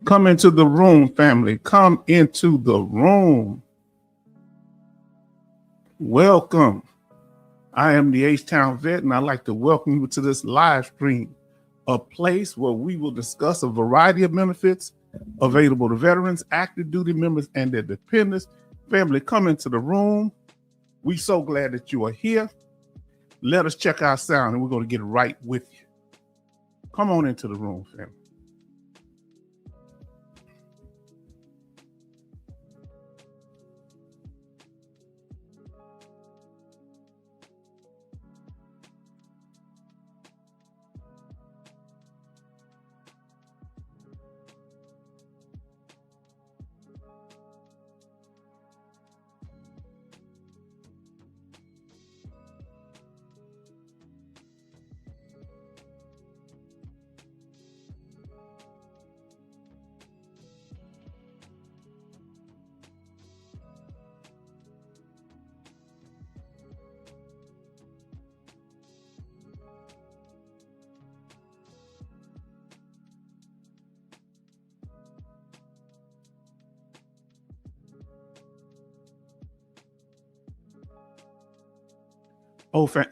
Come into the room, family. Come into the room. Welcome. I am the H-Town Vet, and I'd like to welcome you to this live stream, a place where we will discuss a variety of benefits available to veterans, active duty members, and their dependents. Family, come into the room. We're so glad that you are here. Let us check our sound, and we're going to get right with you. Come on into the room, family.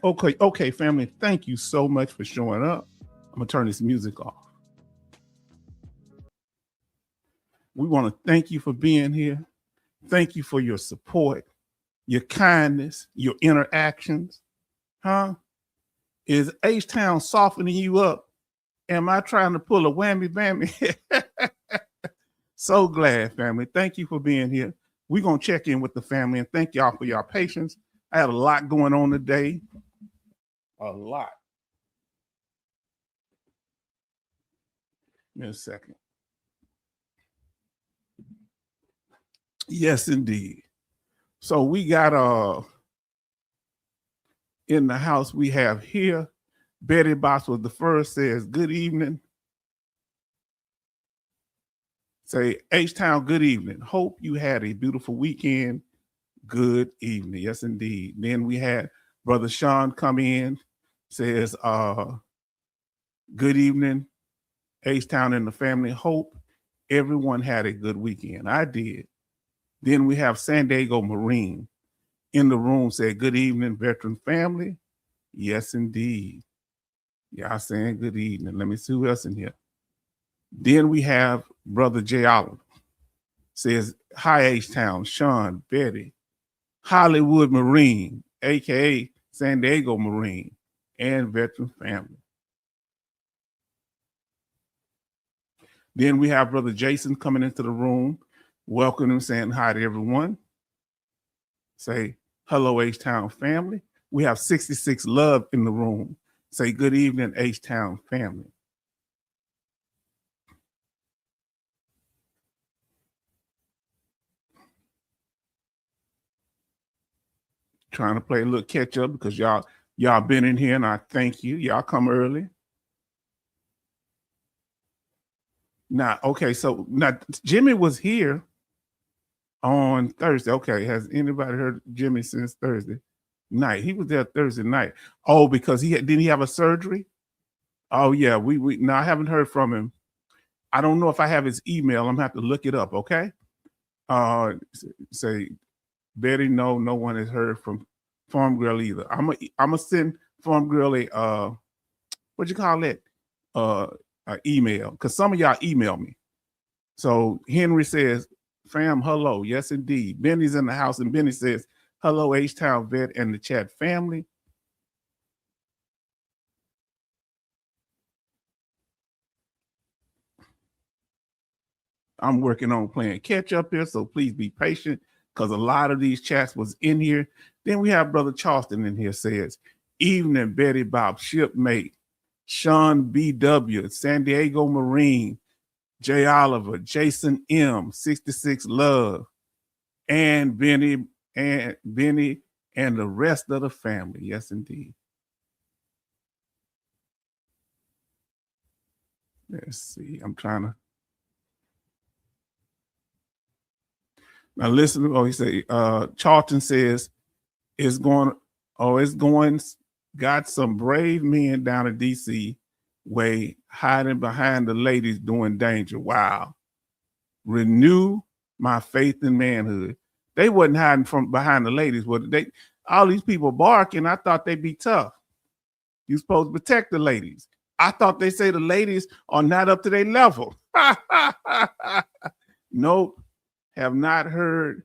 Okay, family. Thank you so much for showing up. I'm gonna turn this music off. We want to thank you for being here. Thank you for your support, your kindness, your interactions. Is H-Town softening you up? Am I trying to pull a whammy bammy? So glad, family. Thank you for being here. We're gonna check in with the family and thank y'all for your patience. I had a lot going on today. A lot. In a second. Yes, indeed. So we got in the house we have here. Betty Box was the first, says, good evening. Say, H-Town, good evening. Hope you had a beautiful weekend. Good evening. Yes, indeed. Then we had Brother Sean come in, says, good evening, H-Town and the family. Hope everyone had a good weekend. I did. Then we have San Diego Marine in the room, said, good evening, veteran family. Yes, indeed. Y'all saying good evening. Let me see who else in here. Then we have Brother Jay Oliver, says, hi, H-Town, Sean, Betty, Hollywood Marine, a.k.a. San Diego Marine, and veteran family. Then we have Brother Jason coming into the room, welcoming him, saying hi to everyone. Say, hello, H-Town family. We have 66 Love in the room. Say, good evening, H-Town family. Trying to play a little catch up because y'all been in here, and I thank you. Y'all come early. Now, okay, so now Jimmy was here on Thursday. Okay, has anybody heard Jimmy since Thursday night? He was there Thursday night. Oh, because didn't he have a surgery? Oh yeah, we now I haven't heard from him. I don't know if I have his email. I'm gonna have to look it up. Okay. Say Betty, no one has heard from Farm Girl either. I'm gonna send Farm Girl a what you call it? Email, because some of y'all email me. So Henry says, fam, hello. Yes, indeed. Benny's in the house, and Benny says, hello, H-Town Vet and the chat family. I'm working on playing catch up here, so please be patient because a lot of these chats was in here. Then we have Brother Charleston in here, says, evening, Betty Bob, shipmate, Sean B.W., San Diego Marine, Jay Oliver, Jason M., 66 Love, and Benny and the rest of the family. Yes, indeed. Let's see. I'm trying to. Now listen. Oh, he say Charlton says it's going. Got some brave men down in DC way hiding behind the ladies doing danger. Wow. renew my faith in manhood. They wasn't hiding from behind the ladies. But they, all these people barking, I thought they'd be tough. You're supposed to protect the ladies. I thought they say the ladies are not up to their level. Nope, have not heard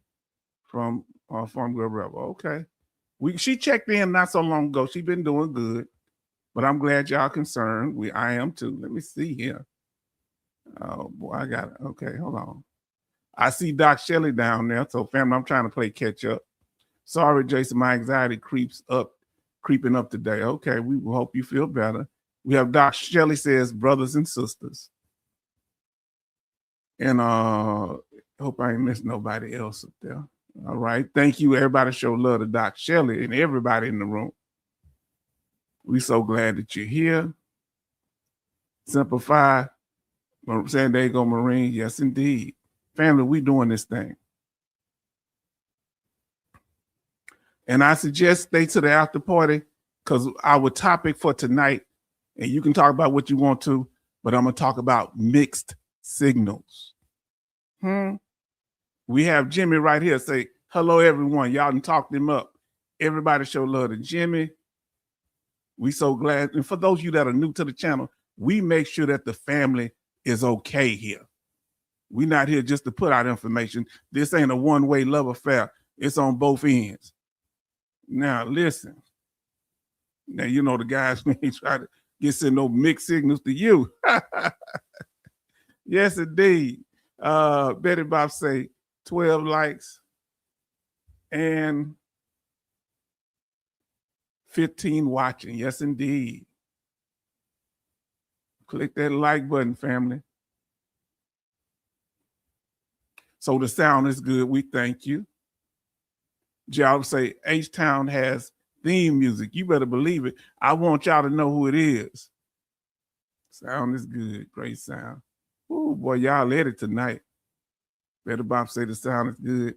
from Girl Rebel. Okay, she checked in not so long ago. She been doing good, but I'm glad y'all concerned. I am too. Let me see here. Oh boy, I got it. Okay, hold on. I see Doc Shelley down there. So family, I'm trying to play catch up. Sorry, Jason, my anxiety creeping up today. Okay, we will hope you feel better. We have Doc Shelley says, brothers and sisters. And hope I ain't missed nobody else up there. All right. Thank you. Everybody show love to Doc Shelley and everybody in the room. We so glad that you're here. Simplify, San Diego Marine. Yes, indeed. Family, we doing this thing. And I suggest stay to the after party because our topic for tonight, and you can talk about what you want to, but I'm going to talk about mixed signals. We have Jimmy right here say, hello, everyone. Y'all done talked him up. Everybody show love to Jimmy. We so glad. And for those of you that are new to the channel, we make sure that the family is okay here. We're not here just to put out information. This ain't a one-way love affair. It's on both ends. Now, listen. Now, you know the guys may try to get send no mixed signals to you. Yes, indeed. Betty Bob say 12 likes and 15 watching. Yes, indeed. Click that like button, family. So the sound is good. We thank you. Y'all say H-Town has theme music. You better believe it. I want y'all to know who it is. Sound is good. Great sound. Oh boy, y'all at it tonight. Better Bob say the sound is good.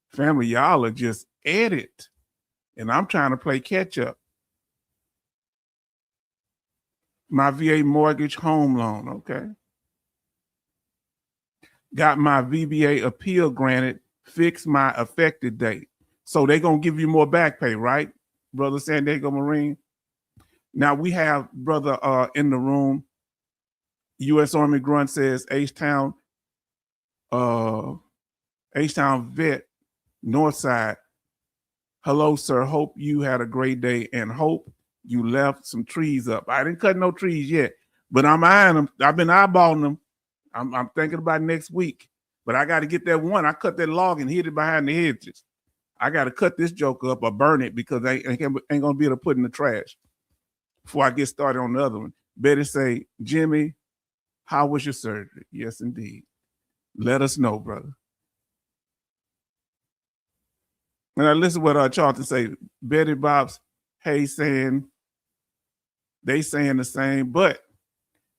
Family, y'all are just at it. And I'm trying to play catch up. My VA mortgage home loan, okay. Got my VBA appeal granted, fixed my effective date. So they're going to give you more back pay, right, Brother San Diego Marine? Now we have brother in the room. U.S. Army Grunt says H-Town vet, North Side. Hello, sir. Hope you had a great day and hope you left some trees up. I didn't cut no trees yet, but I'm eyeing them. I've been eyeballing them. I'm thinking about next week, but I got to get that one. I cut that log and hid it behind the hedges. I got to cut this joker up or burn it because I ain't going to be able to put in the trash before I get started on the other one. Betty say, Jimmy, how was your surgery? Yes, indeed. Let us know, brother. And I listen to what Charlton say. Betty Bob's, hey, saying, they saying the same, but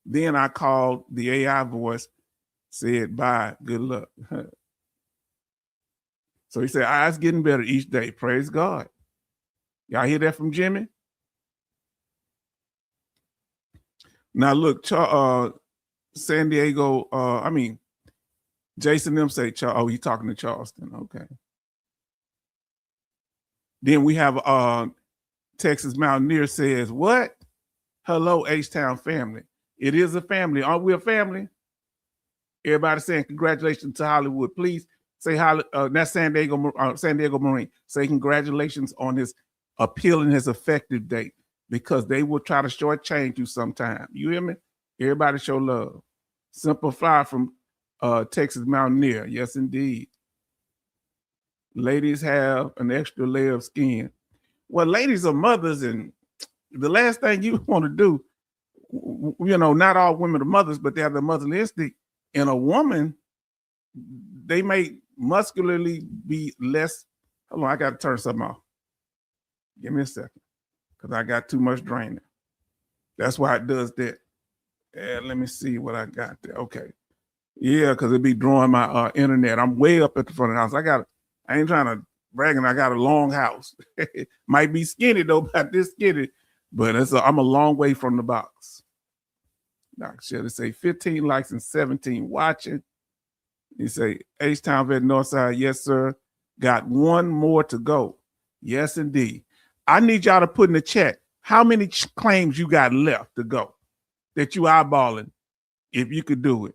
then I called the AI voice, said, bye, good luck. So he said, it's getting better each day. Praise God. Y'all hear that from Jimmy? Now look, San Diego, Jason them say, he's talking to Charleston. Okay. Then we have Texas Mountaineer says, what? Hello, H-Town family. It is a family. Aren't we a family? Everybody saying congratulations to Hollywood. Please say that's San Diego Marine. Say congratulations on his appeal and his effective date because they will try to shortchange you sometime. You hear me? Everybody show love. Simple Fly from Texas Mountaineer. Yes, indeed. Ladies have an extra layer of skin. Well, ladies are mothers, and the last thing you want to do, not all women are mothers, but they have the motherly instinct. And a woman, they may muscularly be less. Hold on, I got to turn something off. Give me a second, because I got too much draining. That's why it does that. Let me see what I got there. Okay. Yeah, because it be drawing my internet. I'm way up at the front of the house. I ain't trying to brag, and I got a long house. Might be skinny, though, about this skinny, but I'm a long way from the box. Now, should I say 15 likes and 17 watching? You say, H-Town Vet Northside, yes, sir. Got one more to go. Yes, indeed. I need y'all to put in the chat how many claims you got left to go that you eyeballing, if you could do it.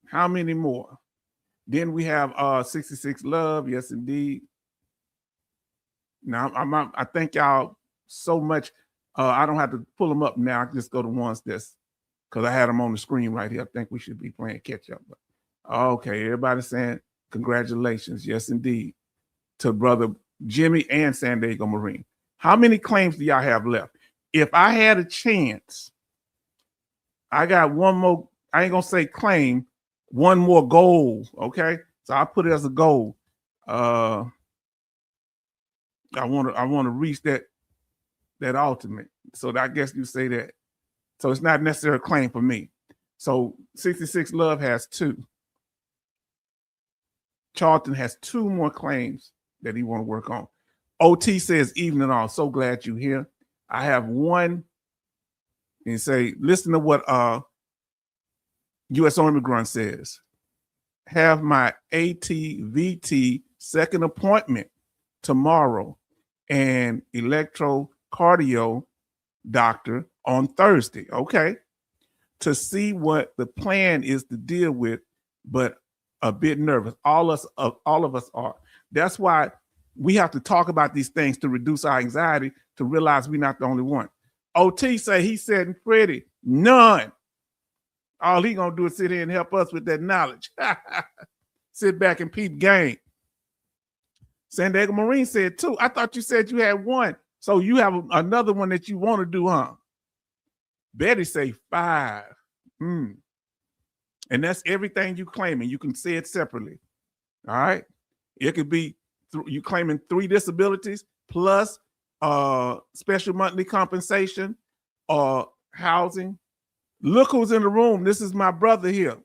How many more? Then we have 66 Love, yes, indeed. Now, I thank y'all so much. I don't have to pull them up now. I can just go to ones that's, because I had them on the screen right here. I think we should be playing catch up. But, okay, everybody saying congratulations. Yes, indeed. To brother Jimmy and San Diego Marine. How many claims do y'all have left? If I had a chance, I got one more, I ain't going to say claim, one more goal, okay? So I put it as a goal. I want to reach that ultimate. So I guess you say that. So it's not necessarily a claim for me. So 66 Love has 2. Charlton has 2 more claims that he want to work on. OT says, evening all. So glad you're here. I have one. And say, listen to what U.S. Army Grunt says. Have my ATVT second appointment tomorrow and electrocardio doctor on Thursday. Okay. To see what the plan is to deal with, but a bit nervous. All of us are. That's why we have to talk about these things to reduce our anxiety, to realize we're not the only one. OT say he's setting pretty. None. All he gonna do is sit here and help us with that knowledge. Sit back and peep game. San Diego Marine said 2. I thought you said you had 1. So you have another one that you want to do, huh? Betty say 5. And that's everything you claiming. You can say it separately. All right. It could be you claiming 3 disabilities plus special monthly compensation or housing. Look who's in the room. This is my brother here,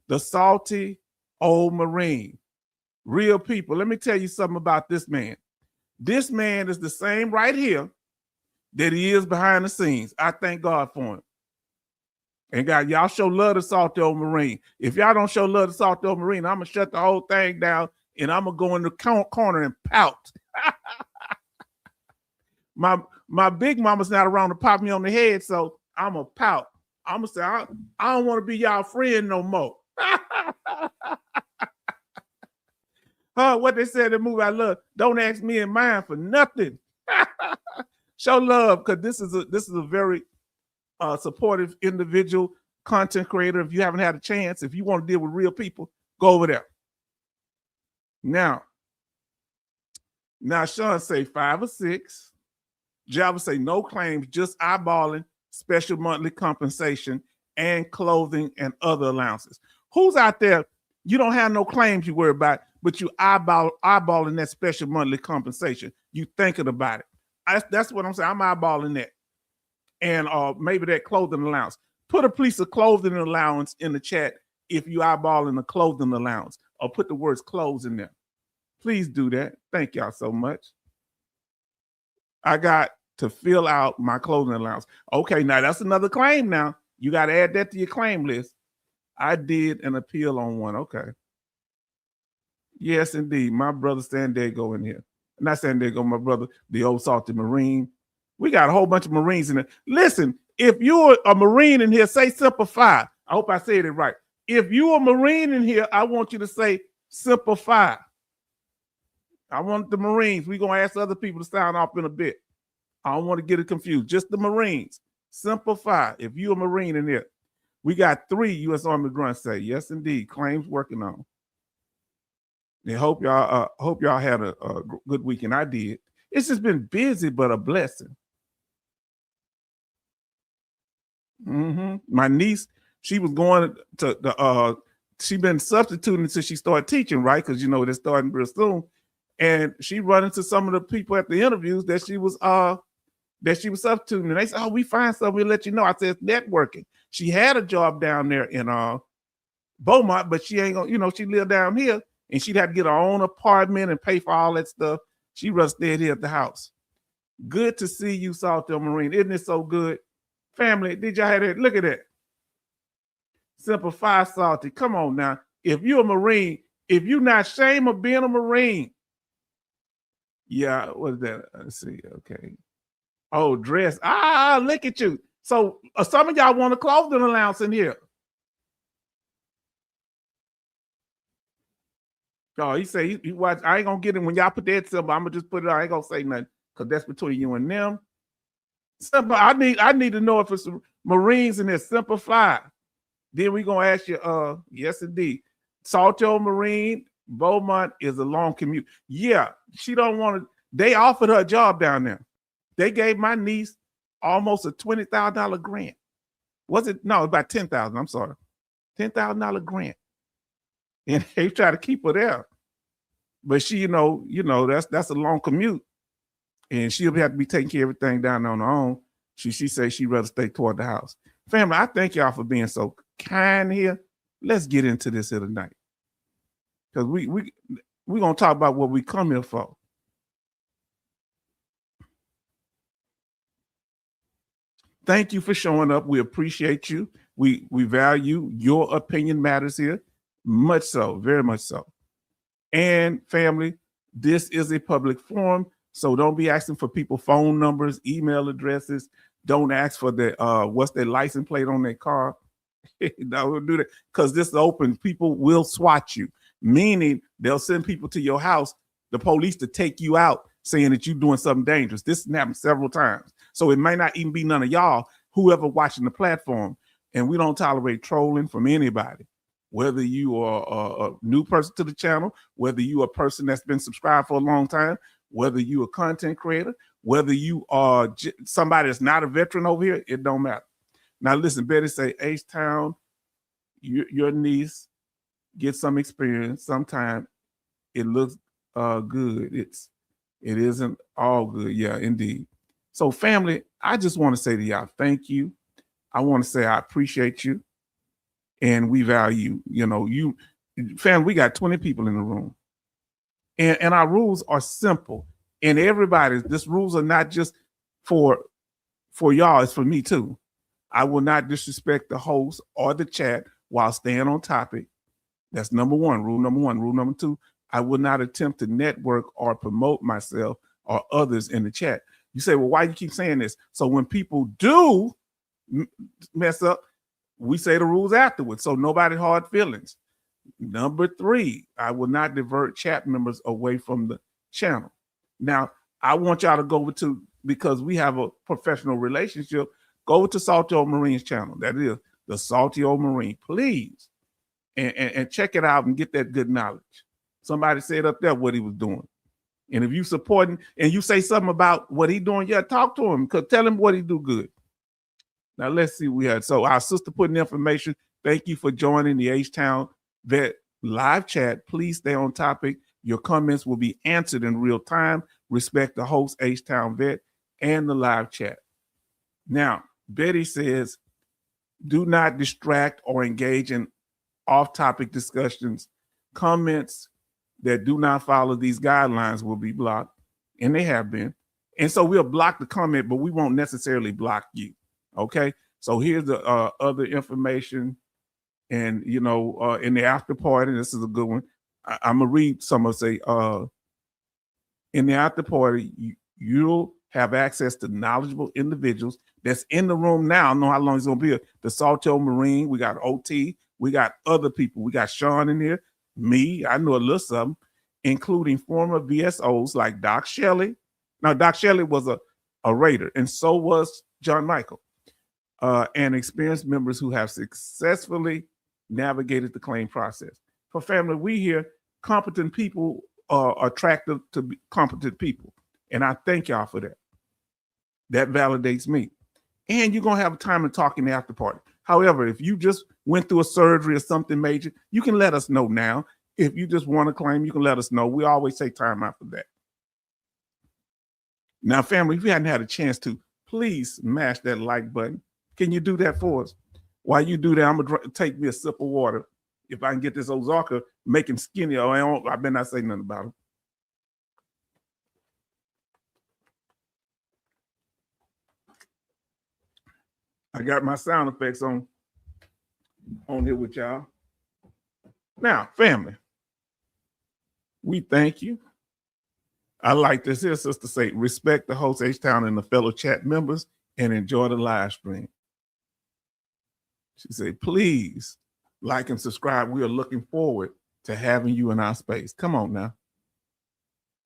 the salty old Marine. Real people. Let me tell you something about this man. This man is the same right here that he is behind the scenes. I thank God for him. And God, y'all show love to salty old Marine. If y'all don't show love to salty old Marine, I'm going to shut the whole thing down and I'm going to go in the corner and pout. My big mama's not around to pop me on the head, so I'm a pout. I'm gonna say I don't want to be y'all friend no more. What they said in the movie I love. Don't ask me and mine for nothing. Show love, because this is a very supportive individual, content creator. If you haven't had a chance, if you want to deal with real people, go over there. Now Sean say 5 or 6. Java say no claims, just eyeballing special monthly compensation and clothing and other allowances. Who's out there? You don't have no claims you worry about, but you eyeballing that special monthly compensation. You thinking about it. That's what I'm saying. I'm eyeballing that. And maybe that clothing allowance. Put a piece of clothing allowance in the chat if you eyeballing the clothing allowance, or put the words clothes in there. Please do that. Thank y'all so much. I got to fill out my clothing allowance. Okay, now that's another claim now. You got to add that to your claim list. I did an appeal on one. Okay. Yes, indeed. My brother San Diego in here. Not San Diego, my brother, the old salty Marine. We got a whole bunch of Marines in there. Listen, if you're a Marine in here, say simplify. I hope I said it right. If you're a Marine in here, I want you to say simplify. I want the Marines. We're going to ask other people to sign off in a bit. I don't want to get it confused. Just the Marines. Simplify. If you're a Marine in here. We got 3 U.S. Army grunts say, yes, indeed. Claims working on. I hope y'all had a good weekend. I did. It's just been busy, but a blessing. My niece, she was going to the she been substituting since she started teaching, right? Because they're starting real soon. And she run into some of the people at the interviews that she was substituting. And they said, "Oh, we find something, we'll let you know." I said, "It's networking." She had a job down there in Beaumont, but she ain't gonna, she lived down here and she'd have to get her own apartment and pay for all that stuff. She just stayed here at the house. Good to see you, Salty Marine. Isn't it so good? Family, did y'all have that? Look at that. Simplify, Salty. Come on now. if you're a Marine, if you're not ashamed of being a Marine, yeah, what is that? Let's see. Okay. Oh, dress. Look at you. So some of y'all want a clothing allowance in here. Oh, he say he watch. I ain't gonna get it when y'all put that symbol. I'm gonna just put it. I ain't gonna say nothing because that's between you and them. Simple. I need to know if it's Marines in there. Simplify. Then we gonna ask you. Yes, indeed. Salto Marine Beaumont is a long commute. Yeah, she don't want to. They offered her a job down there. They gave my niece almost a $20,000 grant. Was it? No, about $10,000. I'm sorry, $10,000 grant, and they try to keep her there. But she, that's a long commute, and she'll have to be taking care of everything down on her own. She says she'd rather stay toward the house. Family, I thank y'all for being so kind here. Let's get into this here tonight, because we're gonna talk about what we come here for. Thank you for showing up. We appreciate you. We value your opinion matters here, much so, very much so. And family, this is a public forum, so don't be asking for people phone numbers, email addresses. Don't ask for the what's their license plate on their car. Don't do that, because this is open. People will SWAT you, meaning they'll send people to your house, the police, to take you out, saying that you're doing something dangerous. This has happened several times. So it may not even be none of y'all, whoever watching the platform. And we don't tolerate trolling from anybody, whether you are a new person to the channel, whether you are a person that's been subscribed for a long time, whether you a content creator, whether you are somebody that's not a veteran over here, it don't matter. Now listen, Betty say, H-Town, your niece get some experience. Sometimes it looks good. It isn't all good. Yeah, indeed. So family, I just want to say to y'all, thank you. I want to say I appreciate you, and we value, you. Family, we got 20 people in the room, and our rules are simple. And these rules are not just for y'all, it's for me too. I will not disrespect the host or the chat while staying on topic. That's number one, rule number one. Rule number two, I will not attempt to network or promote myself or others in the chat. You say, well, why do you keep saying this? So when people do mess up, we say the rules afterwards, so nobody hard feelings. Number three, I will not divert chat members away from the channel. Now, I want y'all to go over to, because we have a professional relationship, go over to Salty Old Marine's channel. That is the Salty Old Marine, please. And check it out and get that good knowledge. Somebody said up there what he was doing. And if you supporting and you say something about what he doing, yeah, talk to him, because tell him what he do good. Now let's see what we had. So our sister put in information. Thank you for joining the H-Town Vet live chat. Please stay on topic. Your comments will be answered in real time. Respect the host, H-Town Vet, and the live chat. Now, Betty says, do not distract or engage in off-topic discussions. Comments that do not follow these guidelines will be blocked, and they have been. And so we'll block the comment, but we won't necessarily block you. Okay, so here's the other information, and in the after party, this is a good one. I'm gonna read some of say in the after party, you'll have access to knowledgeable individuals that's in the room now. I don't know how long it's gonna be. The Salto Marine, we got OT, we got other people. We got Sean in here, me, I know a little something, including former VSOs like Doc Shelley. Now, Doc Shelley was a Raider, and so was John Michael. And experienced members who have successfully navigated the claim process. For family, we hear competent people are attracted to competent people. And I thank y'all for that. That validates me. And you're going to have time to talk in the after party. However, if you just went through a surgery or something major, you can let us know now. If you just want to claim, you can let us know. We always take time out for that. Now, family, if you hadn't had a chance to, please smash that like button. Can you do that for us? While you do that, I'm going to take me a sip of water. If I can get this Ozarka, make him skinny, I better not say nothing about him. I got my sound effects on here with y'all. Now, family, we thank you. I like this here, sister say, respect the host H-Town and the fellow chat members and enjoy the live stream. She said, please like and subscribe. We are looking forward to having you in our space. Come on now.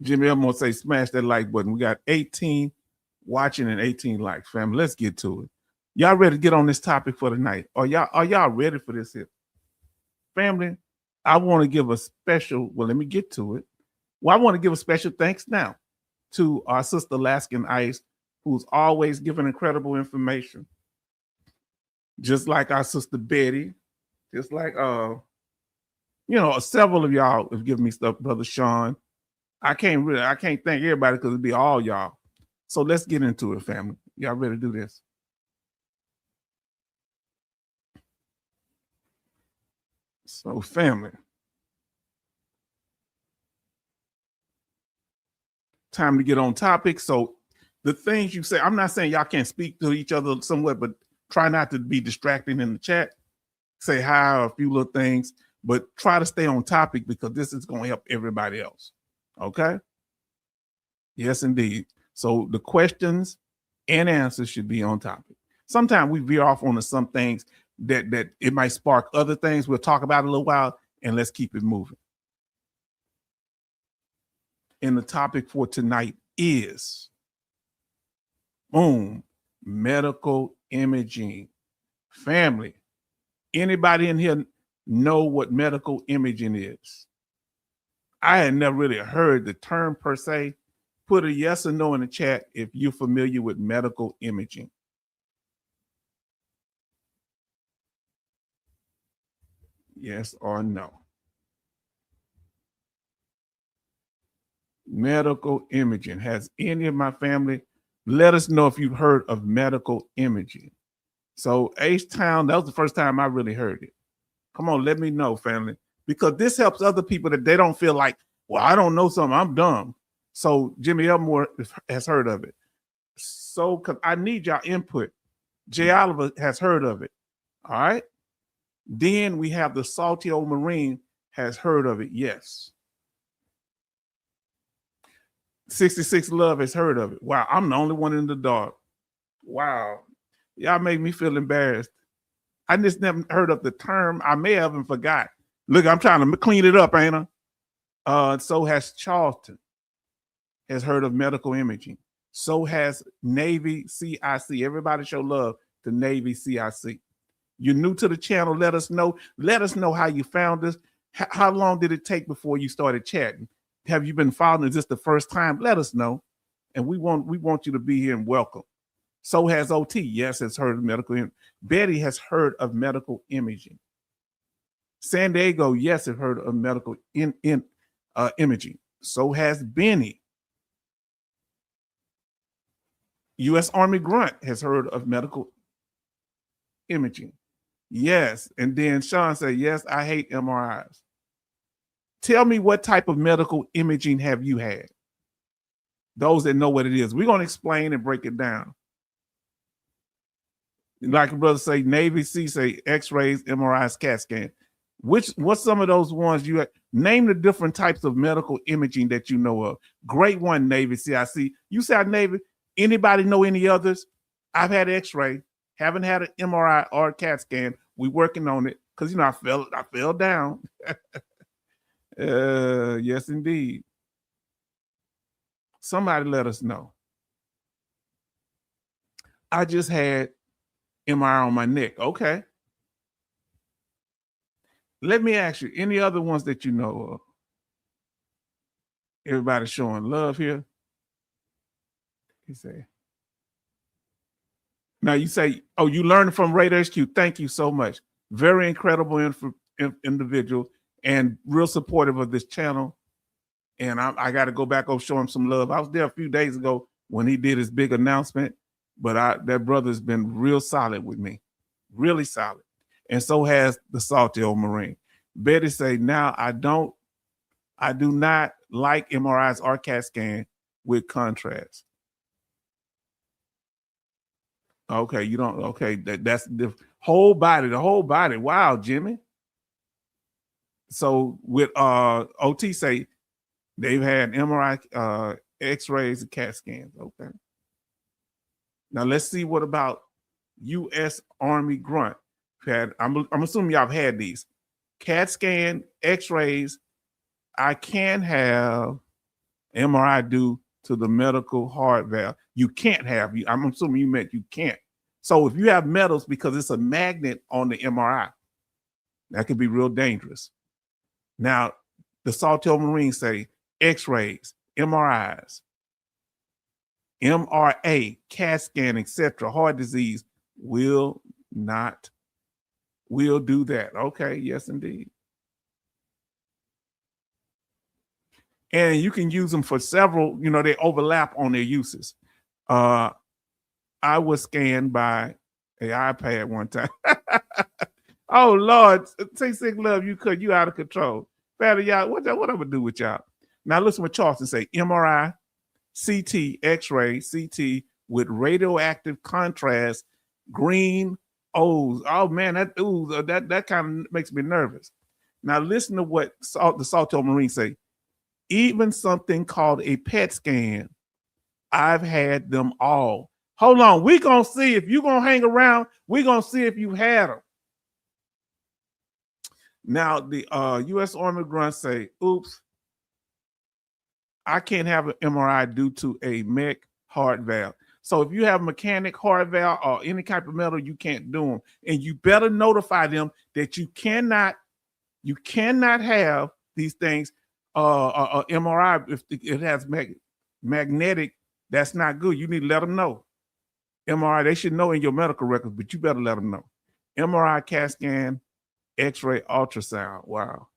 Jimmy Elmore say, smash that like button. We got 18 watching and 18 likes, family. Let's get to it. Y'all ready to get on this topic for tonight? Are y'all ready for this here? Family, I want to give a special, well, let me get to it. Well, I want to give a special thanks now to our sister Laskin Ice, who's always giving incredible information. Just like our sister Betty, just like several of y'all have given me stuff, Brother Sean. I can't thank everybody because it'd be all y'all. So let's get into it, family. Y'all ready to do this? So, family, time to get on topic. So the things you say, I'm not saying y'all can't speak to each other somewhat, but try not to be distracting in the chat. Say hi or a few little things, but try to stay on topic because this is going to help everybody else. Okay? Yes, indeed. So the questions and answers should be on topic. Sometimes we veer off on some things that it might spark other things. We'll talk about it a little while and let's keep it moving. And the topic for tonight is medical imaging. Family, anybody in here know what medical imaging is? I had never really heard the term per se. Put a yes or no in the chat if you're familiar with medical imaging. Yes or no? Medical imaging. Has any of my family, let us know if you've heard of medical imaging. So H-Town, that was the first time I really heard it. Come on, let me know, family, because this helps other people that they don't feel like, well, I don't know something, I'm dumb. So Jimmy Elmore has heard of it. So because I need y'all input. Jay Oliver has heard of it. All right. Then we have the Salty Old Marine has heard of it. Yes. 66 Love has heard of it. Wow, I'm the only one in the dark. Wow. Y'all make me feel embarrassed. I just never heard of the term. I may have and forgot. Look, I'm trying to clean it up, ain't I? So has Charleston has heard of medical imaging. So has Navy CIC. Everybody show love to Navy CIC. You're new to the channel. Let us know. Let us know how you found us. How long did it take before you started chatting? Have you been following? Is this the first time? Let us know. And we want you to be here and welcome. So has OT. Yes, has heard of medical imaging. Betty has heard of medical imaging. San Diego, yes, has heard of medical imaging. So has Benny. U.S. Army Grunt has heard of medical imaging. Yes. And then Sean said, yes, I hate MRIs. Tell me what type of medical imaging have you had? Those that know what it is. We're going to explain and break it down. Like a brother say, Navy C say X-rays, MRIs, CAT scan. What's some of those ones you name the different types of medical imaging that you know of? Great one, Navy CIC. You said Navy. Anybody know any others? I've had X-ray, haven't had an MRI or a CAT scan. We working on it because I fell down. Yes, indeed. Somebody let us know. I just had MRI on my neck. Okay. Let me ask you, any other ones that you know of? Everybody showing love here. You say. Now you say, oh, you learned from Radar HQ. Thank you so much. Very incredible individual and real supportive of this channel. And I got to go back over show him some love. I was there a few days ago when he did his big announcement, but that brother's been real solid with me, really solid. And so has the Salty Old Marine. Betty say, now I do not like MRIs or CAT scan with contrast. Okay, you don't. Okay, that's the whole body. Wow, Jimmy. So with OT say they've had MRI, X-rays, and CAT scans. Okay. Now let's see what about U.S. Army grunt. I'm assuming y'all have had these. CAT scan, X-rays. I can have MRI due to the medical heart valve. You can't have. I'm assuming you meant you can't. So if you have metals because it's a magnet on the MRI, that could be real dangerous. Now, the Saltillo Marines say X-rays, MRIs, MRA, CAT scan, etc., heart disease will do that. Okay, yes, indeed. And you can use them for several, they overlap on their uses. I was scanned by an iPad one time. Oh Lord, T6 love you out of control. Better y'all, what I'm gonna do with y'all? Now listen what Charleston say: MRI, CT, X-ray, CT with radioactive contrast, green O's. Oh man, that kind of makes me nervous. Now listen to what the Saltillo Marines say. Even something called a PET scan, I've had them all. Hold on, we're gonna see if you're gonna hang around. We're gonna see if you had them. Now the U.S. Army grunts say, "Oops, I can't have an MRI due to a mech heart valve." So if you have mechanic heart valve or any type of metal, you can't do them, and you better notify them that you cannot have these things. MRI if it has magnetic, that's not good. You need to let them know. MRI, they should know in your medical records, but you better let them know. MRI, CAT scan, X-ray, ultrasound. Wow.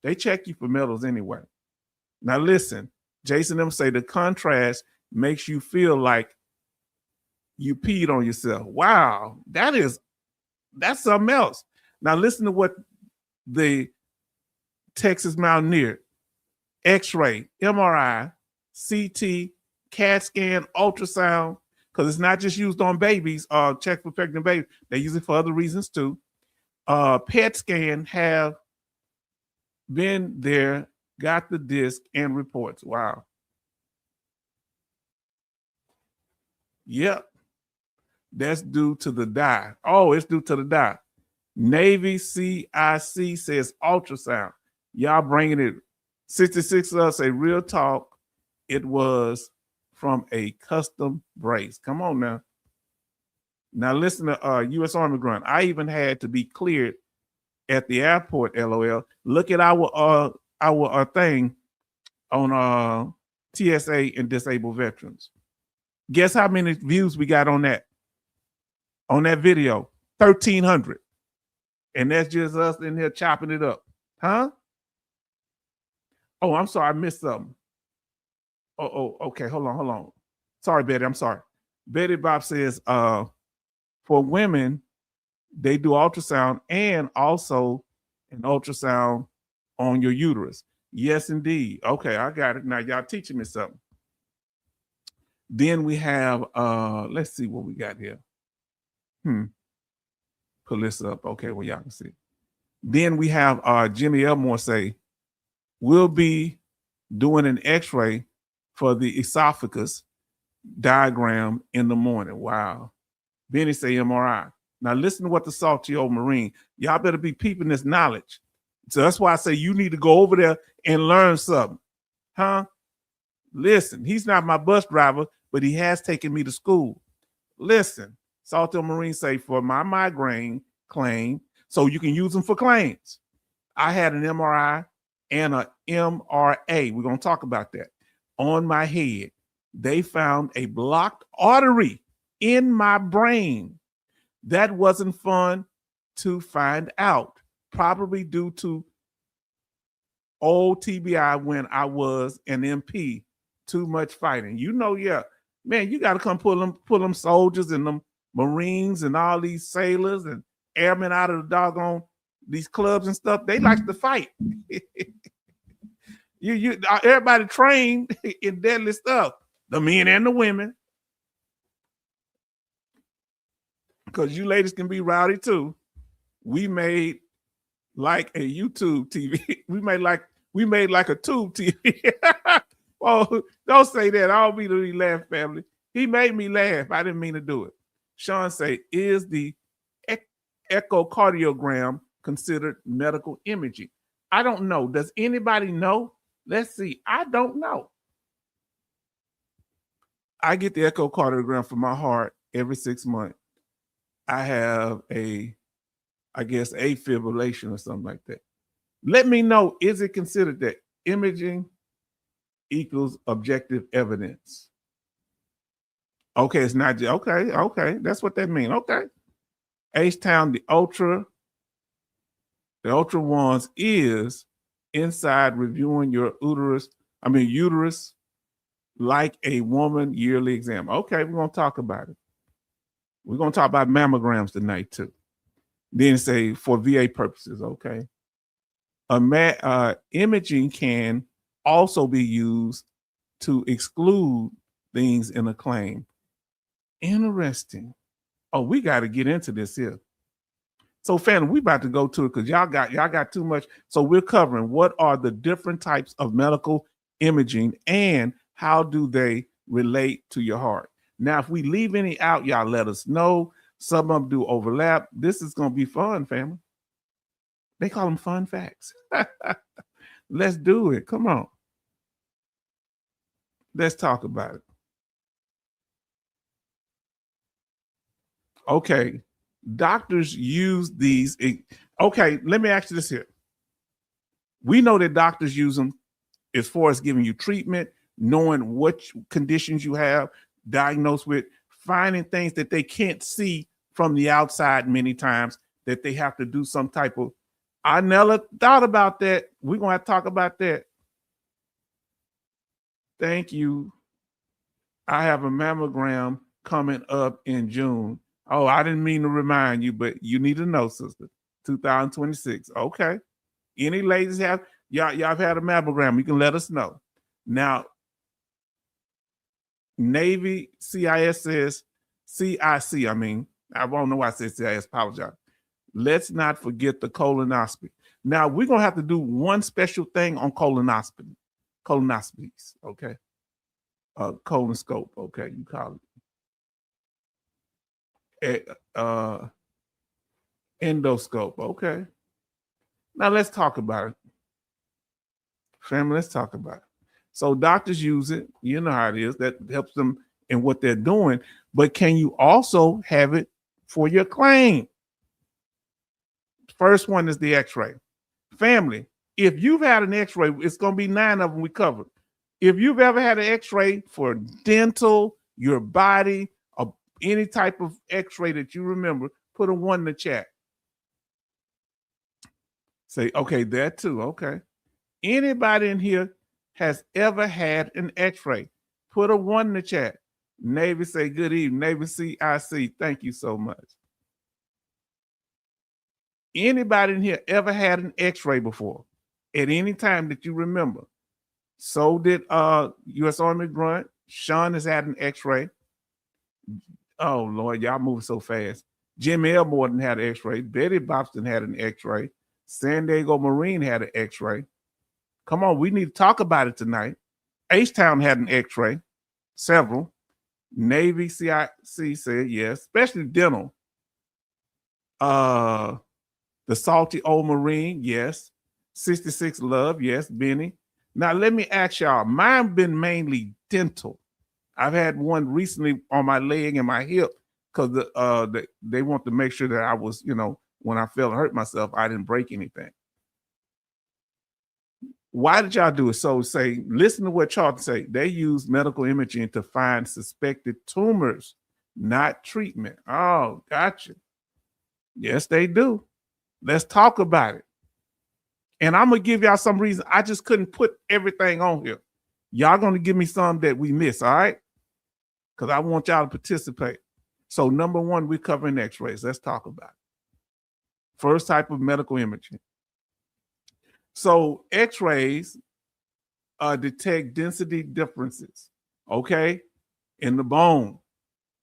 They check you for metals anyway. Now listen, Jason them say the contrast makes you feel like you peed on yourself. Wow, that's something else. Now listen to what the Texas Mountaineer, X-ray, MRI, CT, CAT scan, ultrasound, because it's not just used on babies, check for pregnant babies. They use it for other reasons too. PET scan have been there, got the disc and reports. Wow. Yep. That's due to the dye. Oh, it's due to the dye. Navy CIC says ultrasound. Y'all bringing it. 66 say real talk. It was from a custom brace. Come on now. Now listen to U.S. Army grunt. I even had to be cleared at the airport. LOL. Look at our thing on TSA and disabled veterans. Guess how many views we got on that? On that video, 1,300. And that's just us in here chopping it up. Huh? Oh, I'm sorry. I missed something. Oh, okay. Hold on. Sorry, Betty. I'm sorry. Betty Bob says, for women, they do ultrasound and also an ultrasound on your uterus. Yes, indeed. Okay, I got it. Now y'all teaching me something. Then we have, let's see what we got here. Pull this up. Okay, well, y'all can see. Then we have Jimmy Elmore say, we'll be doing an X-ray for the esophagus diagram in the morning. Wow. Benny say MRI. Now listen to what the Saltillo Marine. Y'all better be peeping this knowledge. So that's why I say you need to go over there and learn something. Huh? Listen, he's not my bus driver, but he has taken me to school. Listen, Saltillo Marine say for my migraine claim, so you can use them for claims. I had an MRI and a MRA. We're going to talk about that. On my head, they found a blocked artery in my brain. That wasn't fun to find out, probably due to old TBI when I was an MP. Too much fighting. Yeah, man, you got to come pull them soldiers and them Marines and all these sailors and airmen out of the doggone these clubs and stuff. They like to fight. Everybody trained in deadly stuff. The men and the women. Because you ladies can be rowdy too. We made like a YouTube TV. We made like a tube TV. Oh, don't say that. I don't mean to be laugh, family. He made me laugh. I didn't mean to do it. Sean say, is the echocardiogram considered medical imaging? I don't know. Does anybody know? Let's see. I don't know. I get the echocardiogram for my heart every 6 months. I have I guess, fibrillation or something like that. Let me know, is it considered that imaging equals objective evidence? Okay, it's not just, okay. That's what that means. Okay. H-Town, the Ultra ones is inside reviewing your uterus like a woman yearly exam. Okay, we're going to talk about it. We're going to talk about mammograms tonight too. Then say for VA purposes, okay. Imaging can also be used to exclude things in a claim. Interesting. Oh, we got to get into this here. So, family, we about to go to it because y'all got too much. So we're covering what are the different types of medical imaging and how do they relate to your heart. Now, if we leave any out, y'all let us know. Some of them do overlap. This is going to be fun, family. They call them fun facts. Let's do it. Come on. Let's talk about it. Okay. Doctors use these. Okay, let me ask you this here. We know that doctors use them as far as giving you treatment, knowing what conditions you have, diagnosed with, finding things that they can't see from the outside many times, that they have to do some type of. I never thought about that. We're going to have to talk about that. Thank you. I have a mammogram coming up in June. Oh, I didn't mean to remind you, but you need to know, sister. 2026. Okay. Any ladies y'all have had a mammogram, you can let us know. Now, Navy CIS says, CIC, I don't know why I said CIS, apologize. Let's not forget the colonoscopy. Now, we're going to have to do one special thing on colonoscopies, okay? Colonoscope, okay, you call it. Endoscope, okay. Now, let's talk about it. Family, let's talk about it. So doctors use it. You know how it is. That helps them in what they're doing. But can you also have it for your claim? First one is the x-ray. Family, if you've had an x-ray, it's going to be 9 of them we covered. If you've ever had an x-ray for dental, your body, or any type of x-ray that you remember, put a 1 in the chat. Say, okay, that too, okay. Anybody in here has ever had an x-ray? Put a 1 in the chat. Navy say good evening. Navy CIC, thank you so much. Anybody in here ever had an x-ray before? At any time that you remember? So did U.S. Army Grunt. Sean has had an x-ray. Oh, Lord, y'all moving so fast. Jim Elmore had an x-ray. Betty Bobston had an x-ray. San Diego Marine had an x-ray. Come on, we need to talk about it tonight. H-Town had an x-ray. Several. Navy CIC said yes, especially dental. The Salty Old Marine, yes. 66 Love, yes. Benny. Now, let me ask y'all, mine been mainly dental. I've had one recently on my leg and my hip because they want to make sure that I was, when I fell and hurt myself, I didn't break anything. Why did y'all do it? So listen to what Charlton say. They use medical imaging to find suspected tumors, not treatment. Oh, gotcha. Yes, they do. Let's talk about it. And I'm going to give y'all some reason. I just couldn't put everything on here. Y'all going to give me some that we miss, all right? Because I want y'all to participate. So number 1, we're covering x-rays. Let's talk about it. First type of medical imaging. So x-rays detect density differences, okay, in the bone.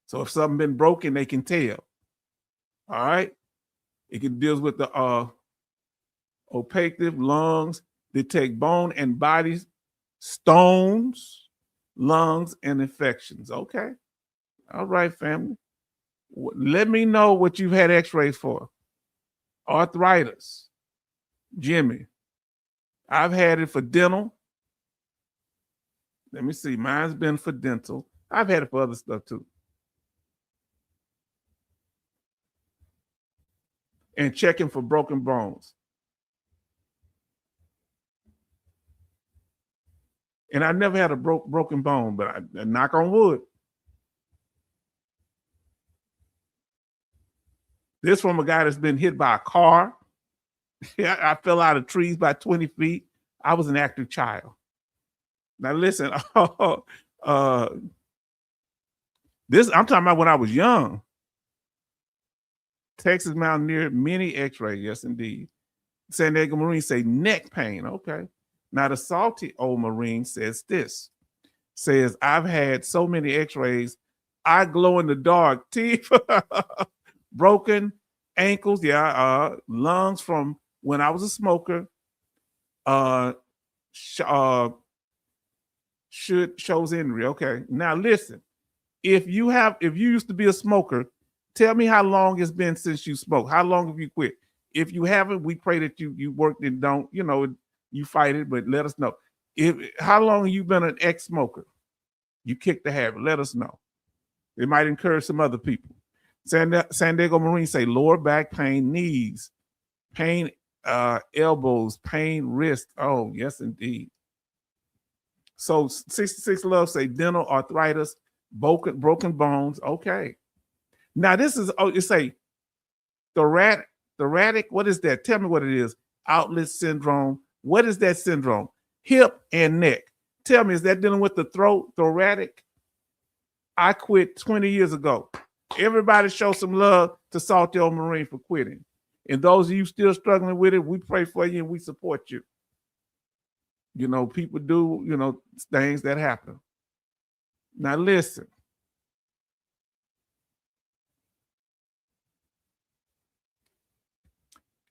So if something been broken, they can tell. All right. It can deal with the Opaque lungs detect bone and body stones, lungs, and infections. Okay. All right, family. Let me know what you've had x-rays for. Arthritis. Jimmy. I've had it for dental. Let me see. Mine's been for dental. I've had it for other stuff too. And checking for broken bones. And I never had a broken bone, but I knock on wood. This from a guy that's been hit by a car. I fell out of trees by 20 feet. I was an active child. Now listen, this I'm talking about when I was young. Texas Mountaineer mini x-ray, yes indeed. San Diego Marine say neck pain, okay. Now the salty old Marine says this, says I've had so many x-rays, I glow in the dark, teeth, broken ankles, lungs from when I was a smoker, shows injury. Okay. Now listen, if you used to be a smoker, tell me how long it's been since you smoked. How long have you quit? If you haven't, we pray that you worked and don't, you fight it, but let us know. How long have you been an ex-smoker? You kicked the habit. Let us know. It might encourage some other people. San Diego Marine say lower back pain, knees, pain, elbows, pain, wrist. Oh, yes, indeed. So 66 Love say dental, arthritis, broken bones. Okay. Now this is, it's a thoracic, what is that? Tell me what it is. Outlet syndrome. What is that syndrome? Hip and neck. Tell me, is that dealing with the throat, thoracic? I quit 20 years ago. Everybody show some love to Salty Old Marine for quitting. And those of you still struggling with it, we pray for you and we support you. People do, things that happen. Now listen.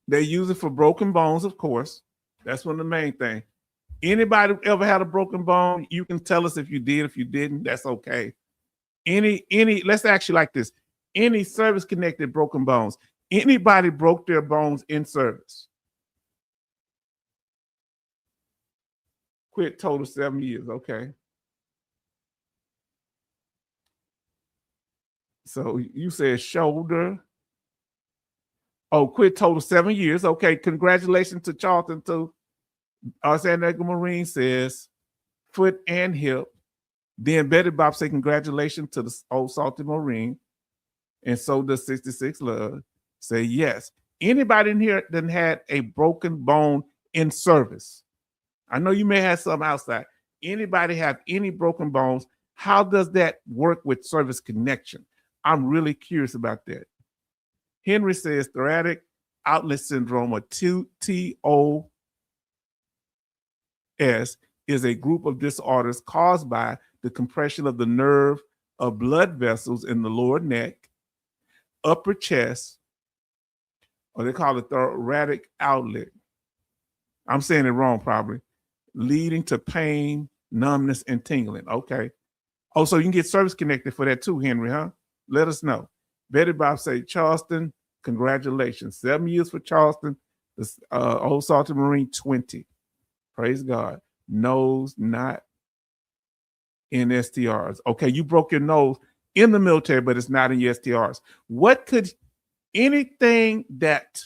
They use it for broken bones, of course. That's one of the main things. Anybody ever had a broken bone? You can tell us if you did, if you didn't, that's okay. Let's ask you like this. Any service-connected broken bones? Anybody broke their bones in service? Quit total 7 years, okay. So you said shoulder. Oh, quit total 7 years. Okay, congratulations to Charlton too. San Diego Marine says foot and hip. Then Betty Bob say congratulations to the old Salty Marine. And so does 66 Love. Say yes. Anybody in here that had a broken bone in service? I know you may have some outside. Anybody have any broken bones? How does that work with service connection? I'm really curious about that. Henry says thoracic outlet syndrome, or TOS, is a group of disorders caused by the compression of the nerve of blood vessels in the lower neck, upper chest, or they call it thoracic outlet. I'm saying it wrong probably, leading to pain, numbness, and tingling. Okay. Oh, so you can get service connected for that too, Henry, huh? Let us know. Betty Bob say, Charleston, congratulations. 7 years for Charleston. Old Salty Marine, 20. Praise God. Nose not in STRs. Okay, you broke your nose in the military, but it's not in your STRs. What could anything that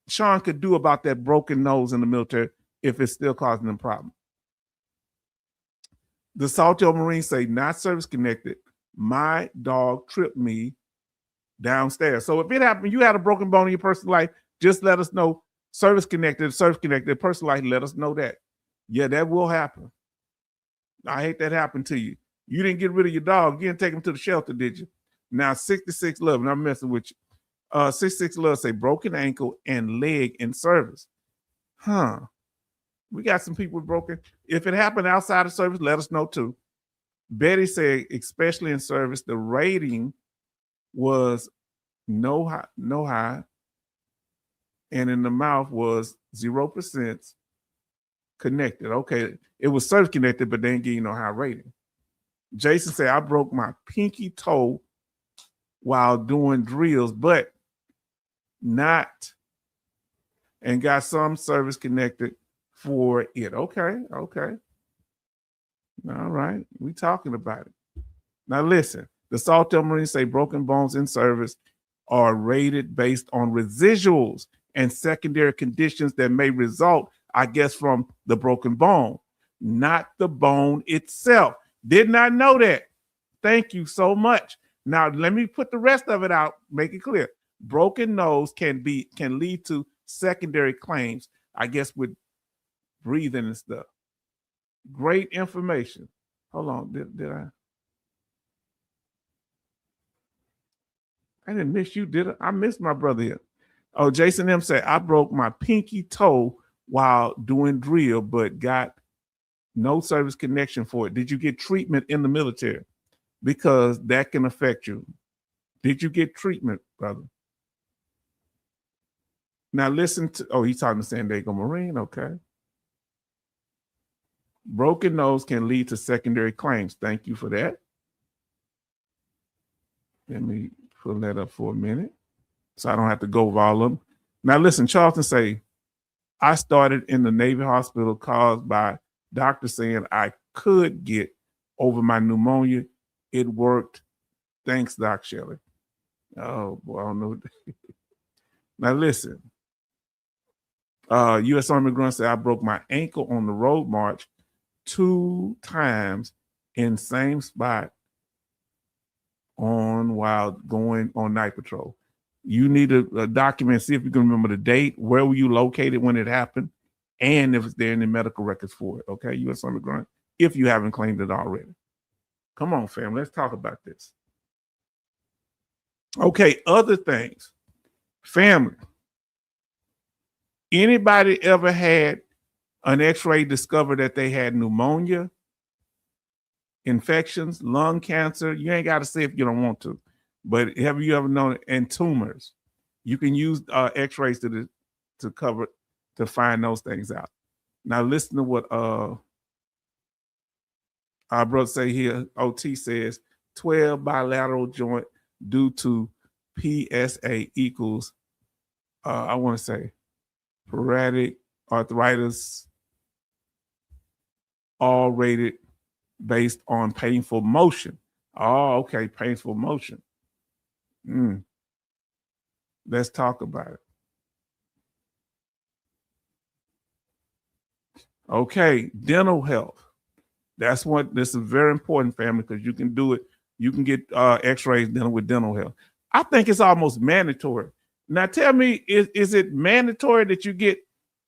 Sean could do about that broken nose in the military if it's still causing them problems? The Salty Old Marine say, not service connected. My dog tripped me downstairs. So if it happened, you had a broken bone in your personal life, just let us know. Service connected, personal life, let us know that. Yeah, that will happen. I hate that happened to you. You didn't get rid of your dog. You didn't take him to the shelter, did you? Now, 66 Love, and I'm messing with you. 66 Love say broken ankle and leg in service. Huh. We got some people broken. If it happened outside of service, let us know too. Betty said, especially in service, the rating was no high. and in the mouth was 0% connected. Okay, it was service connected, but they didn't give you no high rating. Jason said, I broke my pinky toe while doing drills, but not, and got some service connected for it. Okay. All right. We talking about it. Now listen, the Sawtell Marines say broken bones in service are rated based on residuals and secondary conditions that may result, I guess, from the broken bone, not the bone itself. Did not know that. Thank you so much. Now let me put the rest of it out, make it clear. Broken nose can lead to secondary claims, I guess, with breathing and stuff. Great information. Hold on, did I? I didn't miss you, did I? I missed my brother here. Oh, Jason M said, I broke my pinky toe while doing drill, but got no service connection for it. Did you get treatment in the military? Because that can affect you. Did you get treatment, brother? Now listen to, oh, he's talking to San Diego Marine, okay. Broken nose can lead to secondary claims. Thank you for that. Let me pull that up for a minute so I don't have to go over all of them. Now listen, Charlton say, I started in the Navy hospital caused by doctors saying I could get over my pneumonia. It worked. Thanks, Doc Shelley. Oh, boy, I don't know. Now listen. U.S. Army Grunt said, I broke my ankle on the road march 2 times in same spot while going on night patrol. You need a document, see if you can remember the date, where were you located when it happened, and if it's there in the medical records for it, okay, U.S. Army Grunt, if you haven't claimed it already. Come on, fam, let's talk about this. Okay, other things. Family. Anybody ever had an x-ray discover that they had pneumonia, infections, lung cancer? You ain't got to say if you don't want to, but have you ever known it? And tumors? You can use x-rays to find those things out. Now listen to what our brother say here. OT says 12 bilateral joint due to PSA equals, I want to say, psoriatic arthritis, all rated based on painful motion. Oh, okay, painful motion. Let's talk about it. Okay, dental health. This is very important, family, because you can do it. You can get x-rays dealing with dental health. I think it's almost mandatory. Now tell me, is it mandatory that you get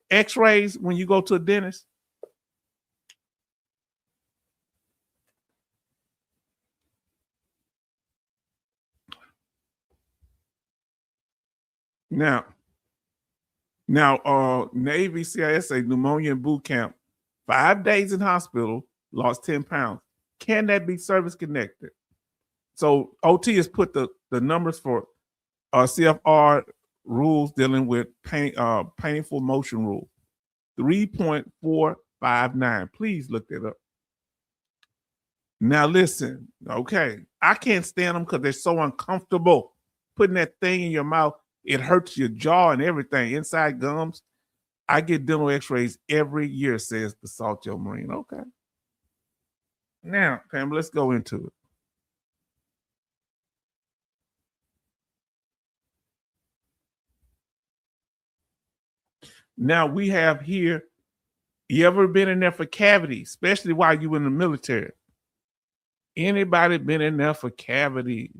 x-rays when you go to a dentist? Now, Navy CISA pneumonia boot camp, 5 days in hospital, lost 10 pounds. Can that be service connected? So OT has put the numbers for CFR rules dealing with painful motion rule, 3.459. Please look that up. Now listen, okay, I can't stand them because they're so uncomfortable. Putting that thing in your mouth, it hurts your jaw and everything, inside gums. I get dental x-rays every year, says the Sawtell Marine. Okay. Now, Pam, let's go into it. Now we have here, you ever been in there for cavities, especially while you were in the military? Anybody been in there for cavities?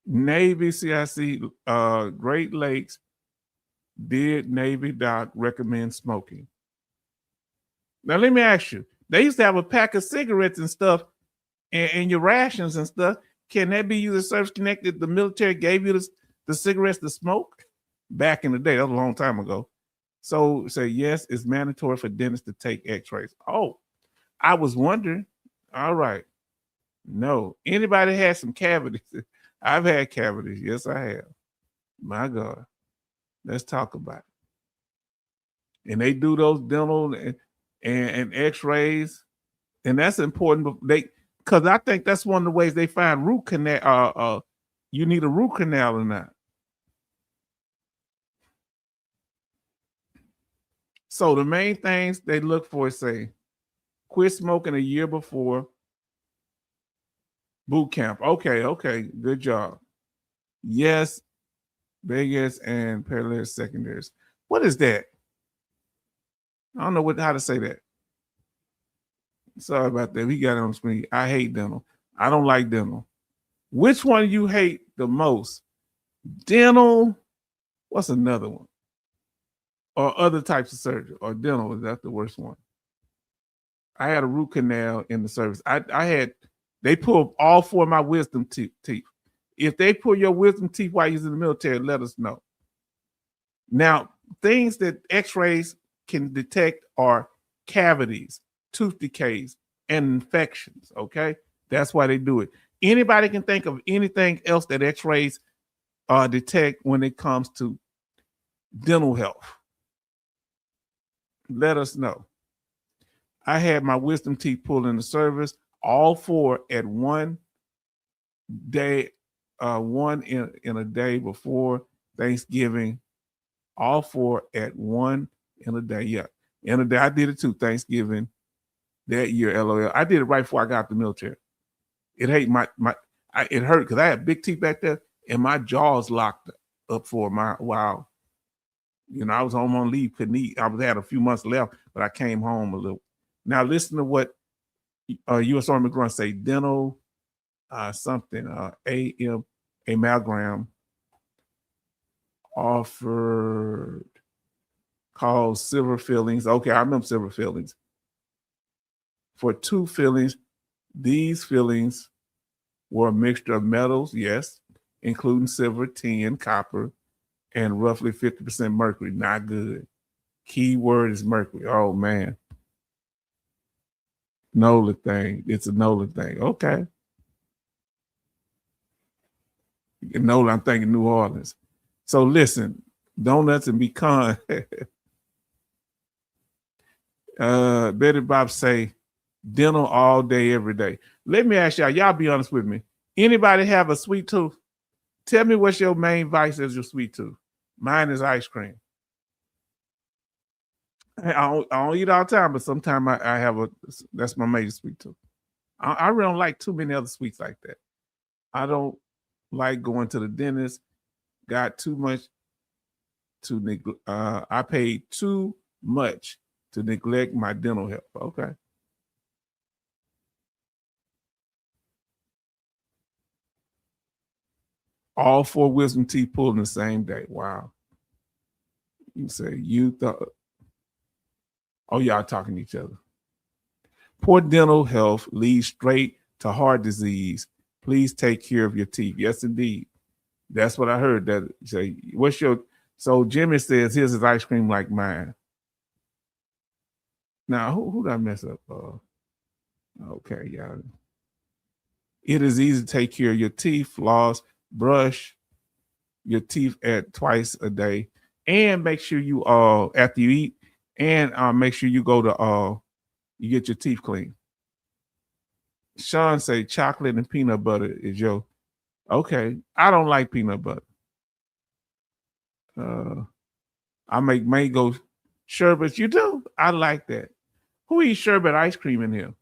Navy CIC, Great Lakes, did Navy doc recommend smoking? Now let me ask you, they used to have a pack of cigarettes and stuff in your rations and stuff. Can that be used as service connected? The military gave you the cigarettes to smoke back in the day. That was a long time ago. So say yes, it's mandatory for dentists to take x-rays. Oh, I was wondering. All right. No. Anybody had some cavities? I've had cavities. Yes, I have. My God. Let's talk about it. And they do those dental and x-rays. And that's important. But because I think that's one of the ways they find root canal. You need a root canal or not. So the main things they look for is say, quit smoking a year before boot camp. Okay, good job. Yes, Vegas and parallel secondaries. What is that? I don't know how to say that. Sorry about that. We got it on the screen. I hate dental. I don't like dental. Which one you hate the most? Dental. What's another one? Or other types of surgery? Or dental, is that the worst one? I had a root canal in the service. They pulled all four of my wisdom teeth. If they pull your wisdom teeth while you're in the military, let us know. Now, things that x-rays can detect are cavities, tooth decays, and infections, okay? That's why they do it. Anybody can think of anything else that x-rays detect when it comes to dental health. Let us know. I had my wisdom teeth pulled in the service, all four at one day, one in a day before Thanksgiving, all four at one in a day. Yeah, in a day. I did it too, Thanksgiving that year, LOL. I did it right before I got out the military. It hurt it hurt because I had big teeth back there and my jaws locked up for a while. You know, I was home on leave, couldn't eat. I had a few months left, but I came home a little. Now listen to what U.S. Army grunt say. Dental amalgam offered called silver fillings. Okay, I remember silver fillings. For two fillings, these fillings were a mixture of metals, yes, including silver, tin, copper, and roughly 50% mercury. Not good. Key word is mercury. Oh man. NOLA thing. It's a NOLA thing. Okay. NOLA, I'm thinking New Orleans. So listen, donuts and pecan. Betty Bob say dental all day, every day. Let me ask y'all be honest with me. Anybody have a sweet tooth? Tell me what's your main vice as your sweet tooth. Mine is ice cream. I don't eat all the time, but sometimes I have that's my major sweet tooth. I really don't like too many other sweets like that. I don't like going to the dentist. Got too much to neglect. I paid too much to neglect my dental health. Okay. All four wisdom teeth pulled in the same day. Wow. You say you thought. Oh, y'all talking to each other. Poor dental health leads straight to heart disease. Please take care of your teeth. Yes, indeed. That's what I heard. That say, what's your? So Jimmy says, "Here's his ice cream like mine." Now, who did I mess up? Okay, yeah. It is easy to take care of your teeth, floss, brush your teeth at twice a day, and make sure you after you eat, and make sure you go to you get your teeth clean. Sean say chocolate and peanut butter is your okay. I don't like peanut butter. I make mango sherbet. You do? I like that. Who eats sherbet ice cream in here?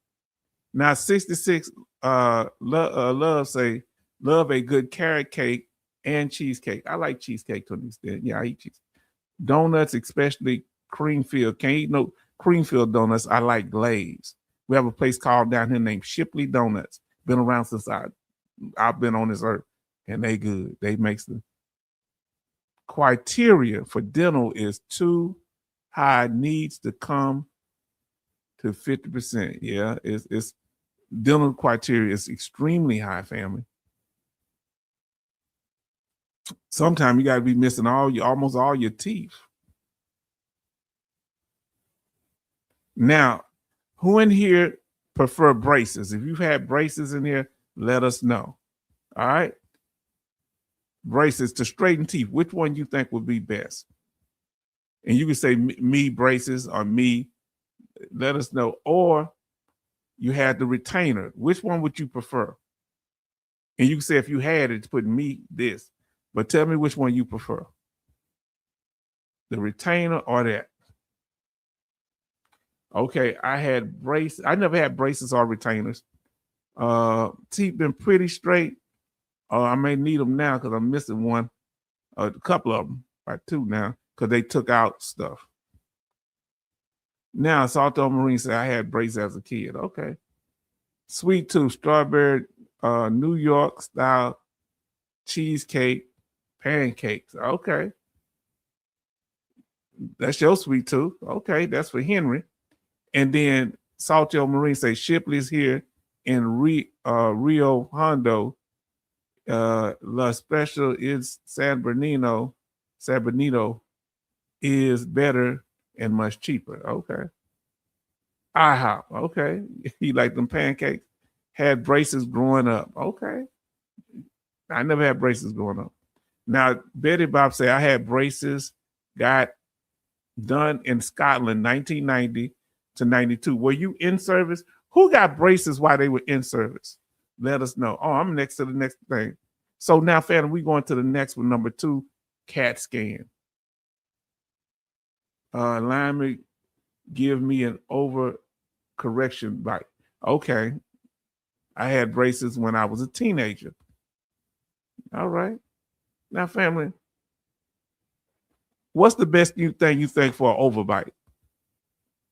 Now 66 love say love a good carrot cake and cheesecake. I like cheesecake to an extent. Yeah, I eat cheese. Donuts, especially cream filled. Can't eat no cream filled donuts. I like glazed. We have a place called down here named Shipley Donuts. Been around since I've been on this earth, and they good. They makes the criteria for dental is too high, needs to come to 50%. Yeah, it's dental criteria is extremely high, family. Sometimes you got to be missing almost all your teeth. Now, who in here prefer braces? If you've had braces in here, Let us know. All right. Braces to straighten teeth. Which one you think would be best? And you can say me braces or me. Let us know. Or you had the retainer. Which one would you prefer? And you can say if you had it, put me this. But tell me which one you prefer. The retainer or that. Okay, I had braces. I never had braces or retainers. Teeth been pretty straight. I may need them now because I'm missing one. A couple of them, like two now, because they took out stuff. Now, Salto Marine said I had braces as a kid. Okay. Sweet tooth, strawberry, New York style cheesecake, pancakes. Okay. That's your sweet tooth. Okay, that's for Henry. And then Salto Marine say Shipley's here in Rio Hondo. La Special is San Bernardino is better and much cheaper. Okay. IHOP. Okay. He liked them pancakes. Had braces growing up. Okay. I never had braces growing up. Now, Betty Bob say I had braces, got done in Scotland, 1990 to 92. Were you in service? Who got braces while they were in service? Let us know. Oh, I'm next to the next thing. So now, family, we're going to the next one, number 2, CAT scan. Alignment, give me an overcorrection bite. Okay. I had braces when I was a teenager. All right. Now, family, what's the best thing you think for an overbite?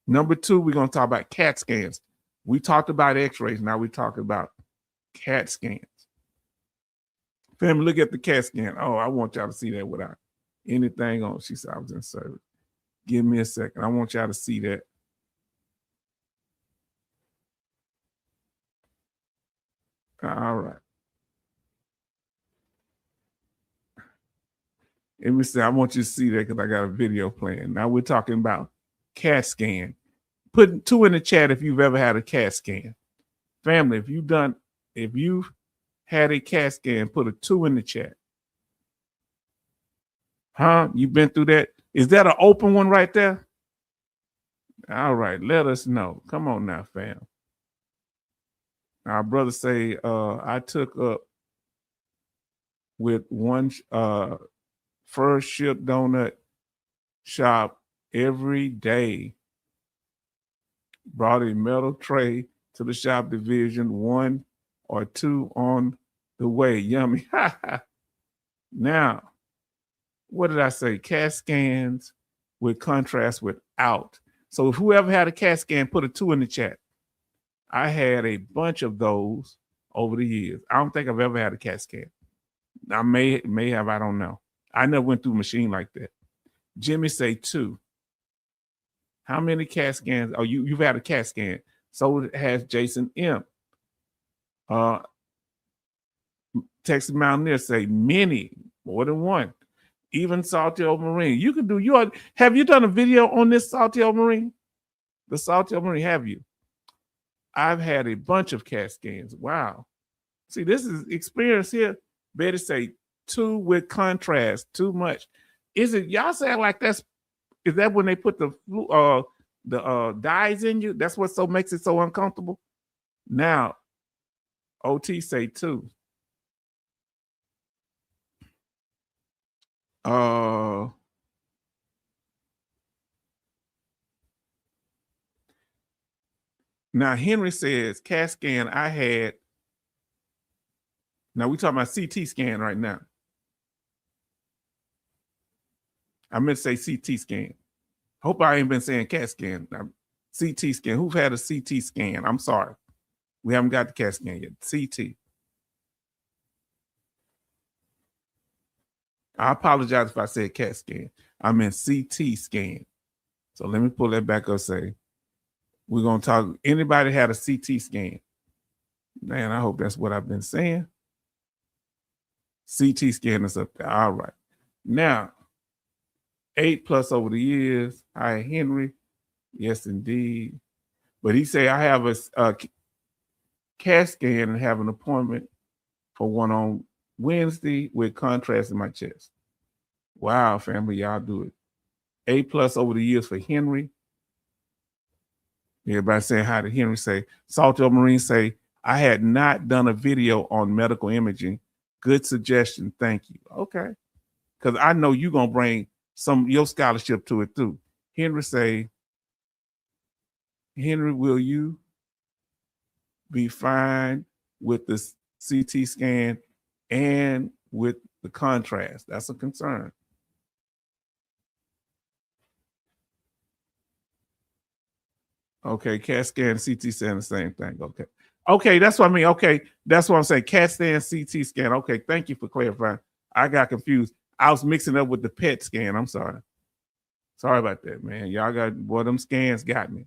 Number 2, we're going to talk about CAT scans. We talked about x-rays. Now we're talking about CAT scans. Family, look at the CAT scan. Oh, I want y'all to see that without anything on. She said I was in service. Give me a second. I want y'all to see that. All right. Let me say, I want you to see that because I got a video playing. Now we're talking about CAT scan. Put 2 in the chat if you've ever had a CAT scan. Family, if you've had a CAT scan, put a 2 in the chat. Huh? You've been through that? Is that an open one right there? All right, let us know. Come on now, fam. Our brother say, I took up with one first ship donut shop every day. Brought a metal tray to the shop division, 1 or 2 on the way. Yummy. Now, what did I say? CAT scans with contrast without. So if whoever had a CAT scan, put a 2 in the chat. I had a bunch of those over the years. I don't think I've ever had a CAT scan. I may have, I don't know. I never went through a machine like that. Jimmy say 2. How many CAT scans? Oh, you've had a CAT scan. So has Jason M. Texas Mountaineer say many, more than 1. Even Salty Marine. You can do have you done a video on this Salty Marine? The Salty Marine, have you? I've had a bunch of CAT scans. Wow. See, this is experience here. Better say 2 with contrast, too much. Is it y'all say like is that when they put the dyes in you? That's what makes it so uncomfortable. Now, OT say 2. Now Henry says CAT scan I had. Now we talking about CT scan right now. I meant to say CT scan. Hope I ain't been saying CAT scan. CT scan. Who've had a CT scan? I'm sorry. We haven't got the CAT scan yet. CT. I apologize if I said CAT scan. I meant CT scan. So let me pull that back up. Say we're gonna talk. Anybody had a CT scan? Man, I hope that's what I've been saying. CT scan is up there. All right. Now, 8+ over the years. Hi, Henry. Yes, indeed. But he say I have a CAT scan and have an appointment for one on Wednesday with contrast in my chest. Wow, family, y'all do it. A+ over the years for Henry. Everybody saying hi to Henry. Say, Salty Marine say, I had not done a video on medical imaging. Good suggestion. Thank you. Okay. Because I know you're going to bring some your scholarship to it too. Henry say, Henry, will you be fine with the CT scan and with the contrast? That's a concern. Okay, CAT scan, CT scan, the same thing. Okay. Okay, that's what I mean. Okay, that's what I'm saying. CAT scan, CT scan. Okay, thank you for clarifying. I got confused. I was mixing up with the PET scan. I'm sorry. Sorry about that, man. Y'all got, boy, them scans got me.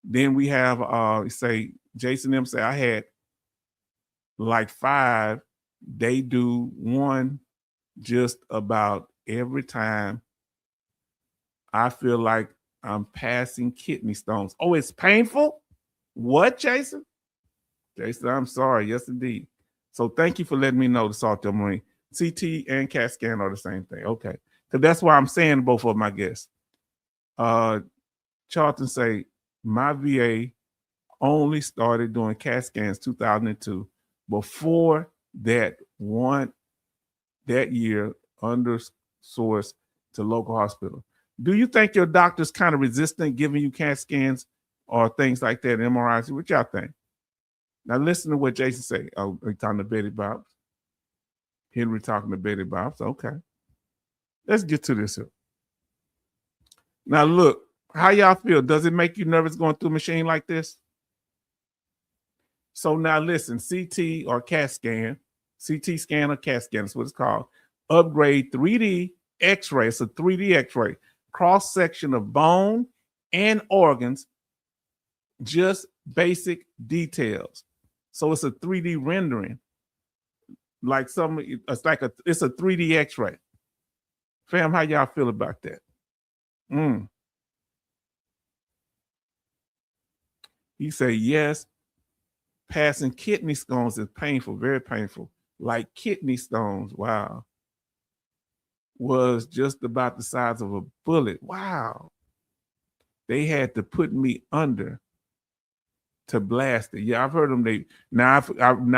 Then we have say Jason M say I had like 5. They do one just about every time. I feel like I'm passing kidney stones. Oh, it's painful? What, Jason? Jason, I'm sorry. Yes, indeed. So thank you for letting me know the Salty Marine. CT and CAT scan are the same thing. Okay. So that's why I'm saying both of my guests. Charlton say, my VA only started doing CAT scans 2002. Before that year, under source to local hospital. Do you think your doctor's kind of resistant giving you CAT scans or things like that, MRIs? What y'all think? Now listen to what Jason say. Oh, he's talking to Betty Bobs. Henry talking to Betty Bobs. Okay. Let's get to this here. Now look, how y'all feel? Does it make you nervous going through a machine like this? So now listen, CT or CAT scan, CT scan or CAT scan is what it's called. Upgrade 3D X-ray. It's a 3D X-ray. Cross section of bone and organs, just basic details. So it's a 3D rendering. Like it's a 3D X-ray. Fam, how y'all feel about that? He say yes. Passing kidney stones is painful, very painful. Like kidney stones, wow. Was just about the size of a bullet. Wow. They had to put me under to blast it. Yeah, I've heard them. Now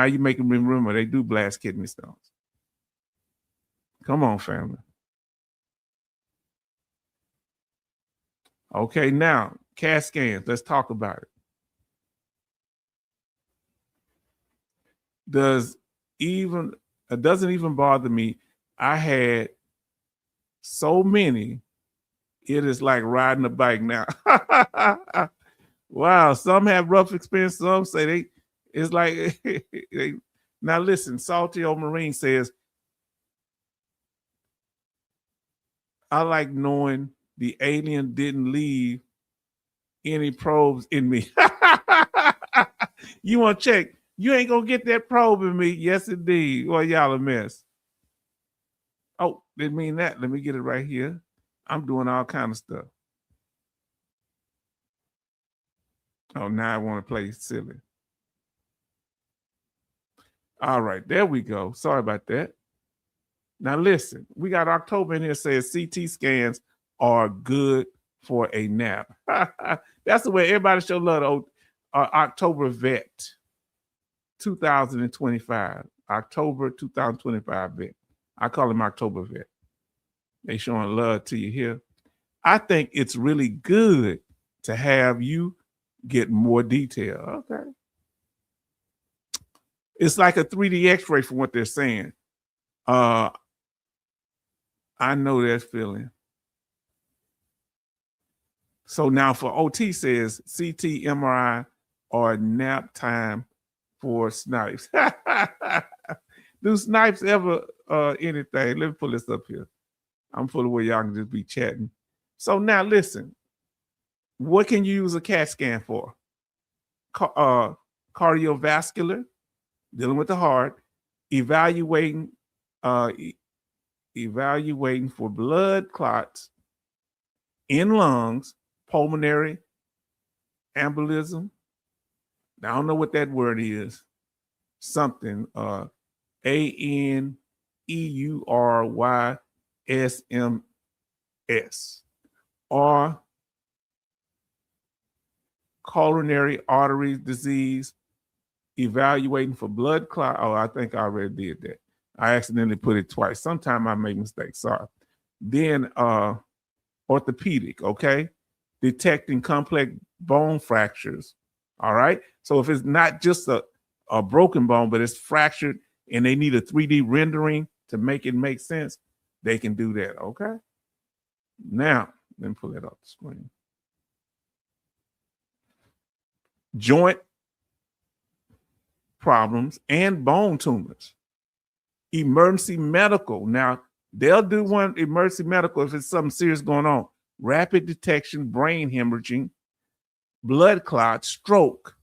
you make them remember they do blast kidney stones. Come on, family. Okay, now CAT scans. Let's talk about it. It doesn't even bother me. I had so many. It is like riding a bike now. Wow, some have rough experience. Some say it's like now listen, Salty Old Marine says, I like knowing the alien didn't leave any probes in me. You want to check? You ain't gonna get that probe in me. Yes, indeed. Well, y'all a mess. Oh, didn't mean that. Let me get it right here. I'm doing all kind of stuff. Oh, now I want to play silly. All right, there we go. Sorry about that. Now listen, we got October in here says CT scans are good for a nap. That's the way everybody show love October Vet 2025. October 2025 Vet. I call him October Vet. They showing love to you here. I think it's really good to have you get more detail. Okay. It's like a 3D X-ray from what they're saying. I know that feeling. So now for OT says CT, MRI, or nap time for snipes. Do snipes ever anything? Let me pull this up here. I'm full of where y'all can just be chatting. So now listen, what can you use a CAT scan for? Cardiovascular, dealing with the heart, evaluating for blood clots in lungs, pulmonary embolism, I don't know what that word is. Something. ANEURYSMS. Or coronary artery disease, evaluating for blood clot. Oh, I think I already did that. I accidentally put it twice. Sometimes I make mistakes. Sorry. Then orthopedic, okay? Detecting complex bone fractures. All right. So if it's not just a broken bone, but it's fractured and they need a 3D rendering to make it make sense, they can do that. Okay. Now, let me pull that off the screen. Joint problems and bone tumors. Emergency medical. Now, they'll do one emergency medical if it's something serious going on. Rapid detection, brain hemorrhaging, blood clot, stroke,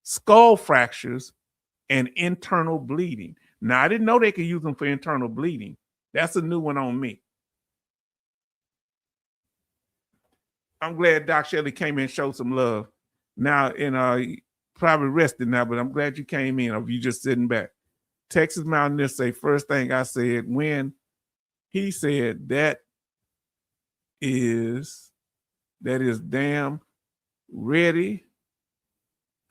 skull fractures, and internal bleeding. Now, I didn't know they could use them for internal bleeding. That's a new one on me. I'm glad Doc Shelley came in and showed some love. Now, probably rested now, but I'm glad you came in, or if you just sitting back. Texas Mountaineer say, first thing I said when he said that is damn ready.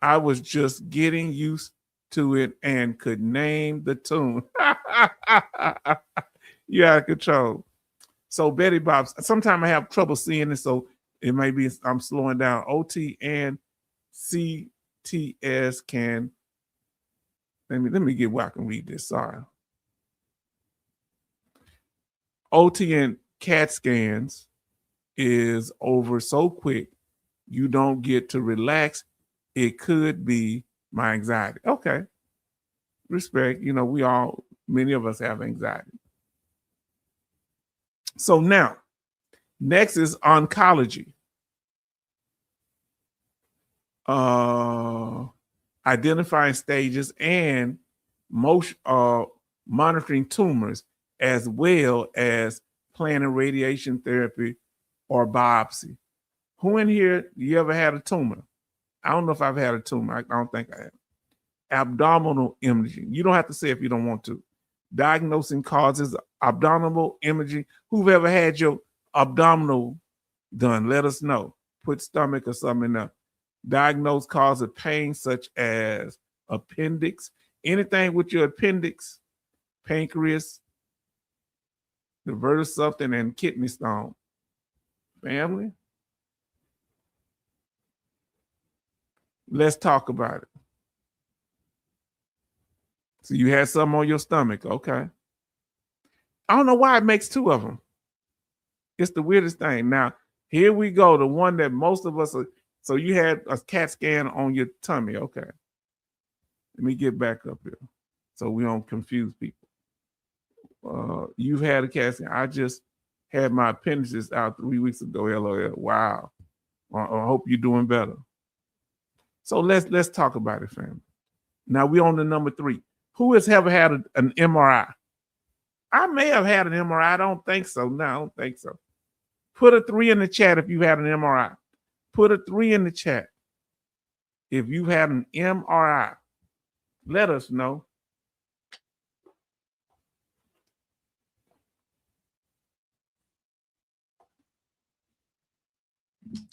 I was just getting used to it and could name the tune. You out of control. So Betty Bob, sometimes I have trouble seeing it, so it may be I'm slowing down. OT and CTS can. Let me get where I can read this. Sorry. OT and CAT scans is over so quick, you don't get to relax. It could be my anxiety. Okay. Respect. You know, many of us have anxiety. So now, next is oncology. Identifying stages and monitoring tumors, as well as planning radiation therapy or biopsy. Who in here, you ever had a tumor? I don't know if I've had a tumor. I don't think I have. Abdominal imaging. You don't have to say if you don't want to. Diagnosing causes, abdominal imaging. Who've ever had your abdominal done? Let us know. Put stomach or something up. Diagnose cause of pain such as appendix. Anything with your appendix, pancreas, diverted something, and kidney stone. Family? Let's talk about it. So you had something on your stomach. Okay. I don't know why it makes two of them. It's the weirdest thing. Now, here we go. The one that most of us are. So you had a CAT scan on your tummy. Okay. Let me get back up here so we don't confuse people. You've had a CAT scan. I just had my appendixes out 3 weeks ago. LOL. Wow. I hope you're doing better. So let's talk about it, family. Now we're on the number 3. Who has ever had an MRI? I may have had an MRI. I don't think so. No, I don't think so. Put a 3 in the chat if you had an MRI. Put a 3 in the chat if you had an MRI. Let us know.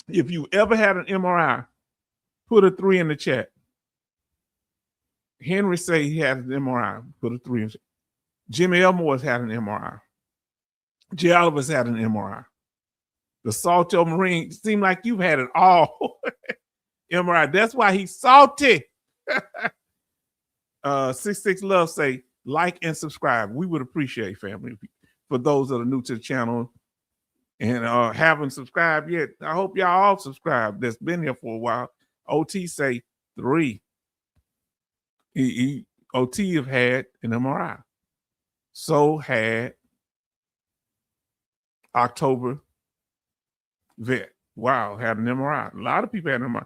If you ever had an MRI, put a 3 in the chat. Henry say he had an MRI. Put a 3 in the chat. Jimmy Elmore's had an MRI. J. Oliver's had an MRI. The Salto Marine seemed like you've had it all. MRI. That's why he's salty. 66 Love say like and subscribe. We would appreciate, family, for those that are new to the channel and haven't subscribed yet. I hope y'all all subscribe. That's been here for a while. OT say 3. OT have had an MRI. So had October Vet. Wow, had an MRI. A lot of people had an MRI.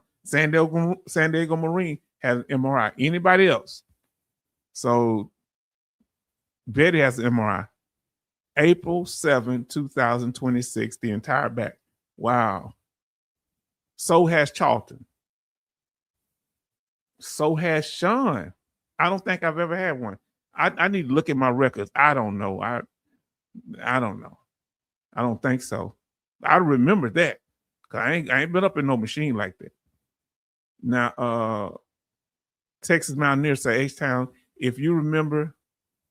San Diego Marine has an MRI. Anybody else? So Betty has an MRI. April 7, 2026, the entire back. Wow. So has Charlton. So has Sean. I don't think I've ever had one. I need to look at my records. I don't know. I don't know. I don't think so. I remember that. Cause I ain't been up in no machine like that. Now, Texas Mountaineer say, H-Town, if you remember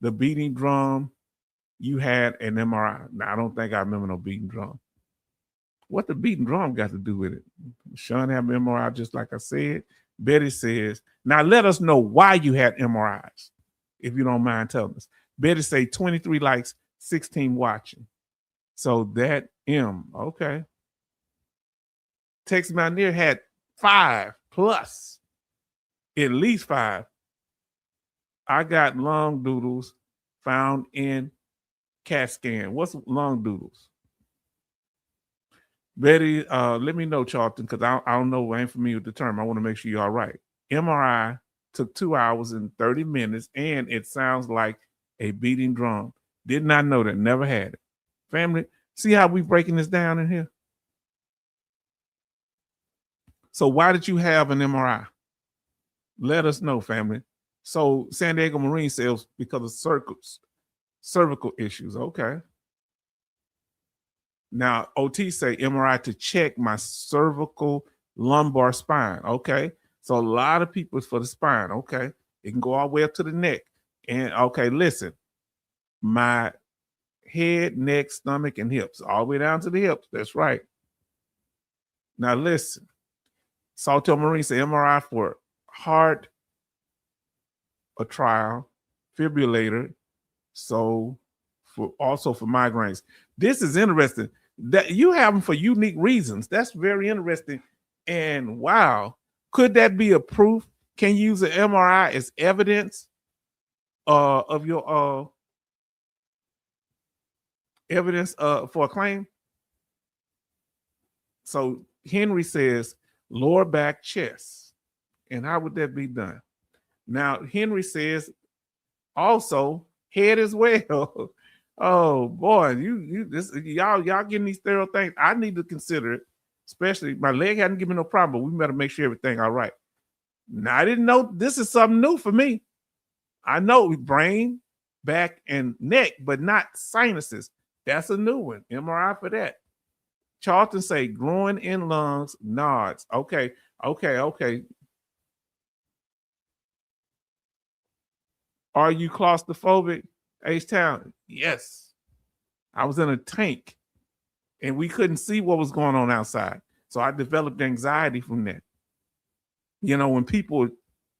the beating drum, you had an MRI. Now, I don't think I remember no beating drum. What the beating drum got to do with it? Sean had an MRI, just like I said. Betty says, now let us know why you had MRIs, if you don't mind telling us. Betty say 23 likes, 16 watching. So that okay. Texas Mountaineer had 5 plus, at least 5. I got lung doodles found in CAT scan. What's lung doodles? Betty, let me know, Charlton, because I don't know. I ain't familiar with the term. I want to make sure you're all right. MRI took 2 hours and 30 minutes, and it sounds like a beating drum. Did not know that. Never had it. Family, see how we breaking this down in here? So why did you have an MRI? Let us know, family. So San Diego Marine says because of cervical issues. Okay. Now, OT say MRI to check my cervical lumbar spine. Okay. So a lot of people is for the spine. Okay. It can go all the way up to the neck. And okay, listen, my head, neck, stomach, and hips, all the way down to the hips. That's right. Now listen, Saltel Marine say MRI for heart, a trial, fibrillator, so also for migraines. This is interesting that you have them for unique reasons. That's very interesting. And wow, could that be a proof? Can you use an MRI as evidence of your evidence for a claim? So Henry says lower back, chest. And how would that be done? Now, Henry says also head as well. Oh boy, y'all getting these thorough things. I need to consider it, especially my leg hadn't given me no problem, but we better make sure everything all right. Now, I didn't know this is something new for me. I know brain, back, and neck, but not sinuses. That's a new one. MRI for that. Charlton say groin in lungs, nods. Okay. Are you claustrophobic, H-Town? Yes. I was in a tank and we couldn't see what was going on outside. So I developed anxiety from that. You know, when people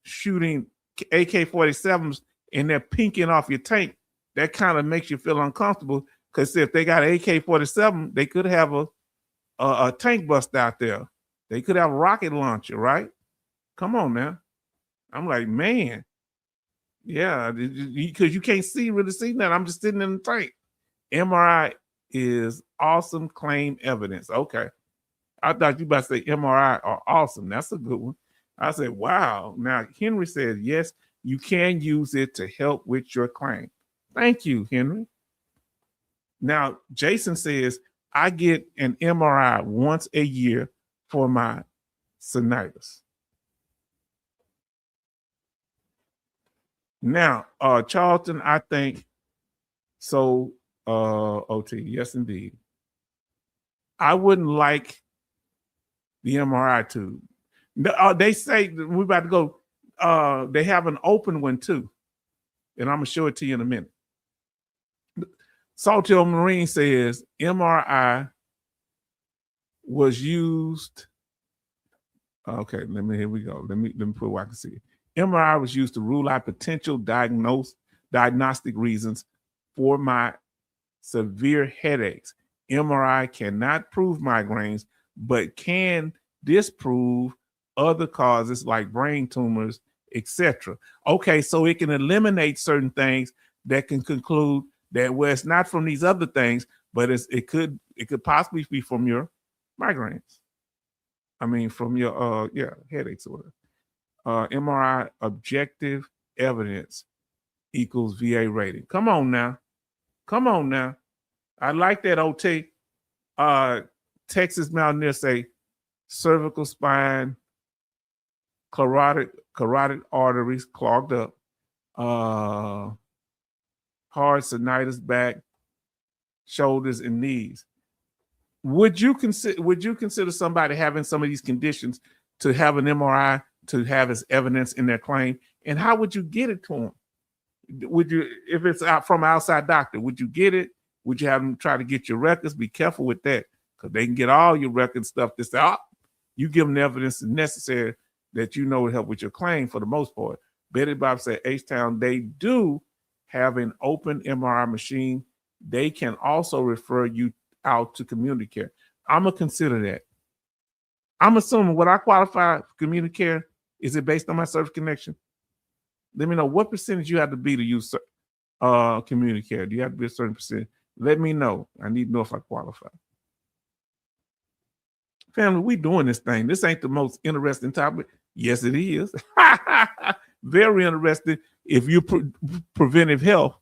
shooting AK-47s and they're pinking off your tank, that kind of makes you feel uncomfortable because if they got an AK-47, they could have a tank bust out there. They could have a rocket launcher, right? Come on now. I'm like, man. Yeah, because you can't really see that. I'm just sitting in the tank. MRI is awesome claim evidence. Okay. I thought you about to say MRI are awesome. That's a good one. I said, wow. Now, Henry said, yes, you can use it to help with your claim. Thank you, Henry. Now, Jason says, I get an MRI once a year for my sinusitis. Now, Charlton, I think so. OT, yes, indeed. I wouldn't like the MRI tube. They say we're about to go. They have an open one too, and I'm gonna show it to you in a minute. Saltil Marine says MRI was used. Okay, here we go. Let me put where I can see it. MRI was used to rule out potential diagnostic reasons for my severe headaches. MRI cannot prove migraines, but can disprove other causes like brain tumors, etc. Okay, so it can eliminate certain things that can conclude that it's not from these other things, but it could possibly be from your migraines. I mean, from your headaches or whatever. MRI objective evidence equals VA rating. Come on now. I like that, OT. Texas Mountaineer say cervical spine carotid arteries clogged up, hard sinusitis, back, shoulders, and knees. Would you consider somebody having some of these conditions to have an MRI to have as evidence in their claim? And how would you get it to them? Would you, if it's out from an outside doctor, would you get it? Would you have them try to get your records? Be careful with that, because they can get all your record stuff to say, oh, you give them the evidence necessary that you know would help with your claim for the most part. Betty Bob said H-Town, they do have an open MRI machine. They can also refer you out to community care. I'm going to consider that. I'm assuming, would I qualify for community care? Is it based on my service connection? Let me know what percentage you have to be to use community care. Do you have to be a certain percentage? Let me know. I need to know if I qualify. Family, we doing this thing. This ain't the most interesting topic. Yes, it is. Very interesting if you preventive health.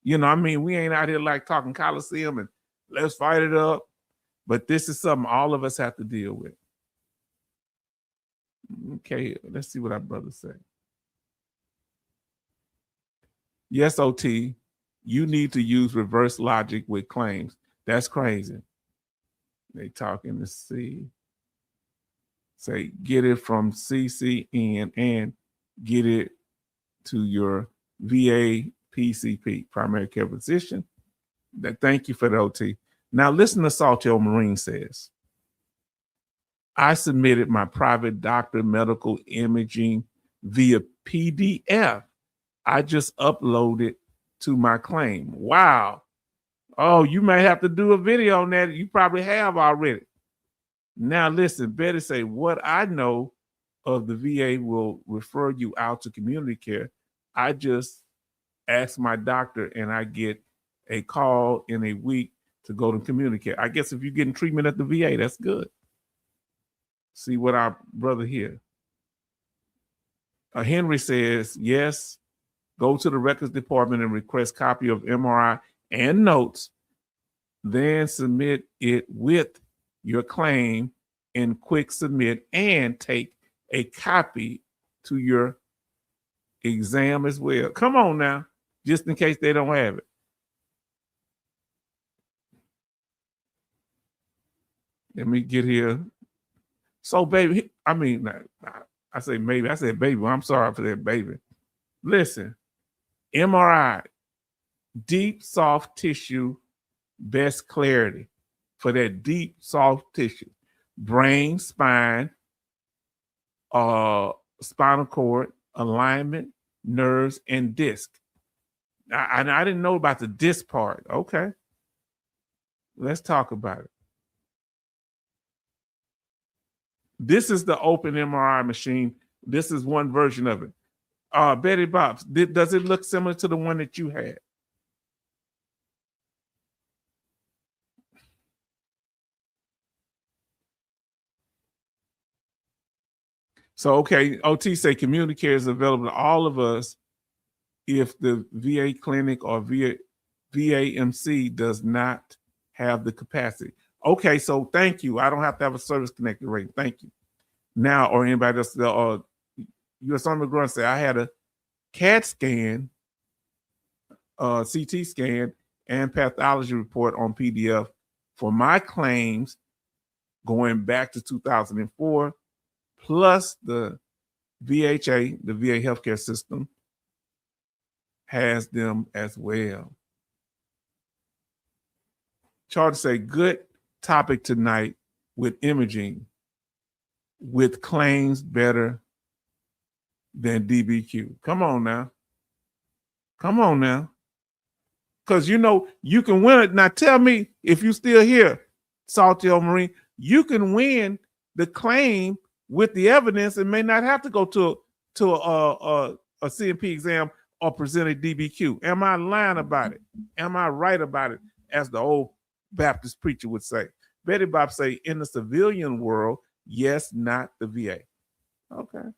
You know, I mean, we ain't out here like talking Coliseum and let's fight it up. But this is something all of us have to deal with. Okay, let's see what our brothers say. Yes, OT, you need to use reverse logic with claims. That's crazy. They talking to C. Say, get it from CCN and get it to your VA PCP, primary care physician. Thank you for the OT. Now listen to Saltio Marine says. I submitted my private doctor medical imaging via PDF. I just uploaded to my claim. Wow. Oh, you may have to do a video on that. You probably have already. Now listen, Betty say, what I know of the VA will refer you out to community care. I just ask my doctor and I get a call in a week to go to community care. I guess if you're getting treatment at the VA, that's good. See what our brother here. Henry says, yes, go to the records department and request copy of MRI and notes, then submit it with your claim and quick submit and take a copy to your exam as well. Come on now, just in case they don't have it. Let me get here. So, baby, I mean, I say maybe, I said baby. I'm sorry for that, baby. Listen, MRI, deep, soft tissue, best clarity for that deep, soft tissue. Brain, spine, spinal cord, alignment, nerves, and disc. I didn't know about the disc part. Okay. Let's talk about it. This is the open MRI machine. This is one version of it. Betty Bob's, does it look similar to the one that you had? So, okay, OT say community care is available to all of us if the VA clinic or VAMC does not have the capacity. Okay, so thank you. I don't have to have a service connected rate. Thank you. Now, or anybody else, U.S. Army Grunt say, I had a CAT scan, CT scan, and pathology report on PDF for my claims going back to 2004, plus the VHA, the VA healthcare system, has them as well. Charles say, good topic tonight with imaging, with claims better than DBQ. Come on now. Come on now. Because you know you can win it. Now tell me if you still here, Saltio Marine, you can win the claim with the evidence and may not have to go to a CMP exam or present a DBQ. Am I lying about it? Am I right about it? As the old Baptist preacher would say. Betty Bob say, in the civilian world, yes, not the VA. Okay.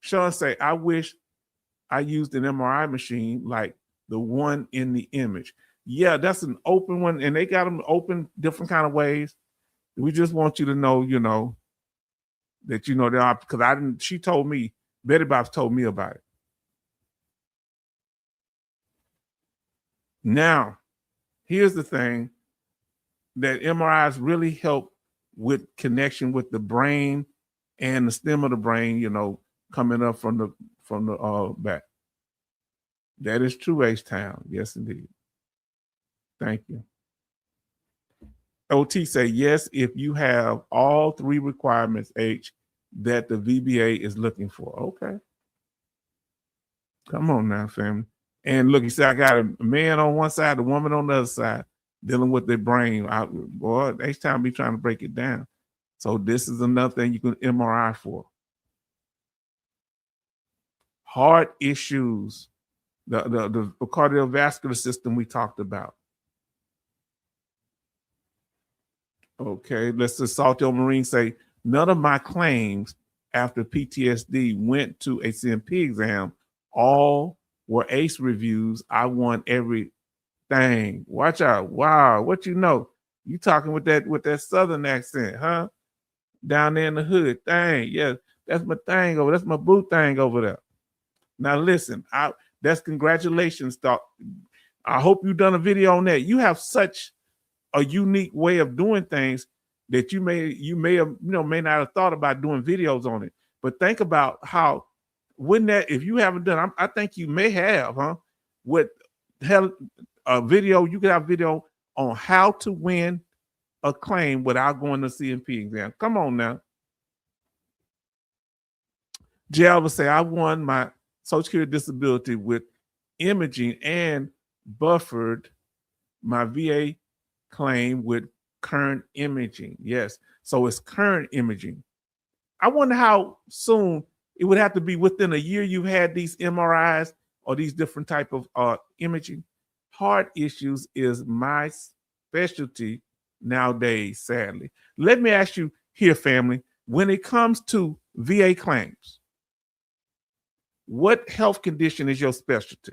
Sean say, I wish I used an MRI machine like the one in the image. Yeah, that's an open one, and they got them open different kind of ways. We just want you to know, you know, that you know there are, because I didn't. She told me, Betty Bob's told me about it. Now, here's the thing that MRIs really help with connection with the brain and the stem of the brain, you know, coming up from the back. That is true, H-Town. Yes, indeed. Thank you. OT say yes if you have all 3 requirements, H, that the VBA is looking for. Okay. Come on now, family. And look, he said, I got a man on one side, a woman on the other side, dealing with their brain. Boy, H-Town be trying to break it down. So this is another thing you can MRI for. Heart issues, the cardiovascular system we talked about. Okay, let's just Salty Old Marine say, none of my claims after PTSD went to a CMP exam. All were ACE reviews. I won everything. Watch out. Wow, what you know? You talking with that Southern accent, huh? Down there in the hood. Thing. Yeah, that's my thing over. That's my boo thing over there. Now listen, that's congratulations, Doc. I hope you've done a video on that. You have such a unique way of doing things that you may have may not have thought about doing videos on it. But think about how wouldn't that, if you haven't done, I think you may have, huh? With a video, you could have a video on how to win a claim without going to CMP exam. Come on now. Jay Alva say, I won my Social Security disability with imaging and buffered my VA claim with current imaging. Yes. So it's current imaging. I wonder how soon it would have to be within a year you've had these MRIs or these different type of imaging. Heart issues is my specialty nowadays, sadly. Let me ask you here, family, when it comes to VA claims, what health condition is your specialty?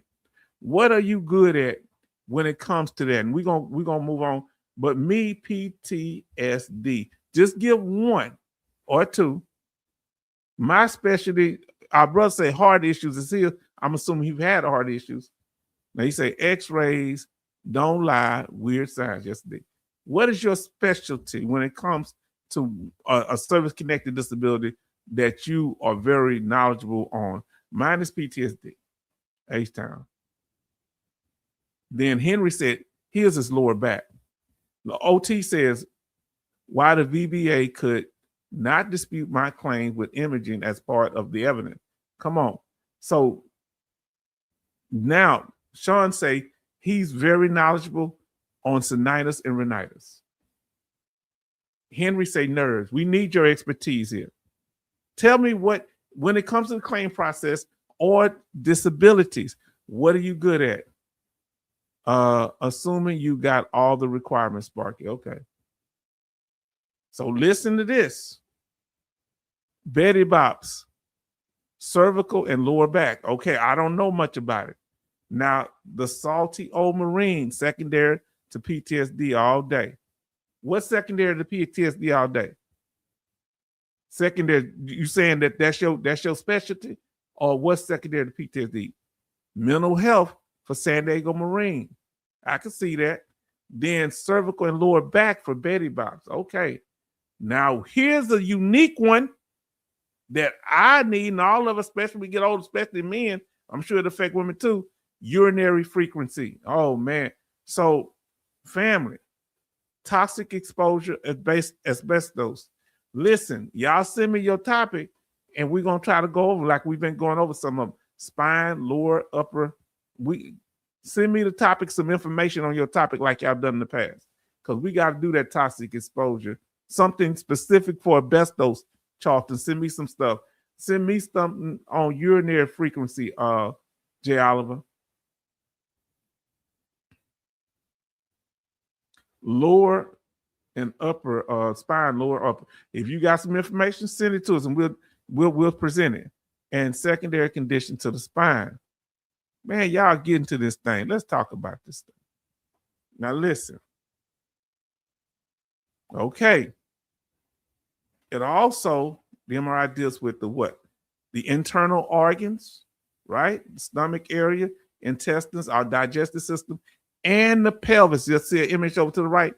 What are you good at when it comes to that? And we're gonna move on. But me, PTSD, just give 1 or 2. My specialty, our brother say heart issues is here. I'm assuming you've had heart issues. Now you say X-rays, don't lie, weird signs. Yes, indeed. What is your specialty when it comes to a service-connected disability that you are very knowledgeable on? Mine is PTSD, H-Town. Then Henry said, here's his lower back. The OT says, why the VBA could not dispute my claim with imaging as part of the evidence. Come on. So now Sean say he's very knowledgeable on sinusitis and rhinitis. Henry say nerves. We need your expertise here. Tell me what, when it comes to the claim process or disabilities, what are you good at? Assuming you got all the requirements, Sparky. Okay. So listen to this. Betty Bops, cervical and lower back. Okay, I don't know much about it. Now, the Salty Old Marine, secondary to PTSD all day. What's secondary to PTSD all day? Secondary, you saying that's your specialty? Or what's secondary to PTSD? Mental health for San Diego Marine. I can see that. Then cervical and lower back for Betty Bops. Okay. Now, here's a unique one that I need, and all of us, especially when we get older, especially men, I'm sure it affects women too, urinary frequency. Oh, man. So, family, toxic exposure, asbestos. Listen, y'all send me your topic, and we're going to try to go over, like we've been going over some of them, spine, lower, upper. Send me the topic, some information on your topic like y'all done in the past, because we got to do that toxic exposure. Something specific for asbestos, Charlton. Send me some stuff. Send me something on urinary frequency, Jay Oliver. Lower and upper, spine, lower, upper. If you got some information, send it to us, and we'll present it. And secondary condition to the spine. Man, y'all get into this thing. Let's talk about this thing. Now listen. Okay. It also The MRI deals with the what? The internal organs, right? The stomach area, intestines, our digestive system, and the pelvis. You'll see an image over to the right,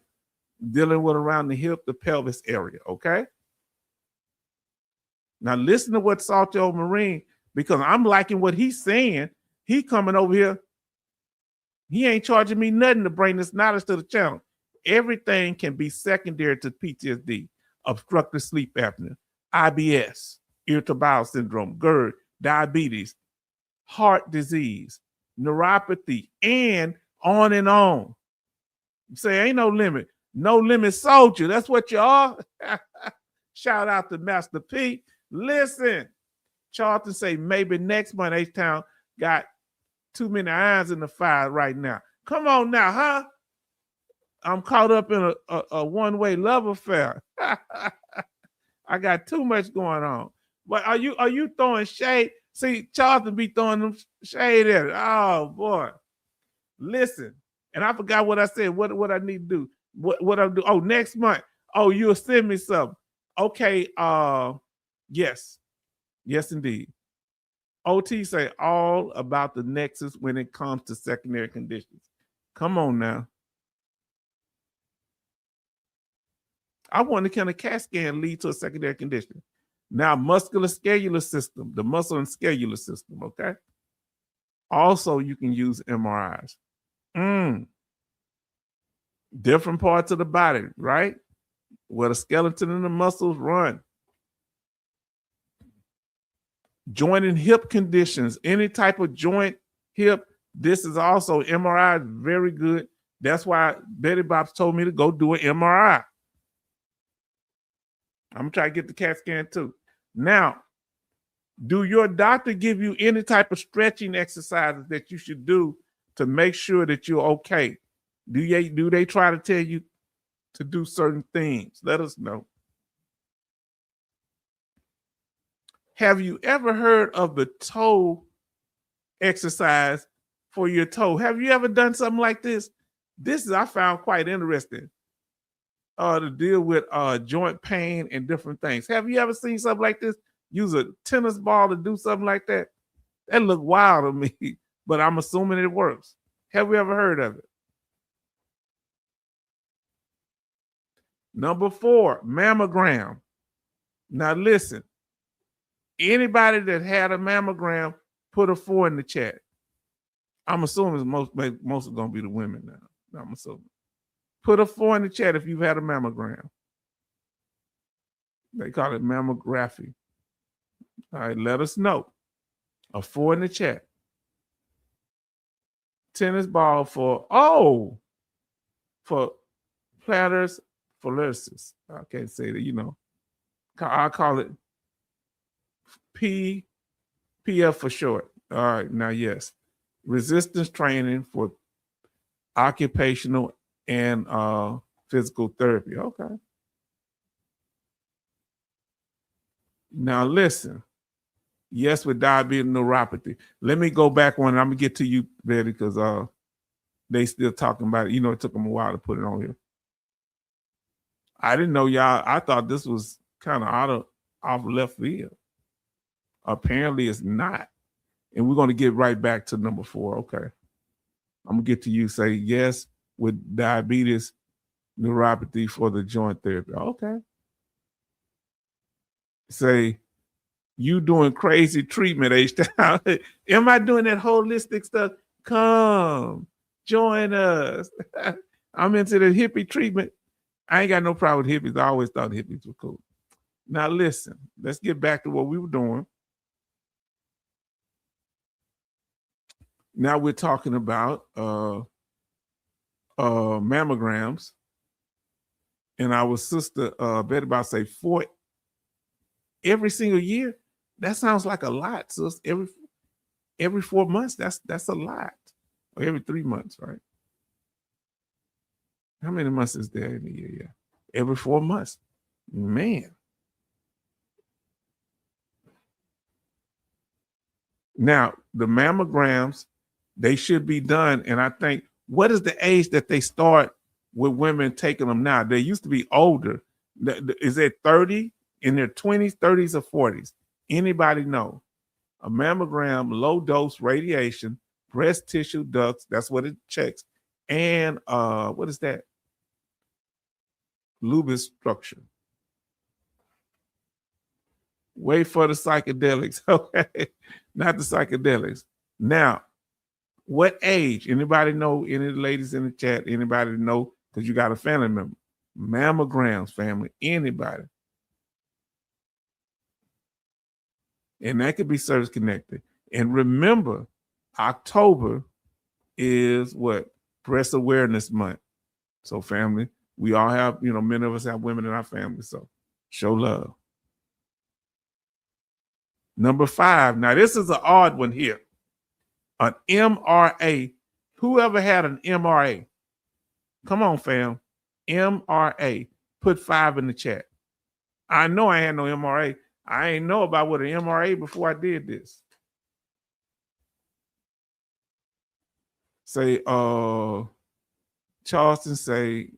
dealing with around the hip, the pelvis area, okay? Now listen to what Salty Old Marine, because I'm liking what he's saying. He coming over here. He ain't charging me nothing to bring this knowledge to the channel. Everything can be secondary to PTSD, obstructive sleep apnea, IBS, irritable bowel syndrome, GERD, diabetes, heart disease, neuropathy, and on and on. You say, ain't no limit. No limit soldier. That's what you are. Shout out to Master P. Listen, Charlton say maybe next month H-Town got too many irons in the fire right now. Come on now, huh? I'm caught up in a one-way love affair. I got too much going on. But are you throwing shade? See, Charlton be throwing them shade at it. Oh boy. Listen, and I forgot what I said. What I need to do. What I do? Oh, next month. Oh, you'll send me something. Okay. Yes. Yes, indeed. OT say all about the nexus when it comes to secondary conditions. Come on now. I wonder, can a CAT scan lead to a secondary condition? Now, musculoskeletal system, the muscle and skeletal system, okay? Also, you can use MRIs. Different parts of the body, right? Where the skeleton and the muscles run. Joint and hip conditions, any type of joint, hip, this is also MRI, very good. That's why Betty Bobs told me to go do an MRI. I'm gonna try to get the CAT scan too. Now, do your doctor give you any type of stretching exercises that you should do to make sure that you're okay? Do they try to tell you to do certain things? Let us know. Have you ever heard of the toe exercise for your toe? Have you ever done something like this? This is, I found quite interesting to deal with joint pain and different things. Have you ever seen something like this? Use a tennis ball to do something like that? That looked wild to me, but I'm assuming it works. Have we ever heard of it? Number 4, mammogram. Now listen, anybody that had a mammogram, put a 4 in the chat. I'm assuming most are going to be the women now. I'm assuming. Put a 4 in the chat if you've had a mammogram. They call it mammography. All right, let us know. A 4 in the chat. Tennis ball for plantar fasciitis. I can't say that, you know. I call it PF for short. All right, now yes. Resistance training for occupational and physical therapy. Okay. Now listen. Yes, with diabetes neuropathy. Let me go back one. I'm gonna get to you, Betty, because they still talking about it. You know, it took them a while to put it on here. I didn't know y'all. I thought this was kind of off left field. Apparently, it's not. And we're gonna get right back to number 4. Okay. I'm gonna get to you. Say yes with diabetes neuropathy for the joint therapy. Okay. Say, you doing crazy treatment, H-Town. Am I doing that holistic stuff? Come, join us. I'm into the hippie treatment. I ain't got no problem with hippies. I always thought hippies were cool. Now listen, let's get back to what we were doing. Now we're talking about mammograms. And our sister Betty about say 4 every single year. That sounds like a lot. So every 4 months, that's a lot. Or every 3 months, right? How many months is there in a year? Yeah. Every 4 months. Man. Now, the mammograms, they should be done. And I think, what is the age that they start with women taking them now? They used to be older. Is it 30? in their 20s, 30s, or 40s. Anybody know? A mammogram, low dose radiation, breast tissue ducts, that's what it checks. And what is that? Lupus structure. Wait for the psychedelics. Okay. Not the psychedelics. Now, what age? Anybody know? Any of the ladies in the chat? Anybody know? Because you got a family member. Mammograms, family. Anybody. And that could be service connected. And remember, October is what? Breast Awareness Month. So, family, we all have, many of us have women in our family. So, show love. Number 5. Now, this is an odd one here. An MRA. Whoever had an MRA? Come on, fam. MRA. Put 5 in the chat. I know I had no MRA. I ain't know about what an MRA before I did this. Say, Charleston say,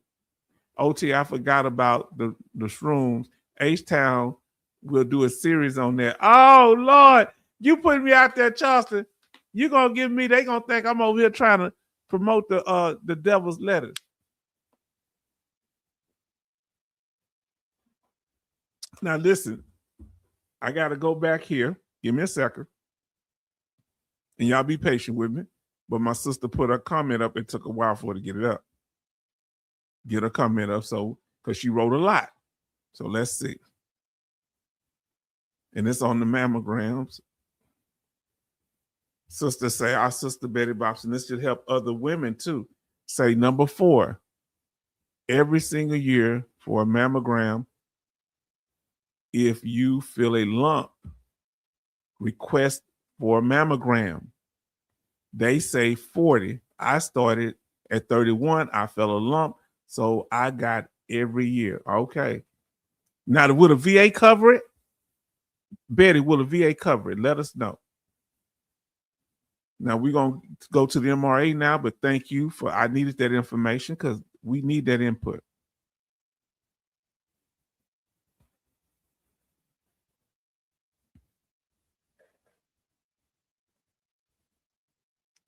OT, I forgot about the shrooms. H-Town will do a series on that. Oh, Lord, you put me out there, Charleston. You're going to give me, they going to think I'm over here trying to promote the devil's letters. Now, listen, I got to go back here. Give me a second. And y'all be patient with me. But my sister put her comment up. It took a while for her to get it up. Get her comment up, so because she wrote a lot. So let's see. And it's on the mammograms. Sister say, our sister Betty Bobson, this should help other women too. Say number 4, every single year for a mammogram, if you feel a lump, request for a mammogram. They say 40. I started at 31. I felt a lump, so I got every year. Okay. Now, will the VA cover it? Betty, will the VA cover it? Let us know. Now, we're going to go to the MRA now, but thank you for, I needed that information because we need that input.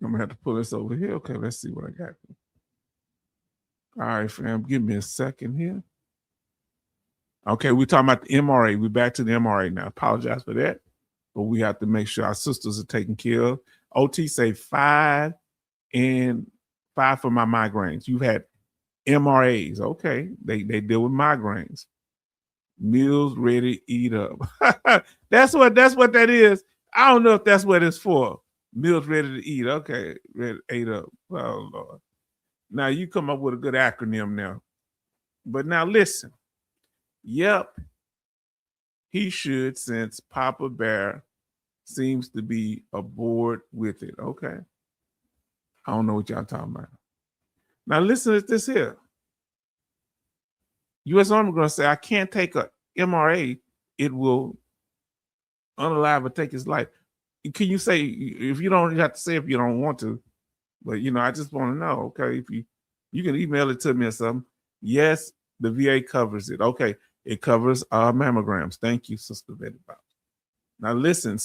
I'm going to have to pull this over here. Okay, let's see what I got. All right, fam, give me a second here. Okay, we're talking about the MRA. We're back to the MRA now. Apologize for that, but we have to make sure our sisters are taken care of. OT say 5 and 5 for my migraines. You've had MRAs. Okay, they deal with migraines. Meals ready, eat up. That's what that is. I don't know if that's what it's for. Meals ready to eat. Okay, ready, ate up. Oh, Lord. Now you come up with a good acronym now. But now listen. Yep, he should, since Papa Bear seems to be aboard with it. Okay. I don't know what y'all talking about. Now listen to this here. U.S. Army going to say, I can't take a MRA. It will unalive or take his life. Can you say, if you don't, you have to say if you don't want to, but I just want to know, okay, if you can email it to me or something. Yes, the VA covers it. Okay, it covers mammograms. Thank you, Sister Betty Bob. Now listen,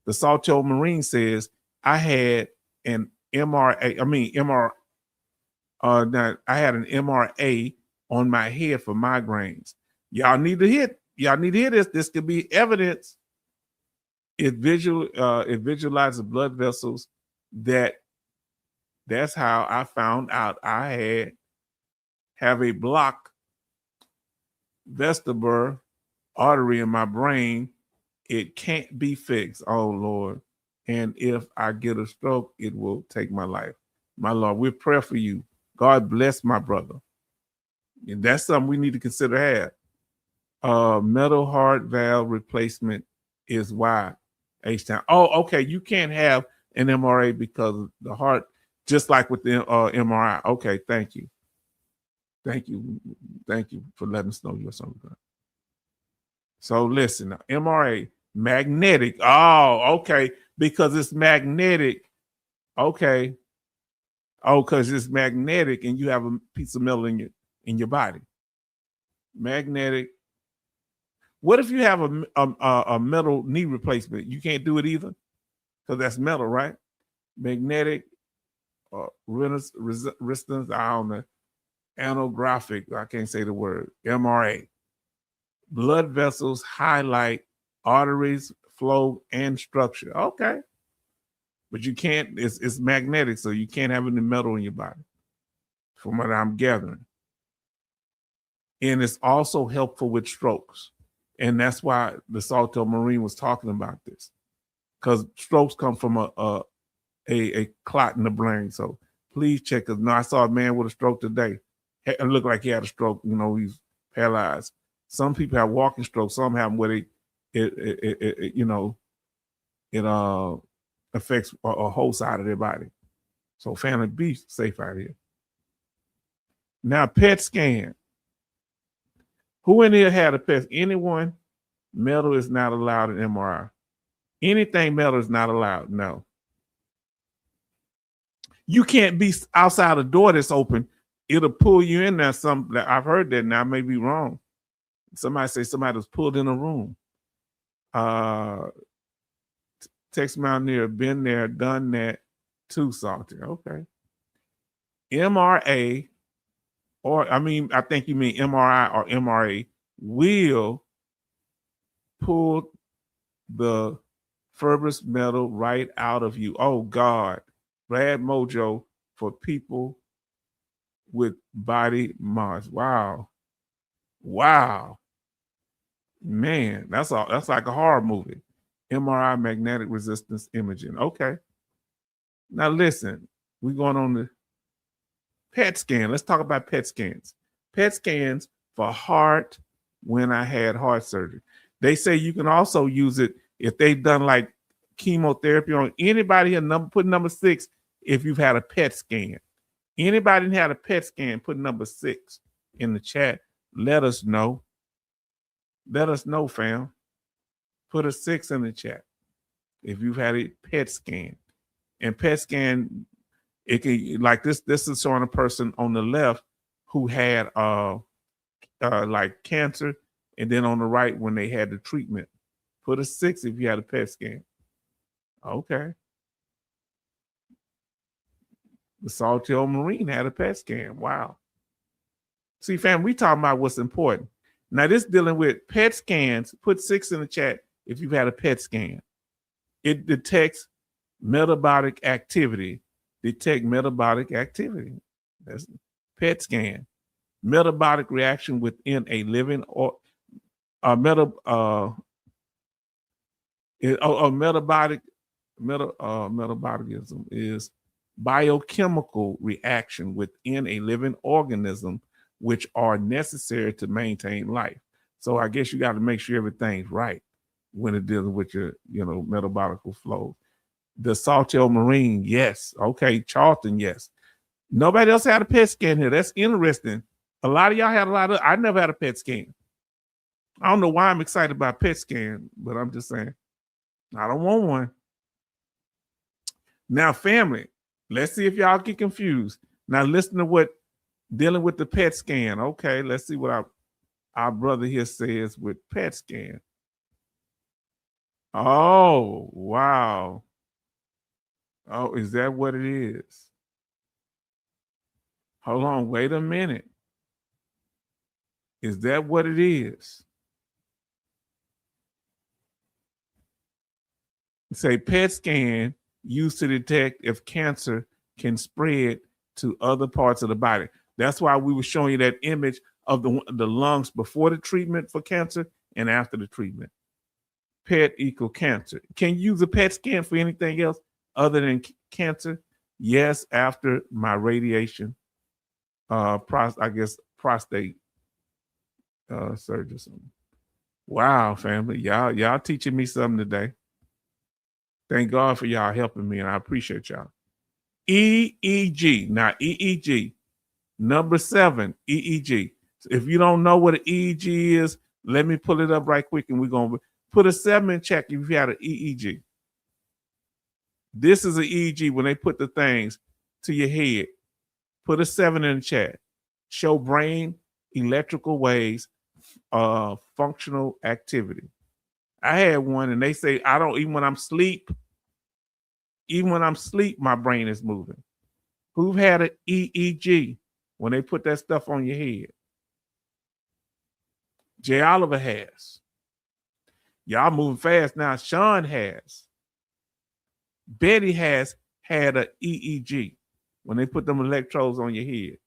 the Salto Marine says, I had an MRA, now I had an MRA on my head for migraines. Y'all need to hear this. This could be evidence. It visualizes blood vessels. That's how I found out I have a blocked vestibular artery in my brain. It can't be fixed. Oh, Lord. And if I get a stroke, it will take my life. My Lord, we pray for you. God bless my brother. And that's something we need to consider have. Metal heart valve replacement is why H-Town. Oh, okay. You can't have an MRA because of the heart, just like with the MRI. Okay, thank you. Thank you. Thank you for letting us know you're something. So listen, MRA, magnetic. Oh, okay. Because it's magnetic. Okay. Oh, because it's magnetic and you have a piece of metal in your body. Magnetic. What if you have a metal knee replacement? You can't do it either because that's metal, right? Magnetic resistance, I don't know, angiographic, I can't say the word, MRA. Blood vessels highlight arteries, flow, and structure. Okay. But you can't, it's magnetic, so you can't have any metal in your body, from what I'm gathering. And it's also helpful with strokes. And that's why the Salto Marine was talking about this, because strokes come from a clot in the brain. So please check. Because I saw a man with a stroke today. It looked like he had a stroke. You know, he's paralyzed. Some people have walking strokes. Some have them where it affects a whole side of their body. So family, be safe out here. Now, PET scan. Who in here had a PET? Anyone? Metal is not allowed in MRI. Anything metal is not allowed. No. You can't be outside a door that's open. It'll pull you in there. I've heard that now. I may be wrong. Somebody say somebody was pulled in a room. Tex Mountaineer, been there, done that, too salty. Okay. MRA, I think you mean MRI or MRA, will pull the fibrous metal right out of you. Oh, God. Brad Mojo for people with body mass. Wow. Wow. Man, that's like a horror movie. MRI, magnetic resistance imaging. Okay. Now listen, we're going on the PET scan. Let's talk about PET scans. PET scans for heart when I had heart surgery. They say you can also use it if they've done like chemotherapy on anybody here. Put number 6 if you've had a PET scan. Anybody had a PET scan, put number 6 in the chat. Let us know. Let us know, fam. Put a 6 in the chat if you've had a PET scan. And PET scan, it can, like this is showing a person on the left who had like cancer, and then on the right when they had the treatment. Put a 6 if you had a PET scan. Okay. The Saltillo Marine had a PET scan. Wow. See, fam, we talking about what's important. Now, this dealing with PET scans. Put 6 in the chat if you've had a PET scan. It detects metabolic activity. Detect metabolic activity. That's PET scan. Metabolic reaction within a living or metabolism is biochemical reaction within a living organism which are necessary to maintain life. So I guess you got to make sure everything's right when it deals with your, metabolic flow. The Saltillo Marine, yes. Okay, Charlton, yes. Nobody else had a PET scan here. That's interesting. A lot of y'all had I never had a PET scan. I don't know why I'm excited about PET scan, but I'm just saying, I don't want one. Now, family, let's see if y'all get confused. Now, listen to what dealing with the PET scan. Okay, let's see what our brother here says with PET scan. Oh, wow. Oh, is that what it is? Hold on, wait a minute. Is that what it is? Say PET scan used to detect if cancer can spread to other parts of the body. That's why we were showing you that image of the lungs before the treatment for cancer and after the treatment. PET equal cancer. Can you use a PET scan for anything else other than cancer? Yes, after my radiation, prostate surgery. Wow, family, y'all teaching me something today. Thank God for y'all helping me, and I appreciate y'all. EEG. Now, EEG, number 7, EEG. So if you don't know what an EEG is, let me pull it up right quick, and we're going to put a 7 in check if you had an EEG. This is an EEG when they put the things to your head. Put a 7 in the chat. Show brain electrical waves functional activity. I had one, and they say I don't even when I'm asleep. Even when I'm asleep, my brain is moving. Who've had an EEG when they put that stuff on your head? Jay Oliver has. Y'all moving fast now. Sean has. Betty has had an EEG when they put them electrodes on your head.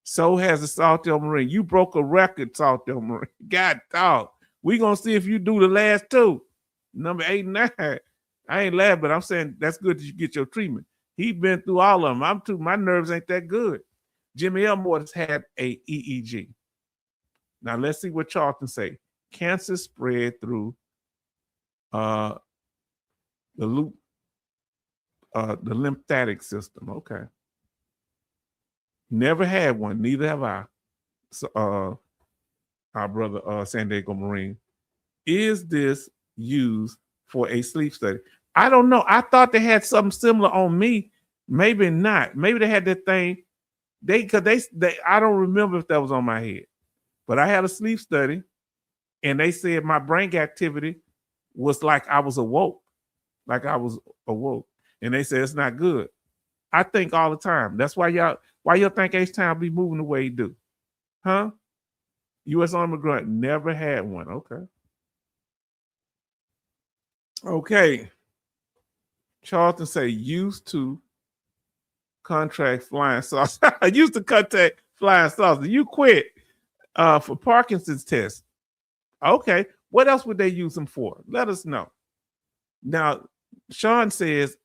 So has the Saltel Marine. You broke a record, Saltel Marine. God dog. We gonna see if you do the last two. Number 8 and 9. I ain't laughing, but I'm saying that's good that you get your treatment. He been through all of them. My nerves ain't that good. Jimmy Elmore has had a EEG. Now let's see what Charlton say. Cancer spread through the lymphatic system. Okay. Never had one. Neither have I. So, our brother San Diego Marine. Is this used for a sleep study? I don't know. I thought they had something similar on me. Maybe not. Maybe they had that thing. They I don't remember if that was on my head, but I had a sleep study, and they said my brain activity was like I was awoke, and they said it's not good. I think all the time. That's why y'all think H-Town be moving the way he do, huh? U.S. Army grunt never had one. Okay. Charlton say used to contract flying saucer. I used to contact flying saucer. You quit for Parkinson's test. Okay. What else would they use them for? Let us know. Now, Sean says,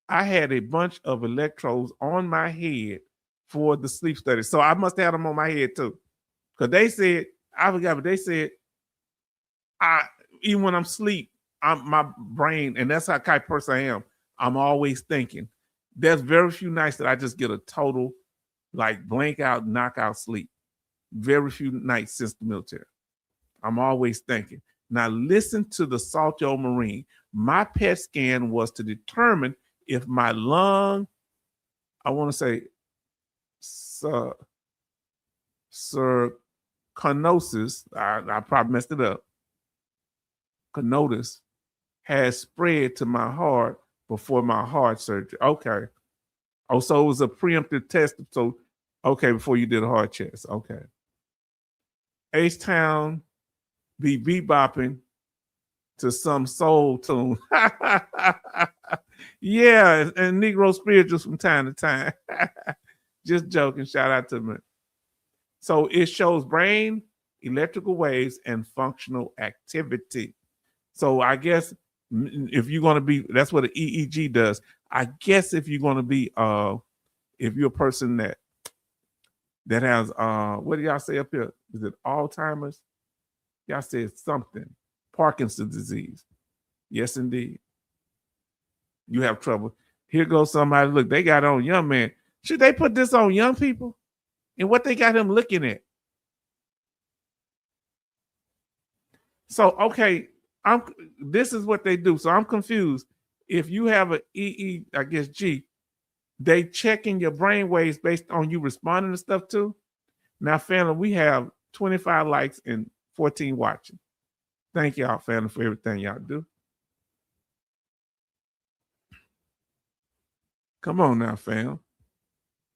I had a bunch of electrodes on my head for the sleep study. So I must have them on my head too. Because they said, I forgot, but they said, even when I'm asleep, my brain, and that's how kind of person I am, I'm always thinking. There's very few nights that I just get a total, like, blank out, knockout sleep. Very few nights since the military. I'm always thinking. Now, listen to the Saltel Marine. My PET scan was to determine if my lung, I want to say, cirrhosis, I probably messed it up, Canotis, has spread to my heart before my heart surgery. Okay. Oh, so it was a preemptive test. So, okay, before you did a heart chest. Okay. H-Town be bebopping to some soul tune. Yeah, and Negro spirituals from time to time. Just joking. Shout out to me. So it shows brain, electrical waves, and functional activity. So I guess if you're going to be, that's what an EEG does. I guess if you're going to be, if you're a person that has, what do y'all say up here? Is it Alzheimer's? Y'all said something. Parkinson's disease. Yes, indeed. You have trouble. Here goes somebody. Look, they got on young man. Should they put this on young people? And what they got him looking at? So, okay, this is what they do. So I'm confused. If you have an I guess G, they checking your brain waves based on you responding to stuff too. Now, family, we have 25 likes and 14 watching. Thank y'all, family, for everything y'all do. Come on now, fam.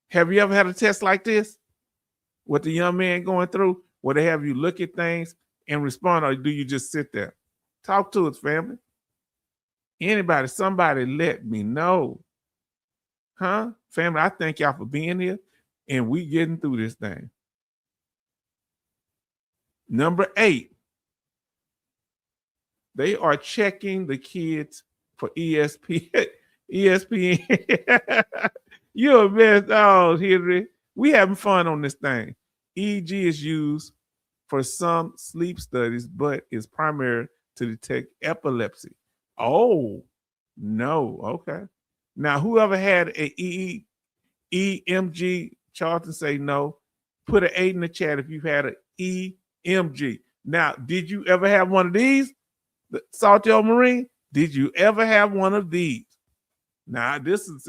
Have you ever had a test like this? What the young man going through? Where they have you look at things and respond, or do you just sit there? Talk to us, family. Anybody, somebody let me know. Huh? Family, I thank y'all for being here, and we getting through this thing. Number 8. They are checking the kids for ESPN. ESPN. You're a mess. Oh, Henry. We having fun on this thing. EEG is used for some sleep studies, but is primary to detect epilepsy. Oh, no. Okay. Now, whoever had a EMG, Charlton say no. Put an 8 in the chat if you've had an EMG. Now, did you ever have one of these? The Saltel Marine, did you ever have one of these? Now, this is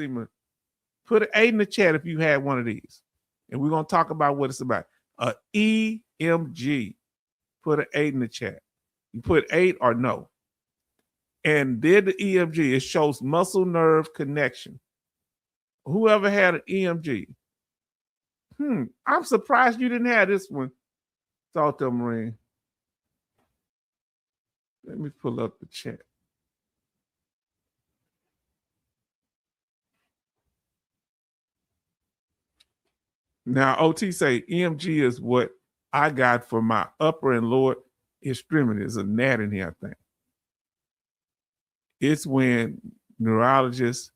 put an 8 in the chat if you had one of these. And we're going to talk about what it's about. A EMG. Put an 8 in the chat. You put 8 or no. And did the EMG, it shows muscle nerve connection. Whoever had an EMG. I'm surprised you didn't have this one, Salto Marine. Let me pull up the chat. Now, OT say EMG is what I got for my upper and lower extremities. A gnat in here, I think. It's when neurologists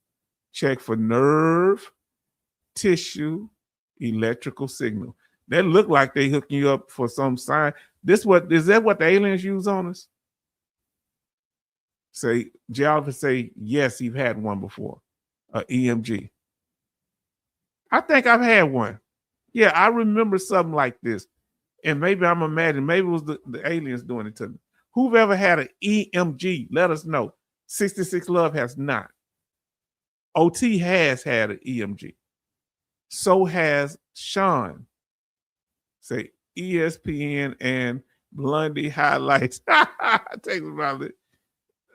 check for nerve, tissue, electrical signal. That look like they hooking you up for some sign. Is that what the aliens use on us? Say, geologists say, yes, you've had one before, a EMG. I think I've had one. Yeah, I remember something like this. And maybe I'm imagining, maybe it was the aliens doing it to me. Who've ever had an EMG, let us know. 66 Love has not. OT has had an EMG. So has Sean. Say ESPN and Blondie highlights. Take about it.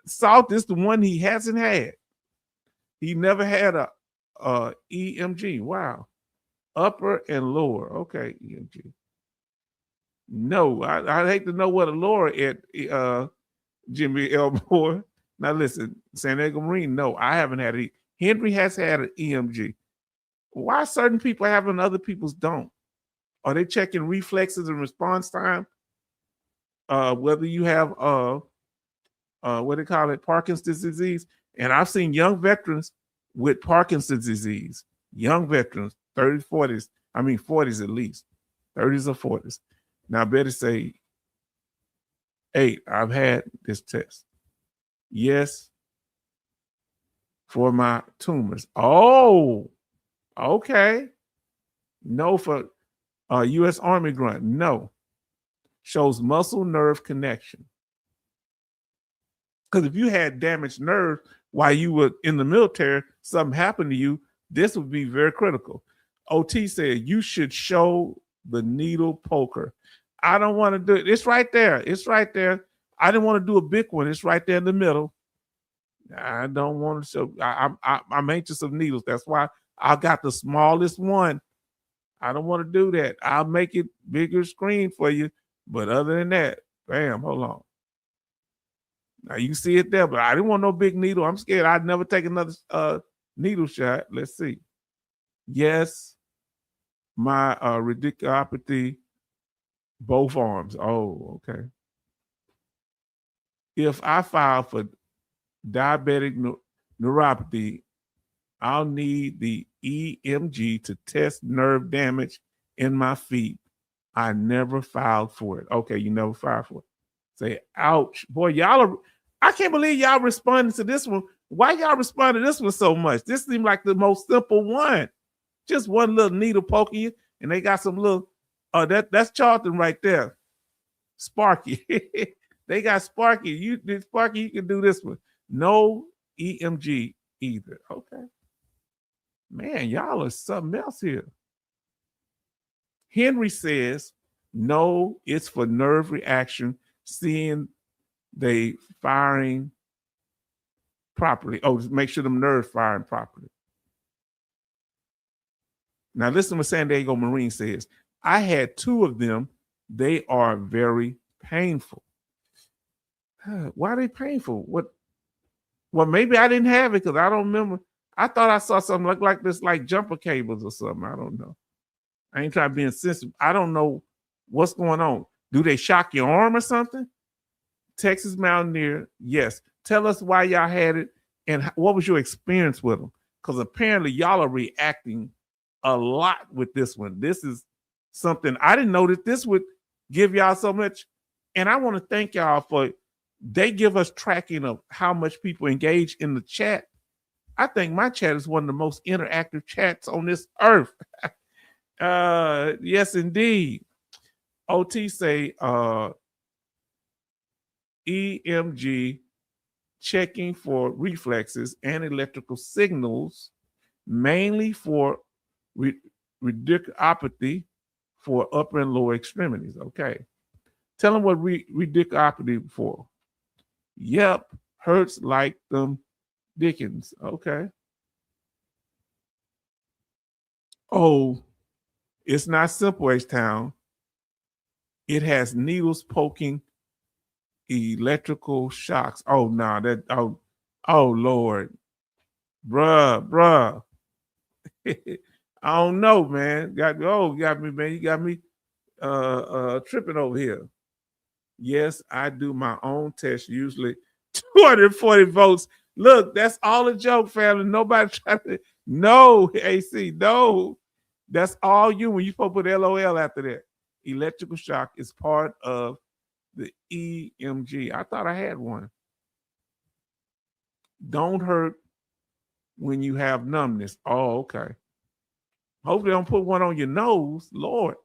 Salt is the one he hasn't had. He never had a EMG. Wow. Upper and lower. Okay, EMG. No, I hate to know what a lower at Jimmy Elmore. Now listen, San Diego Marine, no, I haven't had it. Henry has had an EMG. Why certain people have and other people's don't? Are they checking reflexes and response time? Whether you have what they call it, Parkinson's disease. And I've seen young veterans with Parkinson's disease, young veterans, 30s, 40s, 40s at least, 30s or 40s. Now I better say 8, I've had this test. Yes, for my tumors. Oh, okay. No for U.S. Army grunt. No. Shows muscle nerve connection. Because if you had damaged nerves while you were in the military, something happened to you, this would be very critical. OT said you should show the needle poker. I don't want to do it. It's right there. It's right there. I didn't want to do a big one. It's right there in the middle. I don't want to show. I'm anxious of needles. That's why I got the smallest one. I don't want to do that. I'll make it bigger screen for you. But other than that, bam, hold on. Now you see it there, but I didn't want no big needle. I'm scared I'd never take another needle shot. Let's see. Yes, my radiculopathy, both arms. Oh, okay. If I file for diabetic neuropathy, I'll need the EMG to test nerve damage in my feet. I never filed for it. Okay, you never filed for it. Say, ouch. Boy, I can't believe y'all responded to this one. Why y'all responded to this one so much? This seemed like the most simple one. Just one little needle poking you, and they got some little, that's Charlton right there. Sparky. They got Sparky. Sparky, you can do this one. No EMG either. Okay. Man, y'all are something else here. Henry says, no, it's for nerve reaction, seeing they firing properly. Oh, just make sure them nerves firing properly. Now listen what San Diego Marine says. I had 2 of them. They are very painful. Why are they painful? What? Well, maybe I didn't have it because I don't remember. I thought I saw something look like this, like jumper cables or something. I don't know. I ain't trying to be insensitive. I don't know what's going on. Do they shock your arm or something? Texas Mountaineer, yes. Tell us why y'all had it and what was your experience with them? Because apparently y'all are reacting a lot with this one. This is something I didn't know that this would give y'all so much. And I want to thank y'all for, they give us tracking of how much people engage in the chat. I think my chat is one of the most interactive chats on this earth. Yes, indeed. OT say EMG checking for reflexes and electrical signals, mainly for radiculopathy for upper and lower extremities. Okay. Tell them what radiculopathy for. Yep, hurts like them Dickens. Okay. Oh, it's not simple, H-Town. It has needles poking electrical shocks. Oh, no, oh, Lord. Bruh. I don't know, man. Got me, man. You got me tripping over here. Yes, I do my own test, usually 240 votes. Look, that's all a joke, family. Nobody trying to. No, AC, no. That's all you when you supposed to put LOL after that. Electrical shock is part of the EMG. I thought I had one. Don't hurt when you have numbness. Oh, okay. Hopefully, don't put one on your nose. Lord.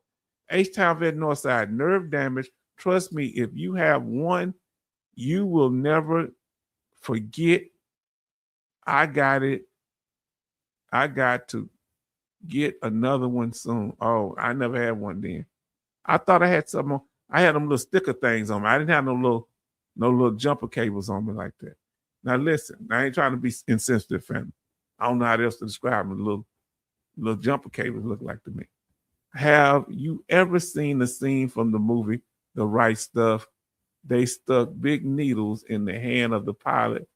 H-Town Vet Northside, nerve damage. Trust me, if you have one, you will never forget. I got it. I got to get another one soon. Oh, I never had one then. I thought I had some. I had them little sticker things on me. I didn't have no little jumper cables on me like that. Now listen, I ain't trying to be insensitive, family. I don't know how else to describe them. Little jumper cables look like to me. Have you ever seen the scene from the movie The Right Stuff? They stuck big needles in the hand of the pilot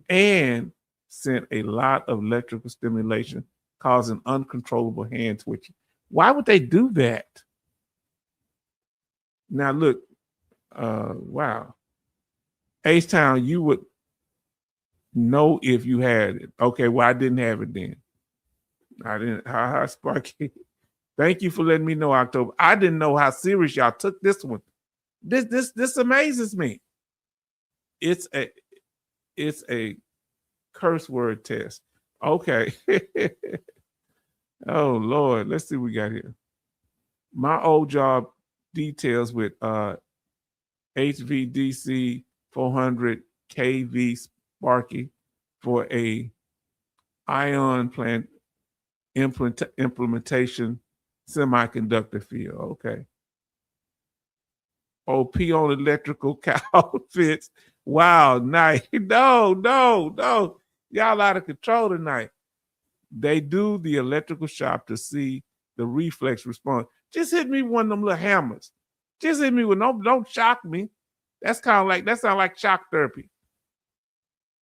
and sent a lot of electrical stimulation, causing uncontrollable hand twitching. Why would they do that? Now look, wow. H-Town, you would know if you had it. Okay, well, I didn't have it then. I didn't. Hi, Sparky. Thank you for letting me know, October. I didn't know how serious y'all took this one. This amazes me. It's a curse word test. Okay. Oh Lord, let's see what we got here. My old job details with HVDC 400 kV Sparky for a ion plant implementation semiconductor field. Okay. OP on electrical outfits. Wow, nice. No. Y'all out of control tonight. They do the electrical shop to see the reflex response. Just hit me with one of them little hammers. Just hit me with don't shock me. That sounds like shock therapy.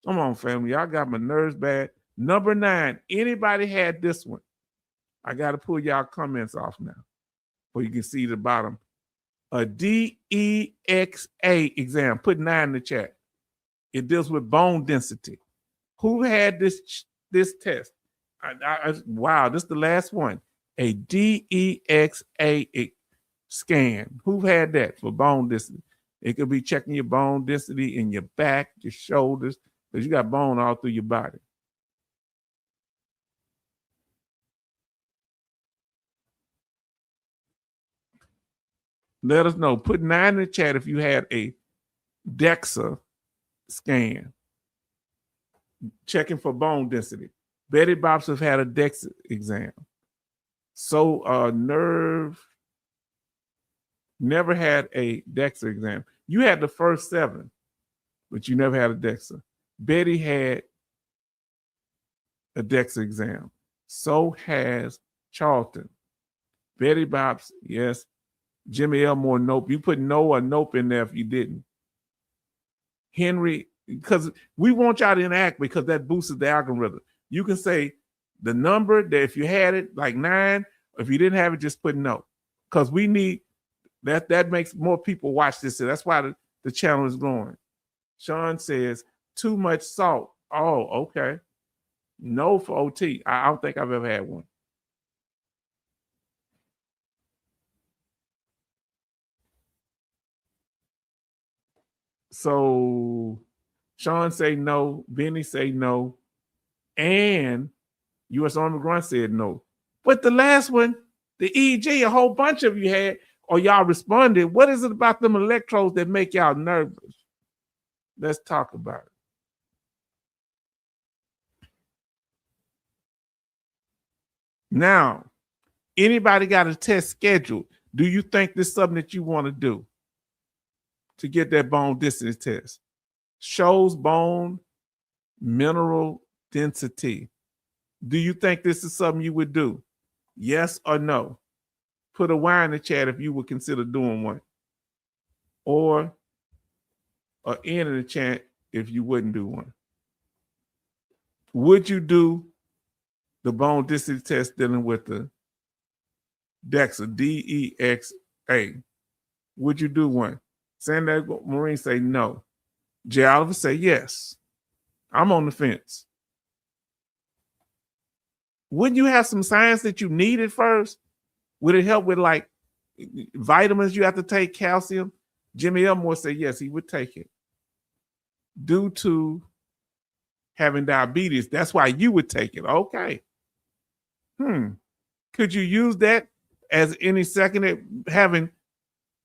Come on, family. Y'all got my nerves bad. Number 9. Anybody had this one? I got to pull y'all comments off now, so you can see the bottom. A DEXA exam. Put 9 in the chat. It deals with bone density. Who had this test? Wow, this is the last one. A DEXA scan. Who had that for bone density? It could be checking your bone density in your back, your shoulders, because you got bone all through your body. Let us know. Put 9 in the chat if you had a DEXA scan. Checking for bone density. Betty Bops have had a DEXA exam. So Nerve never had a DEXA exam. You had the first 7, but you never had a DEXA. Betty had a DEXA exam. So has Charlton. Betty Bops, yes. Jimmy Elmore, nope. You put no or nope in there if you didn't. Henry, because we want y'all to interact because that boosts the algorithm. You can say the number that if you had it, like 9, if you didn't have it, just put no. Because we need that makes more people watch this. So that's why the channel is growing. Sean says, too much salt. Oh, okay. No for OT. I don't think I've ever had one. So Sean say no, Benny say no, and U.S. Army Grunt said no. But the last one, the EEG, a whole bunch of you had, or y'all responded. What is it about them electrodes that make y'all nervous? Let's talk about it. Now, anybody got a test scheduled? Do you think this is something that you want to do? to get that bone density test. Shows bone mineral density. Do you think this is something you would do? Yes or no? Put a Y in the chat if you would consider doing one. Or an N in the chat if you wouldn't do one. Would you do the bone density test dealing with the DEXA, D-E-X-A? Would you do one? San Diego Marine say no. J. Oliver say yes. I'm on the fence. Wouldn't you have some science that you needed first? Would it help with like vitamins you have to take, calcium? Jimmy Elmore said yes, he would take it. Due to having diabetes, that's why you would take it. Okay. Could you use that as any secondary, having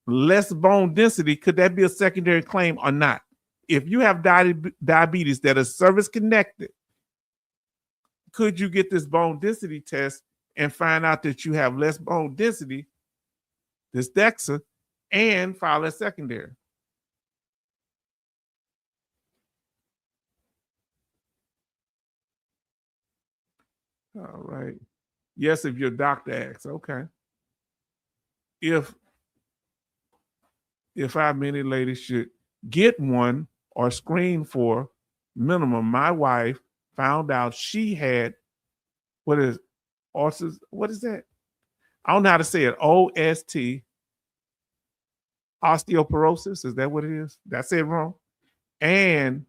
less bone density? Could that be a secondary claim or not? If you have diabetes that is service connected, could you get this bone density test and find out that you have less bone density, this DEXA, and file as secondary? All right. Yes, if your doctor asks. Okay. If how many ladies should get one or screen for minimum, my wife found out she had what is that? I don't know how to say it. OST, osteoporosis. Is that what it is? Did I say it wrong? And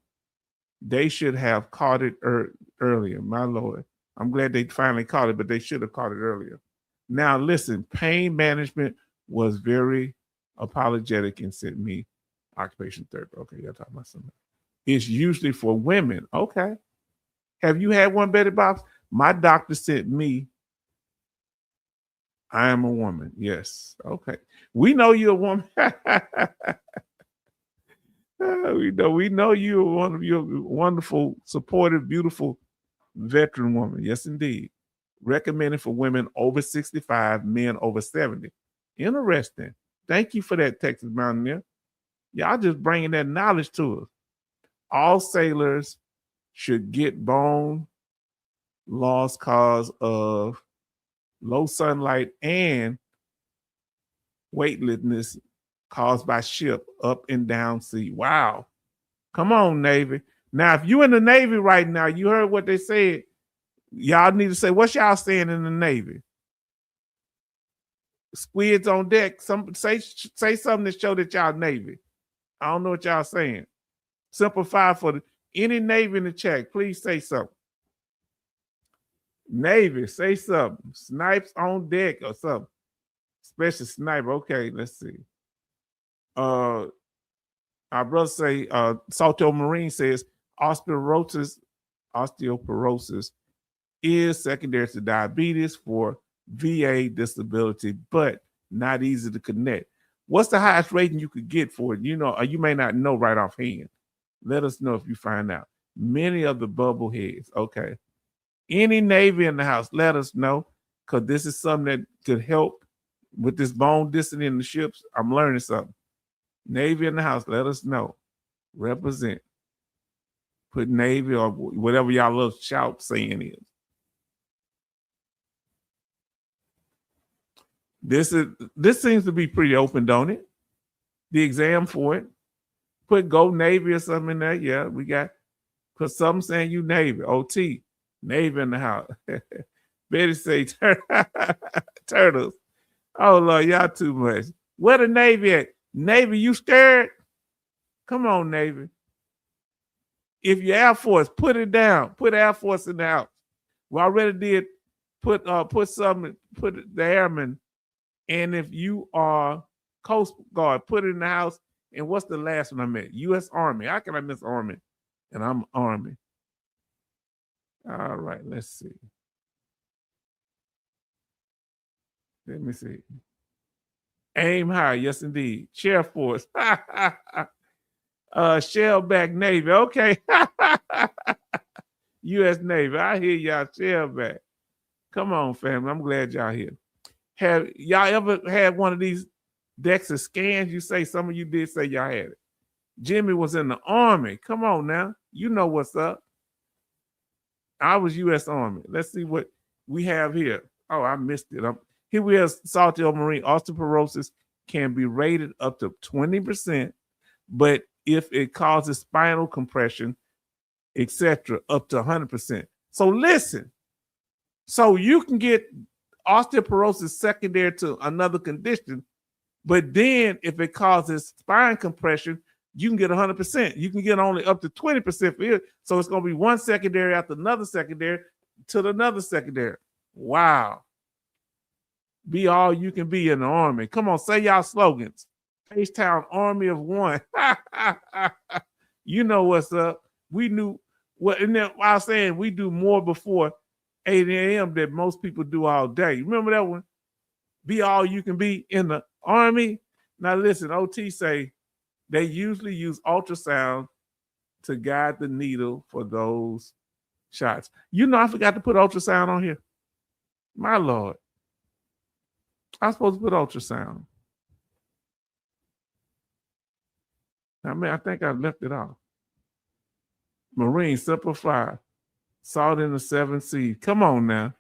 they should have caught it earlier. My Lord. I'm glad they finally caught it, but they should have caught it earlier. Now, listen, pain management was very apologetic and sent me occupation therapy. Okay, you're talking about something. It's usually for women. Okay. Have you had one, Betty Bob's? My doctor sent me. I am a woman. Yes. Okay. We know you're a woman. we know you're one of your wonderful, supportive, beautiful veteran woman. Yes, indeed. Recommended for women over 65, men over 70. Interesting. Thank you for that, Texas Mountaineer. Y'all just bringing that knowledge to us. All sailors should get bone loss cause of low sunlight and weightlessness caused by ship up and down sea. Wow. Come on, Navy. Now, if you're in the Navy right now, you heard what they said. Y'all need to say, what's y'all saying in the Navy? Squids on deck. Say something to show that y'all Navy. I don't know what y'all saying. Simplify for any Navy in the chat. Please say something. Navy, say something. Snipes on deck or something. Special sniper. Okay, let's see. Our brother say, Salto Marine says, osteoporosis is secondary to diabetes for VA disability, but not easy to connect. What's the highest rating you could get for it? You know, you may not know right offhand. Let us know if you find out. Many of the bubble heads. Okay. Any Navy in the house, let us know, because this is something that could help with this bone density in the ships. I'm learning something. Navy in the house, let us know. Represent. Put Navy or whatever y'all little shout saying is. This seems to be pretty open, don't it? The exam for it. Put Go Navy or something in there. Yeah, we got, because some saying you Navy. OT. Navy in the house. Betty say turtles. Oh Lord, y'all too much. Where the Navy at? Navy, you scared? Come on, Navy. If you're Air Force, put it down. Put Air Force in the house. We already did put the airmen. And if you are Coast Guard, put it in the house. And what's the last one I met? U.S. Army. How can I miss Army? And I'm Army. All right, let's see. Let me see. Aim high, yes indeed. Chair Force. Shellback Navy. Okay. U.S. Navy. I hear y'all. Shellback. Come on, family. I'm glad y'all here. Have y'all ever had one of these DEXA scans, you say some of you did say y'all had it. Jimmy was in the Army. Come on now. You know what's up. I was U.S. Army. Let's see what we have here. Oh, I missed it. Here we have salty marine osteoporosis can be rated up to 20%, but if it causes spinal compression, etc., up to 100%. So listen, so you can get osteoporosis secondary to another condition, but then if it causes spine compression, you can get 100%. You can get only up to 20% for it. So it's going to be one secondary after another secondary to another secondary. Wow. Be all you can be in the Army. Come on, say y'all slogans. H-Town Army of One. You know what's up. We knew what, and then I was saying we do more before 8 a.m. than most people do all day. Remember that one? Be all you can be in the Army. Now listen, OT say they usually use ultrasound to guide the needle for those shots. You know, I forgot to put ultrasound on here. My Lord. I'm supposed to put ultrasound. I mean, I think I left it off. Marine Simplify. Salt in the 7 Seas. Come on now.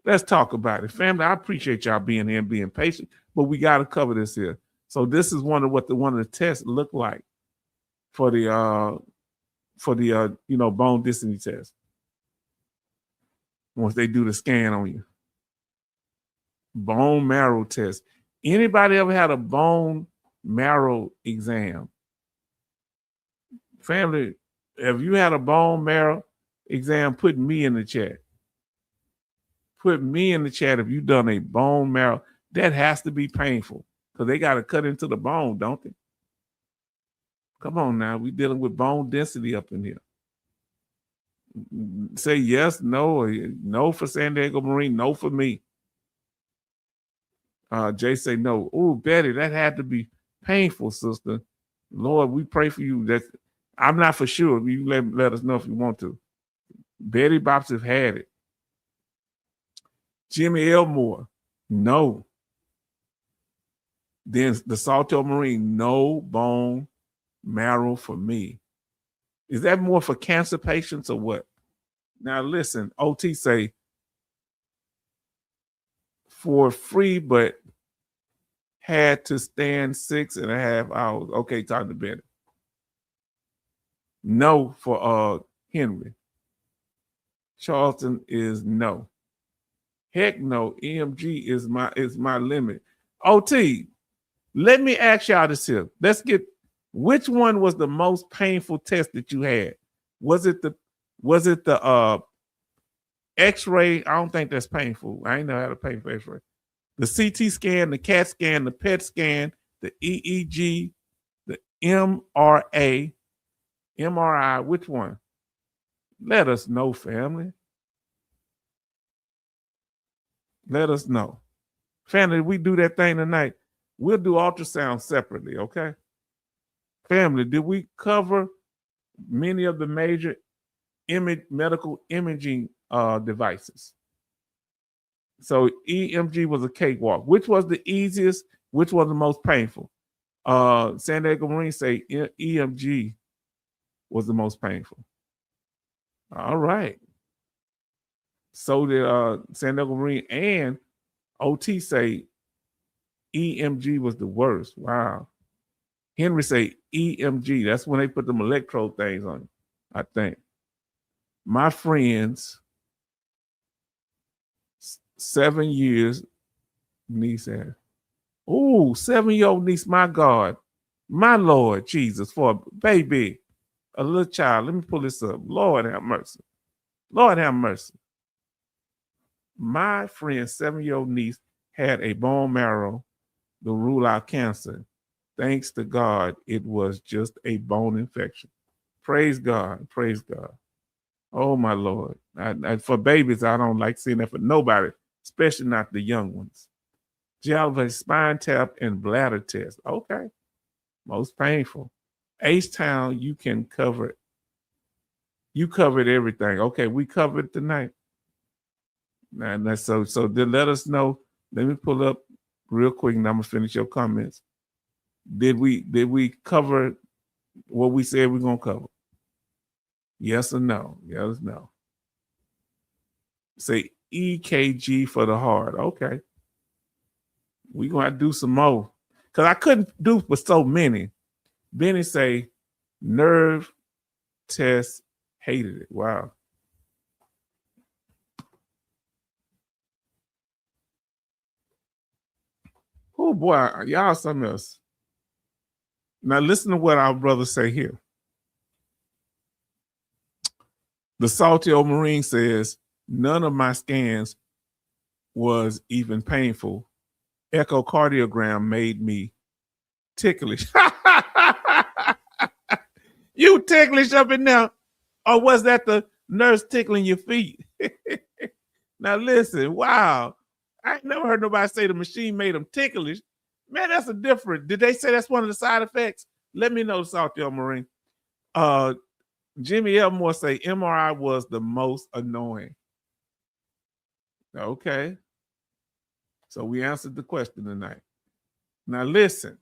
Let's talk about it. Family, I appreciate y'all being here and being patient, but we got to cover this here. So this is one of the tests look like for the bone density test. Once they do the scan on you. Bone marrow test. Anybody ever had a bone marrow exam? Family, if you had a bone marrow exam, put me in the chat. Put me in the chat if you've done a bone marrow. That has to be painful because they got to cut into the bone, don't they? Come on now. We're dealing with bone density up in here. Say yes, no, or no for San Diego Marine, no for me. Jay say no. Oh, Betty, that had to be painful, sister. Lord, we pray for you. I'm not for sure. You let us know if you want to. Betty Bops have had it. Jimmy Elmore, no. Then the Salto Marine, no bone marrow for me. Is that more for cancer patients or what? Now listen, OT say for free, but had to stand 6.5 hours. Okay, time to bed. No for Henry. Charleston is no. Heck no. EMG is my limit. OT, let me ask y'all this here. Let's get, which one was the most painful test that you had? Was it the X-ray? I don't think that's painful. I ain't know how to pay for X-ray. The CT scan, the CAT scan, the PET scan, the EEG, the MRI, which one? Let us know, family. Let us know. Family, we do that thing tonight. We'll do ultrasound separately, okay? Family, did we cover many of the major medical imaging devices? So EMG was a cakewalk. Which was the easiest? Which was the most painful? San Diego Marine say EMG was the most painful. All right. So did San Diego Marine and OT say EMG was the worst. Wow. Henry say EMG. That's when they put them electrode things on you, I think. My friends, 7 years niece had. Oh, 7-year-old niece, my God. My Lord Jesus, for a baby, a little child. Let me pull this up. Lord have mercy. Lord have mercy. My friend's 7-year-old niece had a bone marrow to rule out cancer. Thanks to God, it was just a bone infection. Praise God. Praise God. Oh, my Lord. For babies, I don't like seeing that for nobody, especially not the young ones. Jalva, spine tap, and bladder test. Okay. Most painful. H-Town, you can cover it. You covered everything. Okay, we covered it tonight. And so then let us know. Let me pull up real quick, and I'm gonna finish your comments. Did we cover what we said we're gonna cover? Yes or no? Yes, no. Say EKG for the heart. Okay. We're gonna have to do some more. Because I couldn't do for so many. Benny say nerve test, hated it. Wow. Oh boy, y'all something else. Now listen to what our brothers say here. The Salty Old Marine says, none of my scans was even painful. Echocardiogram made me ticklish. You ticklish up in there? Or was that the nurse tickling your feet? Now listen, wow. I ain't never heard nobody say the machine made them ticklish. Man, that's a different. Did they say that's one of the side effects? Let me know, Salty Old Marine. Jimmy Elmore say MRI was the most annoying. Okay. So we answered the question tonight. Now listen.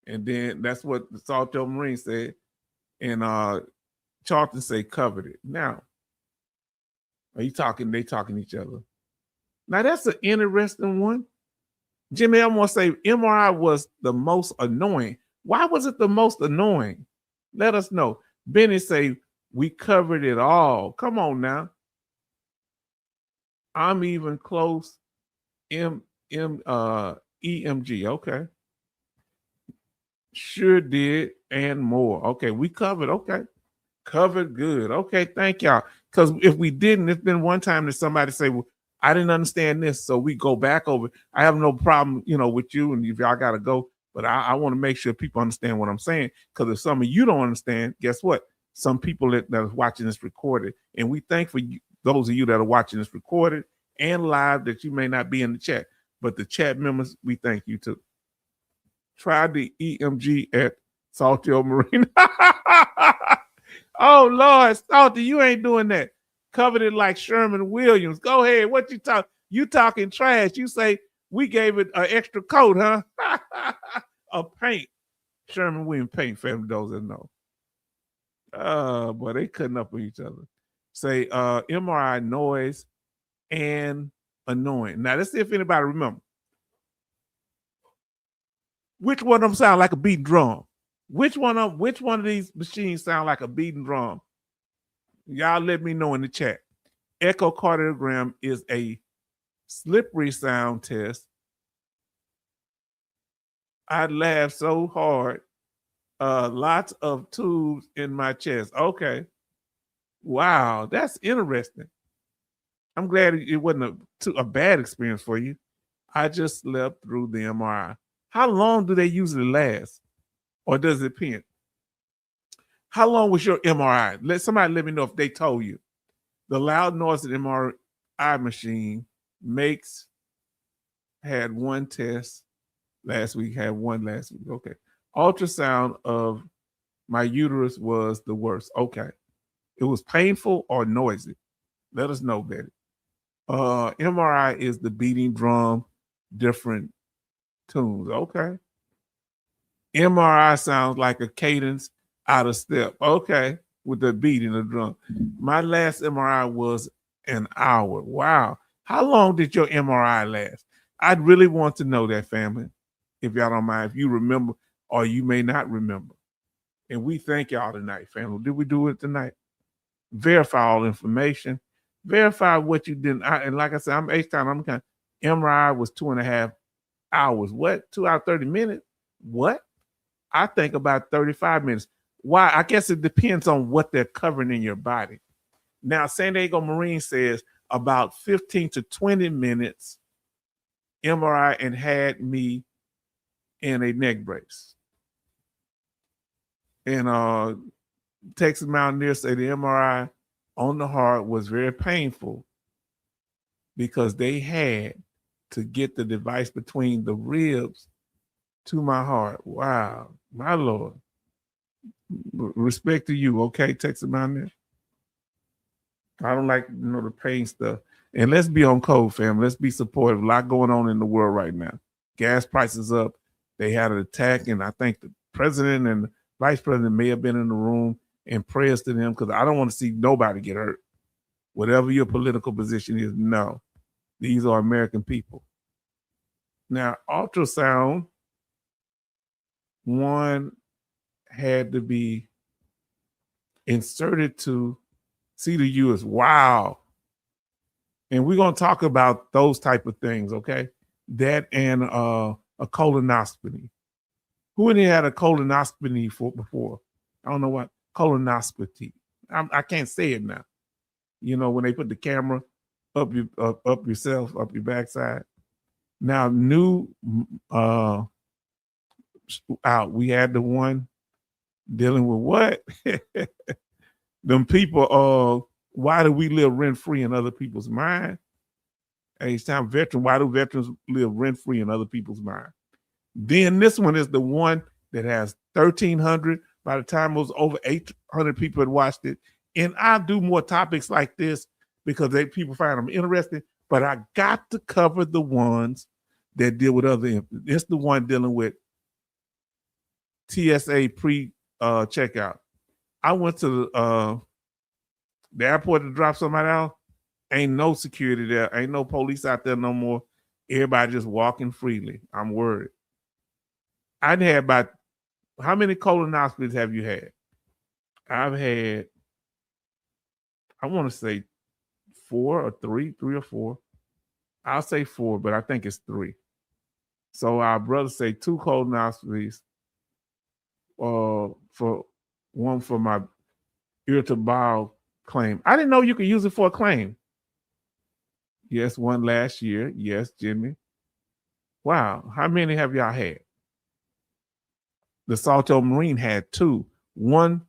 And then that's what the Salty Old Marine said. And Charlton say covered it. Now, are you talking? They talking to each other. Now that's an interesting one. Jimmy Elmore say MRI was the most annoying. Why was it the most annoying? Let us know. Benny say we covered it all. Come on now. I'm even close. EMG. Okay. Sure did, and more. Okay, we covered. Okay. Covered good. Okay, thank y'all. Because if we didn't, it's been one time that somebody say, well, I didn't understand this. So we go back over. I have no problem, with you, and if y'all gotta go. But I want to make sure people understand what I'm saying. Because if some of you don't understand, guess what? Some people that are watching this recorded, and we thank for you, those of you that are watching this recorded and live that you may not be in the chat. But the chat members, we thank you too. Try the EMG at Salty Old Marine. Oh Lord, Salty, you ain't doing that. Covered it like Sherman Williams. Go ahead. What you talk? You talking trash. You say we gave it an extra coat, huh? A paint. Sherman Williams paint, family, those that know. Boy, they cutting up with each other. Say MRI noise and annoying. Now let's see if anybody remember. Which one of them sound like a beating drum? Which one of these machines sound like a beating drum? Y'all let me know in the chat. Echocardiogram is a slippery sound test. I laughed so hard. Lots of tubes in my chest. Okay. Wow, that's interesting. I'm glad it wasn't a bad experience for you. I just slept through the MRI. How long do they usually last? Or does it depend? How long was your MRI? Somebody let me know if they told you. The loud noise of the MRI machine had one test last week, had one last week. Okay. Ultrasound of my uterus was the worst. Okay. It was painful or noisy. Let us know, Betty. MRI is the beating drum, different tunes. Okay. MRI sounds like a cadence out of step. Okay. With the beating of the drum. My last MRI was an hour. Wow. How long did your MRI last? I'd really want to know that, family. If y'all don't mind, if you remember or you may not remember. And we thank y'all tonight, family. Did we do it tonight? Verify all information. Verify what you didn't. And like I said, I'm H-Town. I'm kind of, MRI was 2.5 hours. What? 2 hours, 30 minutes? What? I think about 35 minutes. Why? I guess it depends on what they're covering in your body. Now, San Diego Marine says about 15 to 20 minutes MRI and had me in a neck brace. And Texas Mountaineer say the MRI on the heart was very painful because they had to get the device between the ribs to my heart. Wow, my Lord. Respect to you, okay, Texas Mountaineer? I don't like the pain stuff. And let's be on code, fam. Let's be supportive. A lot going on in the world right now. gas prices up. They had an attack, and I think the president and the vice president may have been in the room, and prayers to them, because I don't want to see nobody get hurt. Whatever your political position is, no. These are American people. Now, ultrasound, one had to be inserted to see the uterus. Wow. And we're going to talk about those type of things, okay? That and a colonoscopy. Who in here had a colonoscopy before? I don't know what colonoscopy. I can't say it now. You know, when they put the camera up yourself, up your backside. Now, new out. We had the one dealing with what? Them people, why do we live rent-free in other people's mind? H-Town veteran, why do veterans live rent-free in other people's mind? Then this one is the one that has 1,300. By the time it was over 800 people had watched it. And I do more topics like this because people find them interesting, but I got to cover the ones that deal with other. It's the one dealing with TSA checkout. I went to the airport to drop somebody out. Ain't no security there. Ain't no police out there no more. Everybody just walking freely. I'm worried. I'd had about, how many colonoscopies have you had? I've had, I want to say 4 or 3 or 4. I'll say 4, but I think it's 3. So our brothers say 2 colonoscopies for one for my irritable bowel claim. I didn't know you could use it for a claim. Yes, one last year. Yes, Jimmy. Wow. How many have y'all had? The Salto Marine had 2. One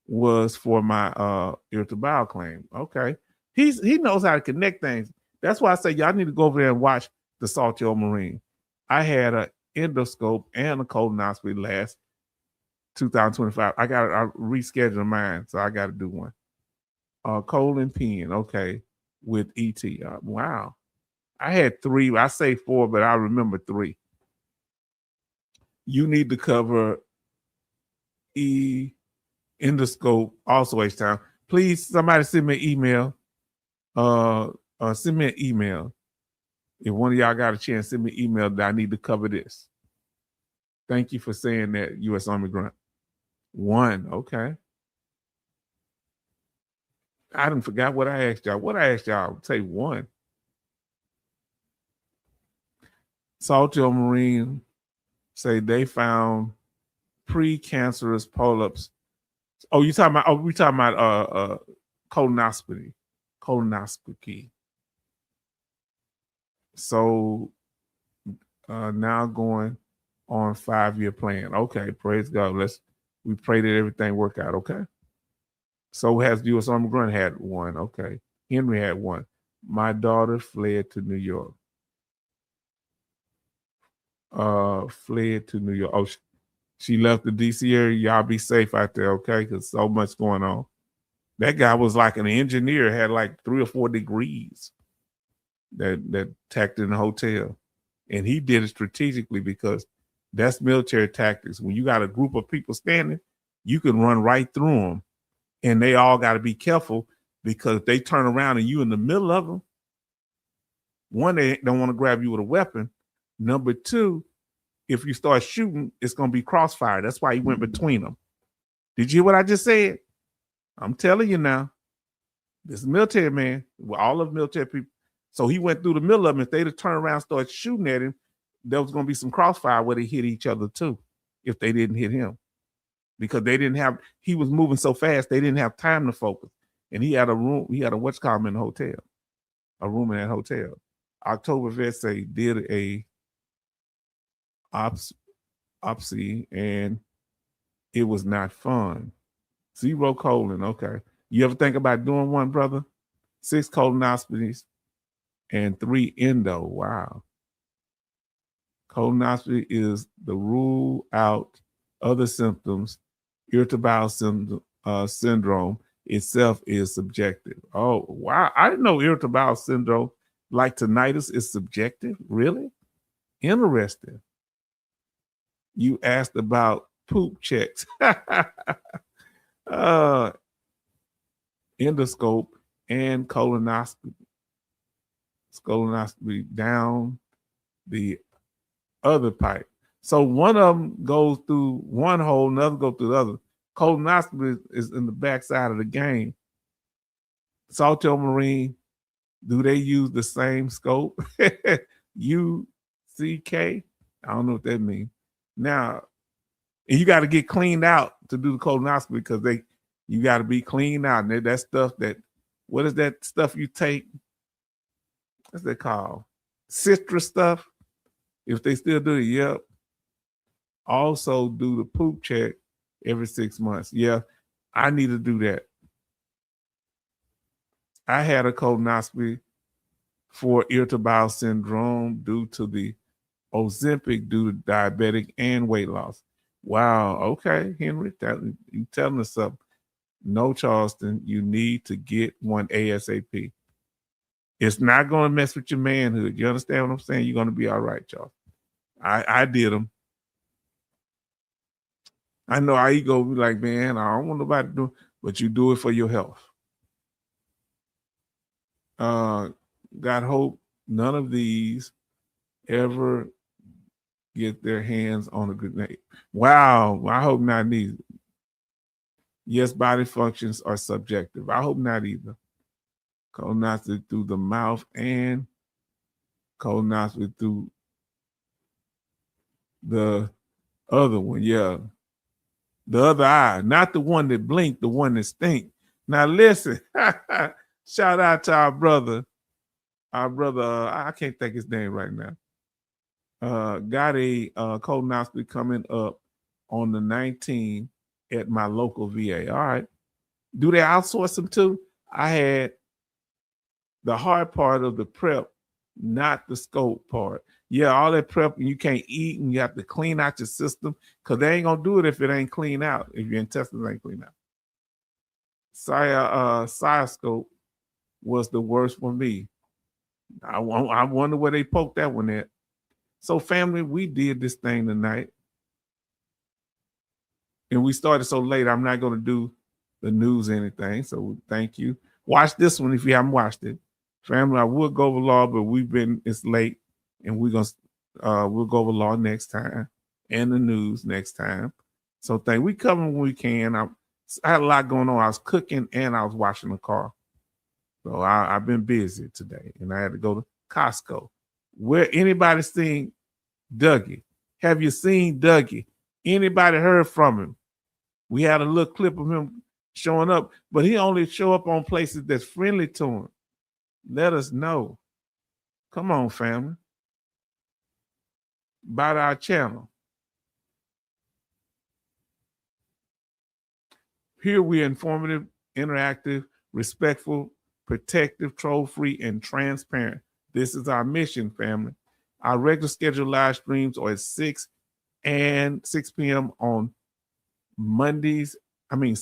was for my irritable bowel claim. Okay. He knows how to connect things. That's why I say y'all need to go over there and watch the Salto Marine. I had an endoscope and a colonoscopy last 2025. I rescheduled mine, so I got to do one. Colon pen, okay, with ET. Wow. I had 3. I say 4, but I remember 3. You need to cover endoscope also H-Town. Please, somebody send me an email. Send me an email. If one of y'all got a chance, send me an email that I need to cover this. Thank you for saying that, U.S. Army Grunt. 1, okay. I done forgot what I asked y'all. What I asked y'all, say 1. Salto Marine say they found precancerous polyps. Oh, we talking about colonoscopy. Colonoscopy. So now going on 5-year plan. Okay, praise God. We pray that everything work out. Okay. So has U.S. Army Grunt had 1. Okay. Henry had 1. My daughter fled to New York. Fled to New York. Oh, she left the D.C. area. Y'all be safe out there, okay? Because so much going on. That guy was like an engineer, had like 3 or 4 degrees that tacked in the hotel. And he did it strategically because that's military tactics. When you got a group of people standing, you can run right through them. And they all got to be careful because if they turn around and you in the middle of them, 1, they don't want to grab you with a weapon. Number 2, if you start shooting, it's going to be crossfire. That's why he went between them. Did you hear what I just said? I'm telling you now. This is military man, with all of military people. So he went through the middle of them. If they'd have turned around and started shooting at him, there was going to be some crossfire where they hit each other too, if they didn't hit him. Because he was moving so fast, they didn't have time to focus. And he had a room, in the hotel. A room in that hotel. October Vet say did a opsy and it was not fun. 0 colon, okay. You ever think about doing one, brother? 6 colonoscopies and 3 endo. Wow. Colonoscopy is the rule out other symptoms. Irritable bowel syndrome itself is subjective. Oh, wow. I didn't know irritable bowel syndrome, like tinnitus, is subjective. Really? Interesting. You asked about poop checks. Endoscope and colonoscopy. Colonoscopy down the other pipe. So one of them goes through one hole, another goes through the other. Colonoscopy is in the backside of the game. Salto Marine, do they use the same scope? UCK? I don't know what that means. Now, and you got to get cleaned out to do the colonoscopy because you got to be cleaned out. And that stuff what is that stuff you take? What's that called? Citrus stuff. If they still do it, yep. Also do the poop check every 6 months. Yeah, I need to do that. I had a colonoscopy for irritable bowel syndrome due to the Ozempic due to diabetic and weight loss. Wow. Okay, Henry, you telling us something. No, Charleston, you need to get one ASAP. It's not going to mess with your manhood. You understand what I'm saying? You're going to be all right, Charles. I did them. I know how you go be like, man, I don't want nobody to do it, but you do it for your health. God hope none of these ever get their hands on a grenade. Wow, I hope not neither. Yes, body functions are subjective. I hope not either. Colonoscopy through the mouth and colonoscopy through the other one. Yeah. The other eye, not the one that blinked, the one that stink. Now listen, shout out to our brother. I can't think his name right now. Got a colonoscopy coming up on the 19th at my local VA. All right. Do they outsource them too? I had the hard part of the prep, not the scope part. Yeah, all that prep and you can't eat and you have to clean out your system because they ain't gonna do it if it ain't clean out, if your intestines ain't clean out. Cystoscope was the worst for me. I wonder where they poked that one at. So family, we did this thing tonight. And we started so late, I'm not going to do the news or anything. So thank you. Watch this one if you haven't watched it. Family, I would go over law, but it's late. And we'll go over law next time and the news next time. So we cover when we can. I had a lot going on. I was cooking and I was washing the car. So I've been busy today and I had to go to Costco. Where anybody seen Dougie? Have you seen Dougie? Anybody heard from him? We had a little clip of him showing up, but he only show up on places that's friendly to him. Let us know. Come on, family. About our channel. Here we are informative, interactive, respectful, protective, troll-free, and transparent. This is our mission, family. Our regular scheduled live streams are at 6 p.m. on Sundays, on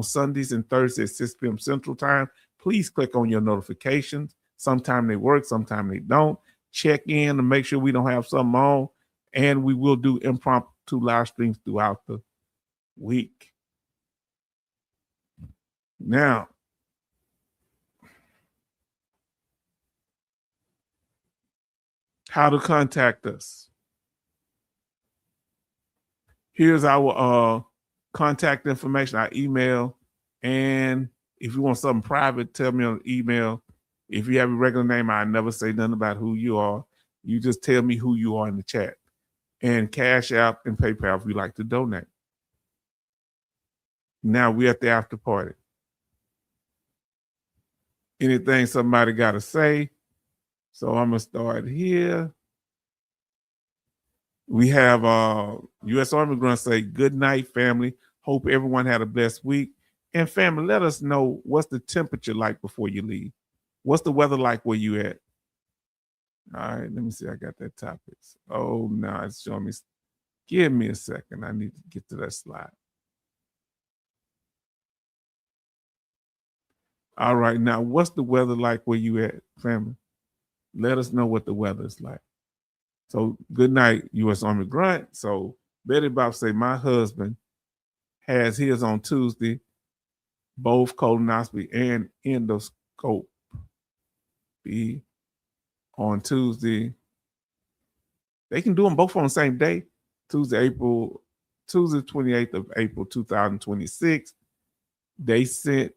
Sundays and Thursdays at 6 p.m. Central Time. Please click on your notifications. Sometimes they work, sometimes they don't. Check in to make sure we don't have something on. And we will do impromptu live streams throughout the week. Now, how to contact us. Here's our contact information, our email. And if you want something private, tell me on email. If you have a regular name, I never say nothing about who you are. You just tell me who you are in the chat. And Cash App and PayPal if you like to donate. Now we're at the after party. Anything somebody got to say? So I'm going to start here. We have U.S. Army going to say, good night, family. Hope everyone had a blessed week. And family, let us know what's the temperature like before you leave. What's the weather like where you at? All right, let me see. I got that topic. Oh, no, it's showing me. Give me a second. I need to get to that slide. All right, now what's the weather like where you at, family? Let us know what the weather is like. So good night, U.S. Army Grunt. So Betty Bob say my husband has his on Tuesday, both colonoscopy and endoscope be on Tuesday. They can do them both on the same day, Tuesday, 28th of April, 2026. They sent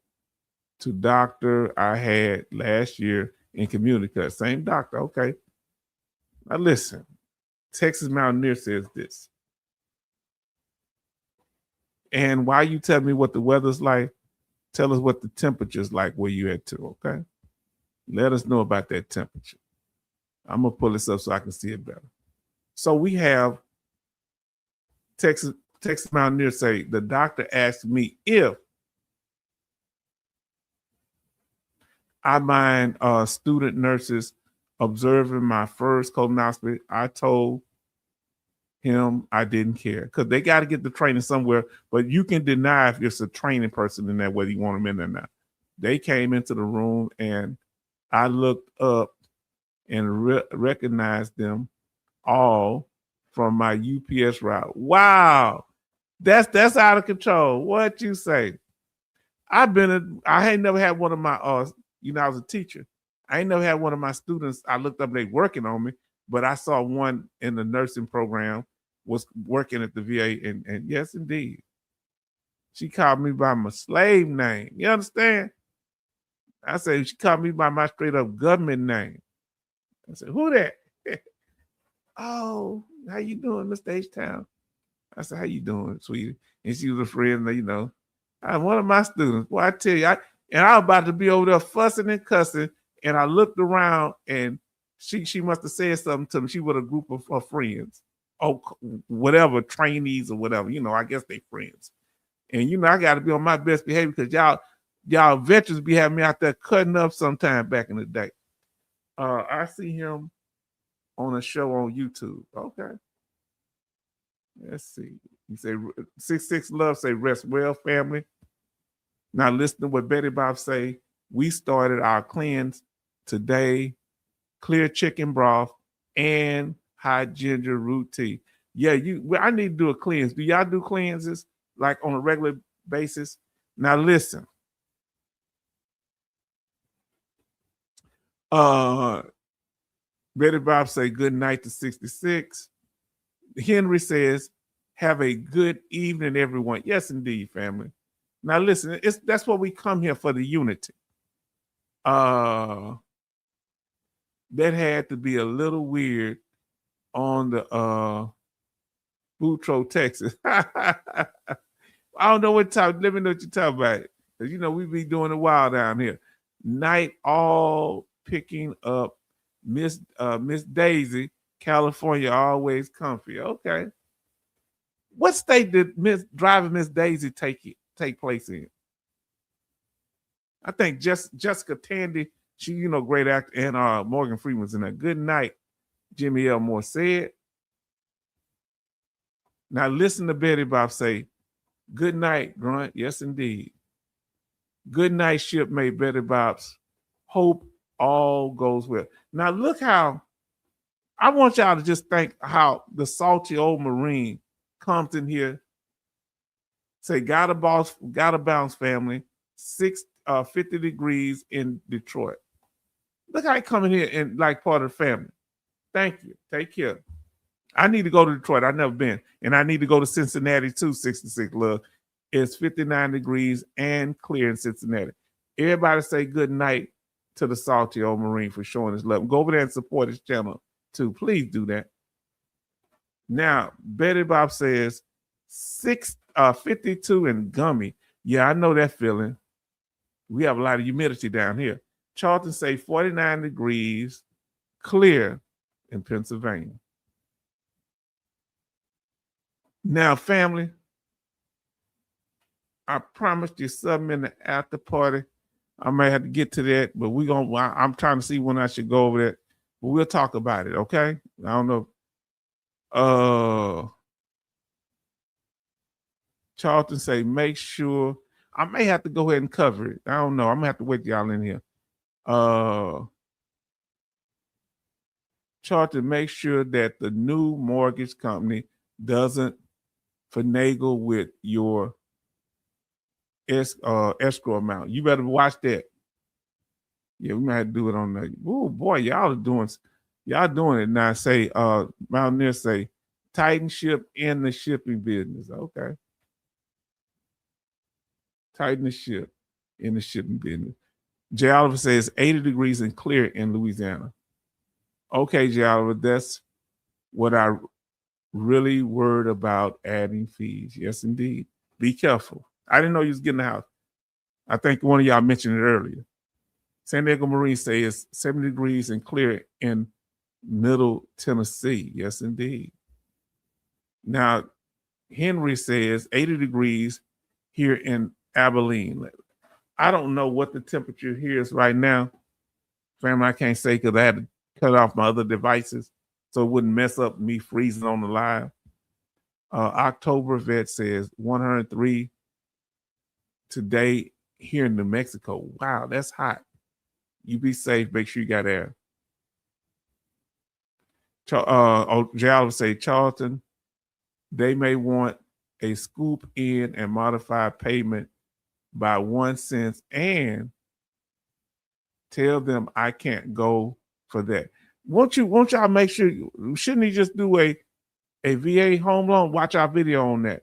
to doctor I had last year in Community. Same doctor, okay. Now listen, Texas Mountaineer says this. And while you tell me what the weather's like, tell us what the temperature's like where you at too, okay? Let us know about that temperature. I'm gonna pull this up so I can see it better. So we have Texas Mountaineer say, the doctor asked me if I mind student nurses observing my first colonoscopy. I told him I didn't care because they got to get the training somewhere, but you can deny if it's a training person in there, whether you want them in there or not. They came into the room and I looked up and recognized them all from my UPS route. Wow. That's out of control. What you say? I ain't never had one of my I was a teacher. I ain't never had one of my students. I looked up, they working on me, but I saw one in the nursing program was working at the VA, and yes, indeed, she called me by my slave name. You understand? I said she called me by my straight up government name. I said, "Who that?" Oh, how you doing, Mr. H-Town? I said, "How you doing, sweetie?" And she was a friend, I'm one of my students. Well, I tell you, I was about to be over there fussing and cussing, and I looked around, and she must have said something to me. She with a group of her friends, whatever, trainees or whatever. I guess they friends. And I got to be on my best behavior because y'all veterans be having me out there cutting up sometime back in the day. I see him on a show on YouTube. Okay. Let's see. He say 66 Love say rest well, family. Now listen to what Betty Bob say. We started our cleanse today. Clear chicken broth and hot ginger root tea. Yeah, I need to do a cleanse. Do y'all do cleanses like on a regular basis? Now listen. Betty Bob say good night to 66. Henry says, have a good evening, everyone. Yes, indeed, family. Now listen, that's what we come here for, the unity. That had to be a little weird on the Boutro, Texas. I don't know what time. Let me know what you're talking about. Because we be doing it wild down here. Night all picking up Miss Daisy, California, always comfy. Okay. What state did driving Miss Daisy take place in? I think Jessica Tandy, she, great actor, and Morgan Freeman's in there. Good night, Jimmy L. Moore said. Now listen to Betty Bob say, good night, Grunt. Yes, indeed. Good night, shipmate Betty Bob's. Hope all goes well. Now look how, I want y'all to just think how the salty old Marine comes in here, say, gotta bounce, family, 50 degrees in Detroit. Look how he come in here and like part of the family. Thank you. Take care. I need to go to Detroit. I've never been. And I need to go to Cincinnati too, 66 Love. It's 59 degrees and clear in Cincinnati. Everybody say good night to the salty old Marine for showing his love. Go over there and support his channel too. Please do that. Now, Betty Bob says 52 and gummy. Yeah, I know that feeling. We have a lot of humidity down here. Charlton say 49 degrees, clear in Pennsylvania. Now, family, I promised you something in the after party. I may have to get to that, but I'm trying to see when I should go over that. But we'll talk about it, okay? I don't know. Charlton say, make sure. I may have to go ahead and cover it. I don't know. I'm gonna have to wait y'all in here. Charlton, make sure that the new mortgage company doesn't finagle with your escrow amount. You better watch that. Yeah, we might have to do it on the. Oh boy, y'all doing it now. Say, Mountaineer say, tighten ship in the shipping business. Okay, tighten the ship in the shipping business. Jay Oliver says 80 degrees and clear in Louisiana. Okay, Jay Oliver, that's what I really worried about adding fees. Yes, indeed. Be careful. I didn't know you was getting the house. I think one of y'all mentioned it earlier. San Diego Marine says 70 degrees and clear in Middle Tennessee. Yes, indeed. Now, Henry says 80 degrees here in Abilene. I don't know what the temperature here is right now. Family, I can't say because I had to cut off my other devices so it wouldn't mess up me freezing on the live. October Vet says 103 today here in New Mexico. Wow, that's hot. You be safe. Make sure you got air. Jal would say, Charlton, they may want a scoop in and modified payment by 1 cent and tell them I can't go for that. Won't y'all make sure, shouldn't he just do a VA home loan? Watch our video on that.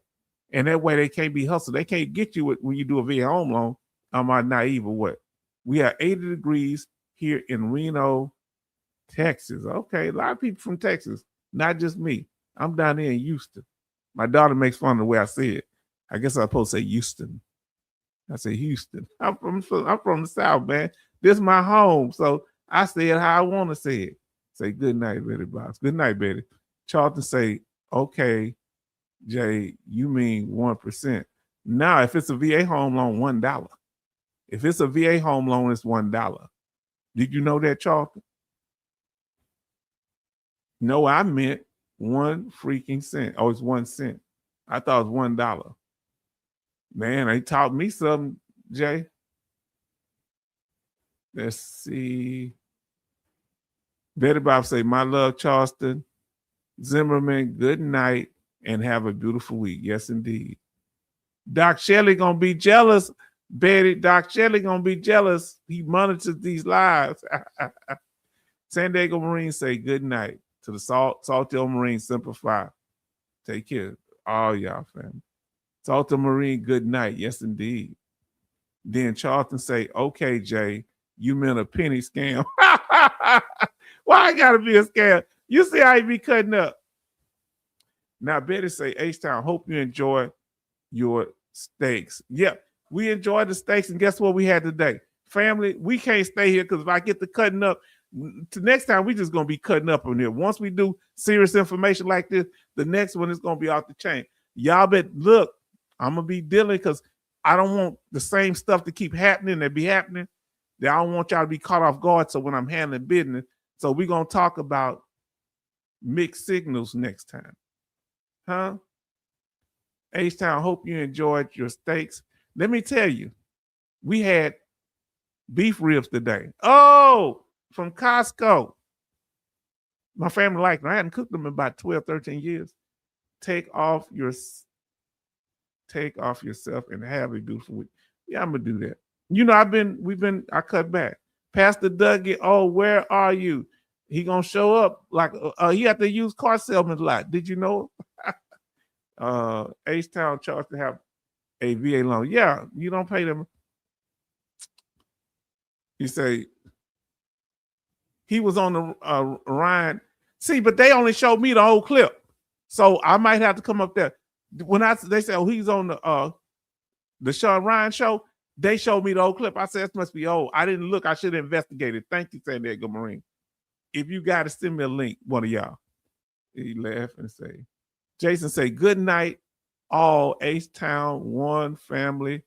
And that way they can't be hustled. They can't get you when you do a VA home loan. Am I naive or what? We are 80 degrees here in Reno, Texas. Okay, a lot of people from Texas, not just me. I'm down there in Houston. My daughter makes fun of the way I say it. I guess I'm supposed to say Houston. I say Houston. I'm from the South, man. This is my home, so I say it how I want to say it. Say good night, Betty Box. Good night, Betty. Charlton say, okay, Jay, you mean 1%. Now, if it's a VA home loan, $1. If it's a VA home loan, it's $1. Did you know that, Charlton? No, I meant 1 freaking cent. Oh, it's 1 cent. I thought it was $1. Man, they taught me something, Jay. Let's see. Betty Bob say, my love, Charleston. Zimmerman, good night and have a beautiful week. Yes, indeed. Doc Shelley gonna be jealous, Betty. Doc Shelley gonna be jealous. He monitors these lives. San Diego Marine say good night to the Saltillo Marine Simplify. Take care, all y'all family. Saltillo Marine, good night. Yes, indeed. Then Charlton say, okay, Jay, you meant a penny scam. Why I gotta be a scam? You see how he be cutting up. Now, Betty say, H-Town, hope you enjoy your steaks. Yep, we enjoyed the steaks, and guess what we had today? Family, we can't stay here because if I get to cutting up, to next time we just going to be cutting up on here. Once we do serious information like this, the next one is going to be off the chain. Y'all bet, look, I'm going to be dealing because I don't want the same stuff to keep happening that be happening. I don't want y'all to be caught off guard. So when I'm handling business, so we're going to talk about mixed signals next time. Huh? H-Town, hope you enjoyed your steaks. Let me tell you, we had beef ribs today. Oh, from Costco. My family liked them. I hadn't cooked them in about 12, 13 years. Take off yourself and have a beautiful week. Yeah, I'm gonna do that. You know, I cut back. Pastor Dougie, oh, where are you? He gonna show up like he had to use car salesman a lot. Did you know? H-Town charged to have a VA loan. Yeah, you don't pay them. You say he was on the Ryan. See, but they only showed me the whole clip, so I might have to come up there. When they say, oh, he's on the Sean Ryan show, they showed me the whole clip. I said, this must be old. I didn't look. I should have investigated. Thank you, San Diego Marine. If you got to send me a link, one of y'all. He laugh and say, Jason say, good night, all H-Town, one family.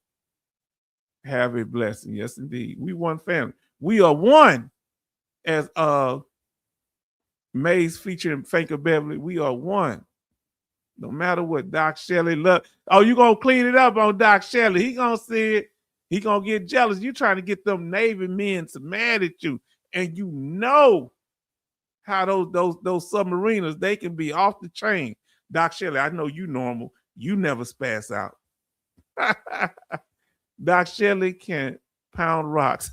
Have a blessing. Yes, indeed. We one family. We are one. As Mays featuring Fanker Beverly, we are one. No matter what Doc Shelley love. Oh, you gonna clean it up on Doc Shelley. He gonna see it. He gonna get jealous. You trying to get them Navy men so mad at you. And you know how those submariners, they can be off the chain. Doc Shelley, I know you normal. You never spaz out. Doc Shelley can pound rocks.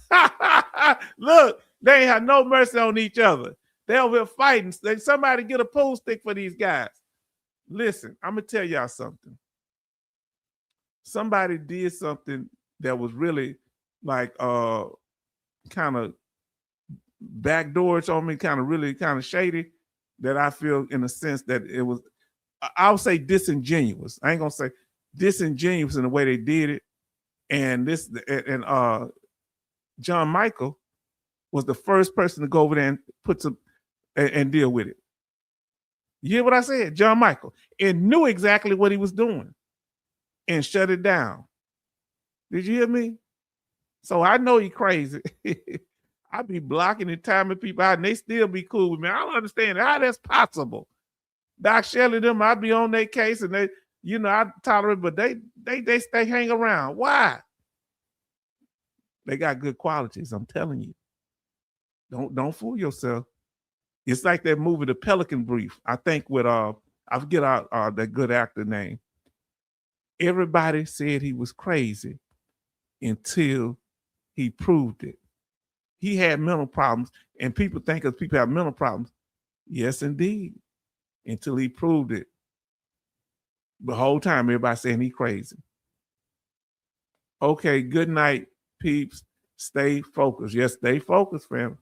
Look, they ain't have no mercy on each other. They over here fighting. Somebody get a pool stick for these guys. Listen, I'm gonna tell y'all something. Somebody did something that was really like kind of backdoors on me, kind of really kind of shady, that I feel in a sense that it was, I'll say disingenuous. I ain't gonna say disingenuous in the way they did it. And John Michael was the first person to go over there and put some and deal with it. You hear what I said? John Michael, and knew exactly what he was doing and shut it down. Did you hear me? So I know he crazy. I be blocking and timing people out and they still be cool with me. I don't understand how that's possible. Doc Shelley, them, I be on their case and they, I tolerate, but they stay hang around. Why? They got good qualities, I'm telling you. Don't fool yourself. It's like that movie, The Pelican Brief. I think with I forget that good actor name. Everybody said he was crazy until he proved it. He had mental problems, and people think that people have mental problems. Yes, indeed. Until he proved it. The whole time, everybody saying he crazy. Okay, good night, peeps. Stay focused. Yes, stay focused, fam.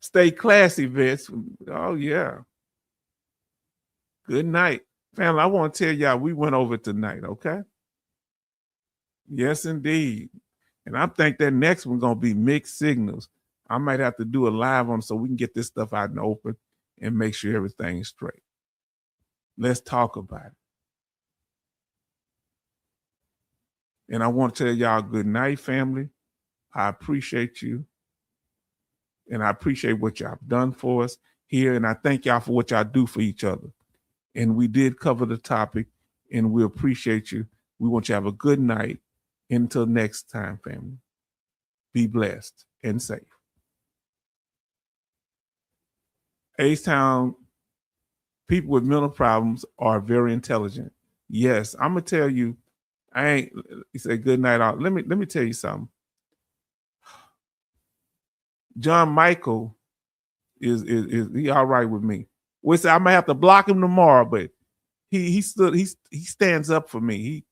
Stay classy, Vince. Oh, yeah. Good night. Family, I want to tell y'all we went over tonight, okay? Yes, indeed. And I think that next one's going to be mixed signals. I might have to do a live on so we can get this stuff out in the open and make sure everything's straight. Let's talk about it. And I want to tell y'all good night, family. I appreciate you. And I appreciate what y'all have done for us here. And I thank y'all for what y'all do for each other. And we did cover the topic, and we appreciate you. We want you to have a good night. Until next time, family. Be blessed and safe. H-Town, people with mental problems are very intelligent. Yes, I'm gonna tell you, you say good night out. Let me tell you something. John Michael is he all right with me. I might have to block him tomorrow, but he stands up for me.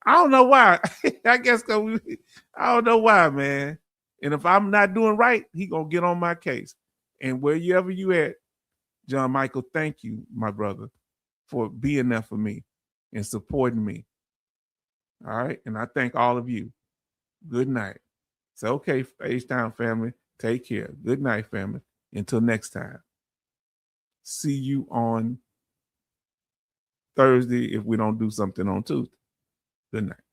I don't know why. I guess I don't know why, man. And if I'm not doing right, he gonna get on my case. And wherever you at, John Michael, thank you, my brother, for being there for me and supporting me. All right. And I thank all of you. Good night. It's okay, H-Town family. Take care. Good night, family. Until next time. See you on Thursday if we don't do something on Tuesday. Good night.